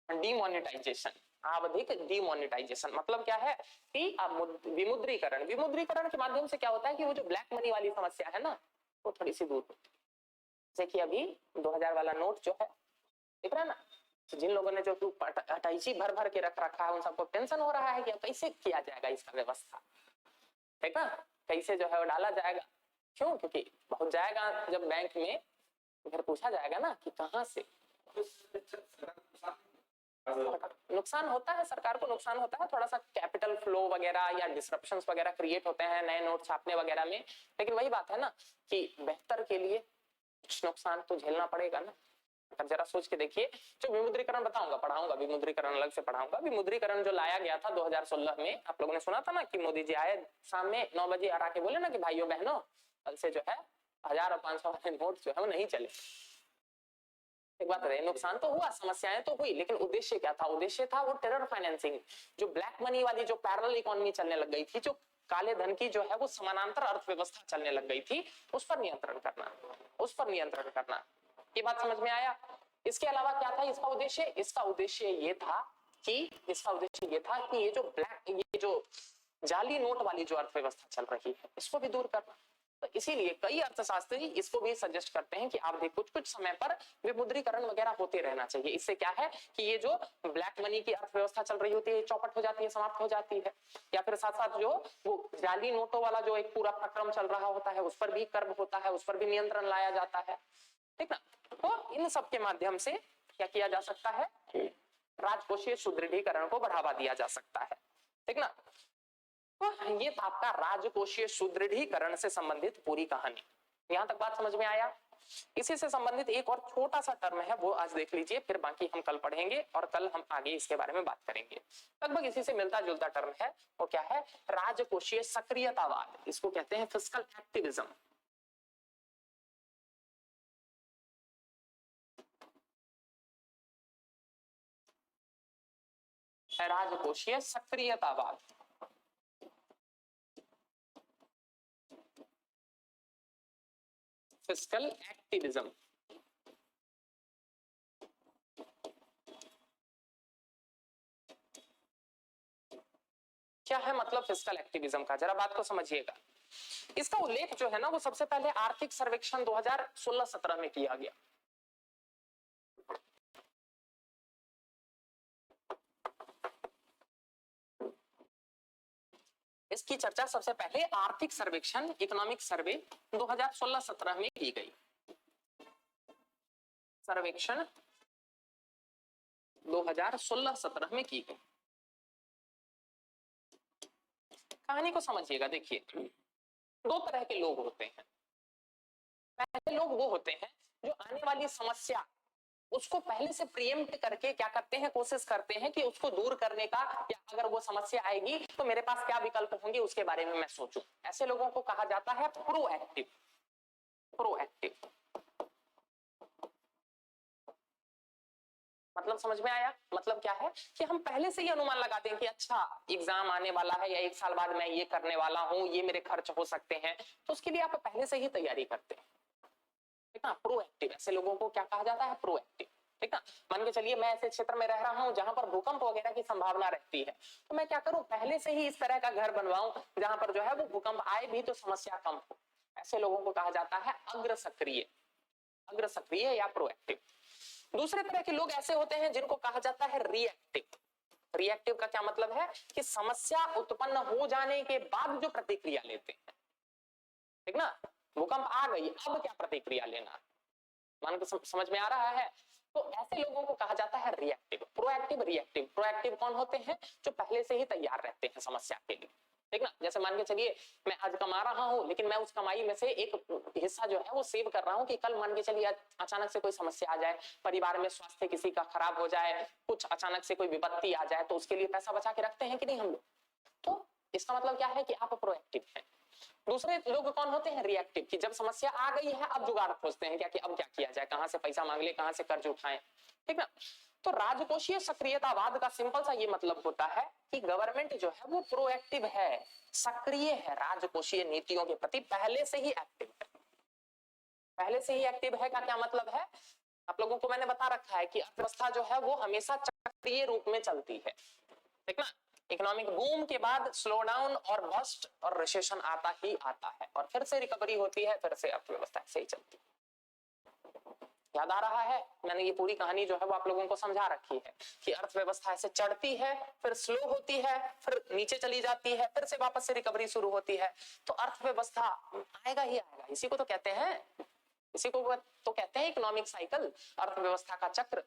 डिमोनेटाइजेशन, आवधिक डिमोनेटाइजेशन मतलब क्या है कि विमुद्रीकरण, विमुद्रीकरण के माध्यम से क्या होता है कि वो जो ब्लैक मनी वाली समस्या है ना वो थोड़ी सी दूर होती है। जैसे कि अभी 2000 वाला नोट जो है दिख रहा है ना, तो जिन लोगों ने जो अटैची भर भर के रख रखा है उन सबको टेंशन हो रहा है कि कैसे किया जाएगा इसका व्यवस्था, ठीक ना, कैसे जो है वो डाला जाएगा। क्यों? क्योंकि बहुत जाएगा जब बैंक में, फिर पूछा जाएगा ना कि कहां से। नुकसान होता है, सरकार को नुकसान होता है, थोड़ा सा कैपिटल फ्लो वगैरह या डिसरप्शंस वगैरह क्रिएट होते हैं नए नोट छापने वगैरह में। लेकिन वही बात है ना कि बेहतर के लिए कुछ नुकसान तो झेलना पड़ेगा ना। अब जरा सोच के देखिए, जो विमुद्रीकरण बताऊंगा, पढ़ाऊंगा विमुद्रीकरण अलग से पढ़ाऊंगा। विमुद्रीकरण जो लाया गया था 2016 में, आप लोगों ने सुना था ना कि मोदी जी आए शाम में 9 बजे और आके बोले ना कि भाइयों बहनों कल से जो है 1000 और 500 वाले नोट जो है वो नहीं चले। एक बात है, नुकसान तो हुआ, समस्याएं तो हुई, लेकिन उद्देश्य क्या था? उद्देश्य था वो टेरर फाइनेंसिंग, जो ब्लैक मनी वाली जो पैरेलल इकोनॉमी चलने लग गई थी, जो काले धन की जो है वो समानांतर अर्थव्यवस्था चलने लग गई थी, उस पर नियंत्रण करना, उस पर नियंत्रण करना। ये बात समझ में आया? इसके अलावा क्या था इसका उद्देश्य? इसका उद्देश्य ये था कि ये जो ब्लैक, ये जो जाली नोट वाली जो अर्थव्यवस्था चल रही है इसको भी दूर करना। तो इसीलिए कई अर्थशास्त्री इसको भी सजेस्ट करते हैं कि आप देखो कुछ कुछ समय पर विमुद्रीकरण वगैरह होते रहना चाहिए। इससे क्या है कि ये जो ब्लैक मनी की अर्थव्यवस्था चल रही होती है चौपट हो जाती है, समाप्त हो जाती है। या फिर साथ साथ जो वो जाली नोटों वाला जो एक पूरा प्रक्रम चल रहा होता है उस पर भी कर्ब होता है, उस पर भी नियंत्रण लाया जाता है, ठीक ना। तो इन सब के माध्यम से क्या किया जा सकता है? राजकोषीय सुदृढ़ीकरण को बढ़ावा दिया जा सकता है, ठीक ना। तो ये था आपका राजकोषीय सुदृढ़ीकरण से संबंधित पूरी कहानी। यहां तक बात समझ में आया? इसी से संबंधित एक और छोटा सा टर्म है वो आज देख लीजिए, फिर बाकी हम कल पढ़ेंगे और कल हम आगे इसके बारे में बात करेंगे। लगभग इसी से मिलता जुलता टर्म है, वो क्या है? राजकोषीय सक्रियतावाद, इसको कहते हैं फिस्कल एक्टिविज्म। राजकोषीय सक्रियतावाद, फिस्कल एक्टिविज्म। क्या है मतलब फिस्कल एक्टिविज्म का? जरा बात को समझिएगा। इसका उल्लेख जो है ना वो सबसे पहले आर्थिक सर्वेक्षण 2016-17 में किया गया। इसकी चर्चा सबसे पहले आर्थिक सर्वेक्षण, इकोनॉमिक सर्वे 2016-17 में की गई। सर्वेक्षण 2016-17 में की गई। कहानी को समझिएगा। देखिए, दो तरह के लोग होते हैं। पहले लोग वो होते हैं जो आने वाली समस्या उसको पहले से प्रीएम्प्ट करके क्या करते हैं, कोशिश करते हैं कि उसको दूर करने का, या अगर वो समस्या आएगी तो मेरे पास क्या विकल्प होंगे उसके बारे में मैं सोचूं। ऐसे लोगों को कहा जाता है प्रोएक्टिव। प्रोएक्टिव मतलब समझ में आया? मतलब क्या है कि हम पहले से ही अनुमान लगा दें कि अच्छा एग्जाम आने वाला है या 1 साल बाद मैं ये करने वाला हूं, ये मेरे खर्च हो सकते हैं, तो उसके लिए आप पहले से ही तैयारी करते हैं। ठीक ना? प्रोएक्टिव, ऐसे लोगों को क्या कहा जाता है? प्रोएक्टिव। ठीक ना? मान के चलिए मैं ऐसे क्षेत्र में रह रहा हूं जहां पर भूकंप वगैरह की संभावना रहती है, तो मैं क्या करूं, पहले से ही इस तरह का घर बनवाऊं जहां पर जो है वो भूकंप आए भी तो समस्या कम हो। ऐसे लोगों को कहा जाता है अग्र सक्रिय। अग्र सक्रिय या प्रोएक्टिव। दूसरे तरह के लोग ऐसे होते हैं जिनको कहा जाता है रिएक्टिव। रिएक्टिव का क्या मतलब है कि समस्या उत्पन्न हो जाने के बाद जो प्रतिक्रिया लेते हैं। ठीक ना? भूकंप आ गई, अब क्या प्रतिक्रिया लेना, मान के समझ में आ रहा है? तो ऐसे लोगों को कहा जाता है रिएक्टिव। Proactive, reactive. प्रोएक्टिव कौन होते हैं? जो पहले से ही तैयार रहते हैं समस्या के लिए। ठीक ना? जैसे मान के चलिए मैं आज कमा रहा हूं, लेकिन मैं उस कमाई में से एक हिस्सा जो है वो सेव कर रहा हूं कि कल मान के चलिए अचानक से कोई समस्या आ जाए, परिवार में स्वास्थ्य किसी का खराब हो जाए, कुछ अचानक से कोई विपत्ति आ जाए, तो उसके लिए पैसा बचा के रखते हैं कि नहीं हम लोग? तो इसका मतलब क्या है कि आप प्रोएक्टिव हैं। दूसरे लोग कौन होते हैं? रिएक्टिव, कि जब समस्या आ गई है अब जुगाड़ खोजते हैं क्या कि अब क्या किया जाए, कहां से पैसा मांग ले, कहां से कर्ज उठाएं। ठीक ना? तो राजकोषीय सक्रियतावाद का सिंपल सा ये मतलब होता है कि गवर्नमेंट जो है वो प्रोएक्टिव है, सक्रिय है, राजकोषीय नीतियों के प्रति पहले से ही एक्टिव है। पहले से ही एक्टिव है का क्या मतलब है? आप लोगों को मैंने बता रखा है कि अर्थव्यवस्था जो है वो हमेशा चक्रीय रूप में चलती है। ठीक ना? इकोनॉमिक बूम के बाद स्लो डाउन और बस्ट और रिसेशन आता ही आता है, और फिर से रिकवरी होती है, फिर से अर्थव्यवस्था ऐसे ही चलती है। याद आ रहा है? मैंने ये पूरी कहानी जो है वो आप लोगों को समझा रखी है कि अर्थव्यवस्था ऐसे चढ़ती है, फिर स्लो होती है, फिर नीचे चली जाती है, फिर से वापस से रिकवरी शुरू होती है। तो अर्थव्यवस्था आएगा ही आएगा, इसी को तो कहते हैं, इसी को तो कहते हैं इकोनॉमिक साइकिल, अर्थव्यवस्था का चक्र,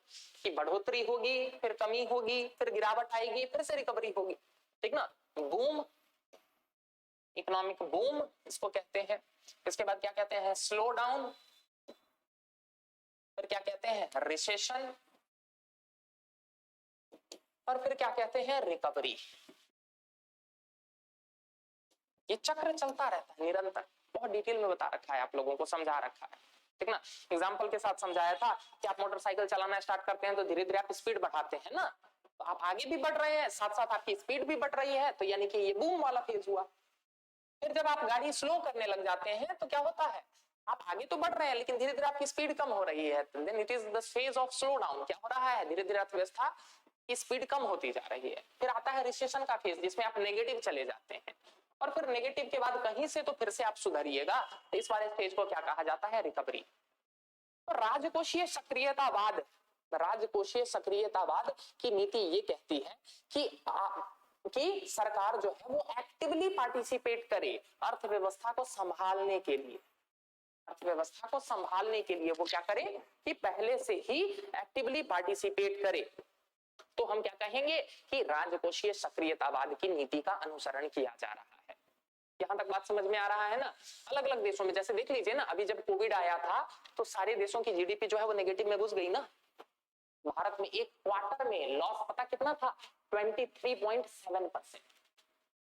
कि बढ़ोतरी होगी, फिर कमी होगी, फिर गिरावट आएगी, फिर से रिकवरी होगी। ठीक ना? बूम, इकोनॉमिक बूम इसको कहते हैं। इसके बाद क्या कहते हैं? स्लो डाउन, फिर क्या कहते हैं? रिसेशन, और फिर क्या कहते हैं? रिकवरी। ये चक्र चलता रहता है निरंतर, बहुत डिटेल में बता रखा है, आप लोगों को समझा रखा है। ठीक ना? एग्जाम्पल के साथ समझाया था कि आप मोटरसाइकिल चलाना स्टार्ट करते हैं तो धीरे धीरे आप स्पीड बढ़ाते हैं ना, तो आप आगे भी बढ़ रहे हैं, साथ साथ आपकी स्पीड भी बढ़ रही है, तो यानी कि ये बूम वाला फेज हुआ। फिर जब आप गाड़ी स्लो करने लग जाते हैं तो क्या होता है? आप आगे तो बढ़ रहे हैं लेकिन धीरे धीरे आपकी स्पीड कम हो रही है, then it is the phase of slow down. क्या हो रहा है? धीरे धीरे अर्थव्यवस्था की स्पीड कम होती जा रही है। फिर आता है रिसेशन का फेज, जिसमें आप नेगेटिव चले जाते हैं, और फिर नेगेटिव के बाद कहीं से तो फिर से आप सुधरिएगा, तो इस वाले स्टेज को क्या कहा जाता है? रिकवरी। तो राजकोषीय सक्रियतावाद, राजकोषीय सक्रियतावाद की नीति ये कहती है कि सरकार जो है वो एक्टिवली पार्टिसिपेट करे अर्थव्यवस्था को संभालने के लिए। अर्थव्यवस्था को संभालने के लिए वो क्या करे कि पहले से ही एक्टिवली पार्टिसिपेट करे। तो हम क्या कहेंगे कि राजकोषीय सक्रियतावाद की नीति का अनुसरण किया जा रहा है। यहां तक बात समझ में आ रहा है ना? अलग अलग देशों में जैसे देख लीजिए ना, अभी जब कोविड आया था तो सारे देशों की जीडीपी जो है वो नेगेटिव में घुस गई ना। भारत में एक क्वार्टर में लॉस पता कितना था? 23.7%।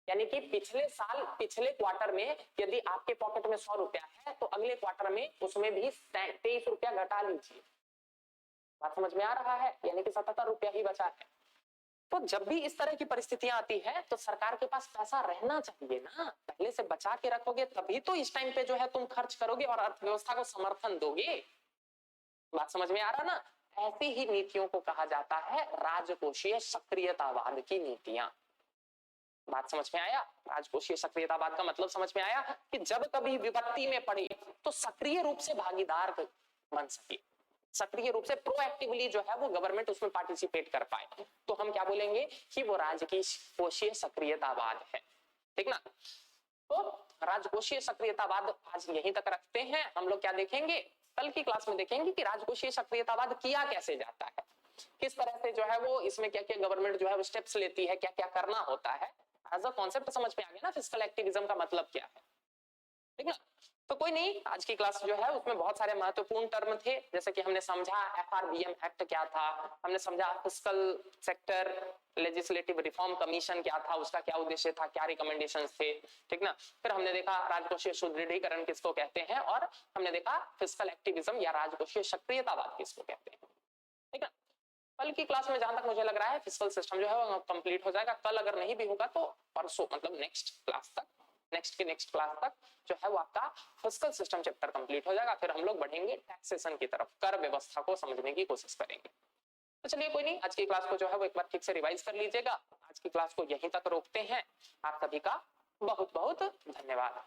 यानी कि पिछले साल, पिछले क्वार्टर में यदि आपके पॉकेट में 100 रुपया है तो अगले क्वार्टर में उसमें भी 23 रुपया घटा लीजिए। बात समझ में आ रहा है? यानी कि 77 रुपया ही बचा है। तो जब भी इस तरह की परिस्थितियां आती है तो सरकार के पास पैसा रहना चाहिए ना, पहले से बचा के रखोगे तभी तो इस टाइम पे जो है तुम खर्च करोगे और अर्थव्यवस्था को समर्थन दोगे। बात समझ में आ रहा ना? ऐसी ही नीतियों को कहा जाता है राजकोषीय सक्रियतावाद की नीतियां। बात समझ में आया? राजकोषीय सक्रियतावाद का मतलब समझ में आया कि जब कभी विपत्ति में पड़े तो सक्रिय रूप से भागीदार बन सके, सक्रिय रूप से प्रोएक्टिवली जो है वो गवर्नमेंट उसमें पार्टिसिपेट कर पाए, तो हम क्या बोलेंगे कि वो राजकोषीय सक्रियतावाद है। ठीक ना? तो राजकोषीय सक्रियतावाद आज यहीं तक रखते हैं। हम लोग क्या देखेंगे? कल की क्लास में देखेंगे कि राजकोषीय सक्रियतावाद किया कैसे जाता है। किस तरह से जो है वो इसमें क्या क्या गवर्नमेंट जो है वो स्टेप्स लेती है, क्या क्या करना होता है, एज अ कॉन्सेप्ट समझ में आ गया ना फिस्कल एक्टिविज्म का मतलब क्या है, ठीक ना। तो कोई नहीं, आज की क्लास जो है उसमें बहुत सारे महत्वपूर्ण टर्म थे, जैसे कि हमने समझा एफआरबीएम एक्ट क्या था, हमने समझा fiscal sector legislative reform commission क्या था, उसका क्या उद्देश्य था, क्या रिकमेंडेशंस थे, ठीक ना। फिर हमने देखा राजकोषीय सुदृढ़ीकरण किसको कहते हैं, और हमने देखा फिस्कल एक्टिविज्म या राजकोषीय सक्रियतावाद किसको कहते हैं, ठीक है। कल की क्लास में जहां तक मुझे लग रहा है फिस्कल सिस्टम जो है वो कंप्लीट हो जाएगा। कल अगर नहीं भी होगा तो परसों मतलब नेक्स्ट क्लास तक, नेक्स्ट क्लास तक जो है वो आपका फिस्कल सिस्टम चैप्टर कंप्लीट हो जाएगा। फिर हम लोग बढ़ेंगे टैक्सेशन की तरफ, कर व्यवस्था को समझने की कोशिश करेंगे। तो चलिए कोई नहीं, आज की क्लास को जो है वो एक बार ठीक से रिवाइज कर लीजिएगा। आज की क्लास को यहीं तक रोकते हैं। आप सभी का बहुत बहुत धन्यवाद।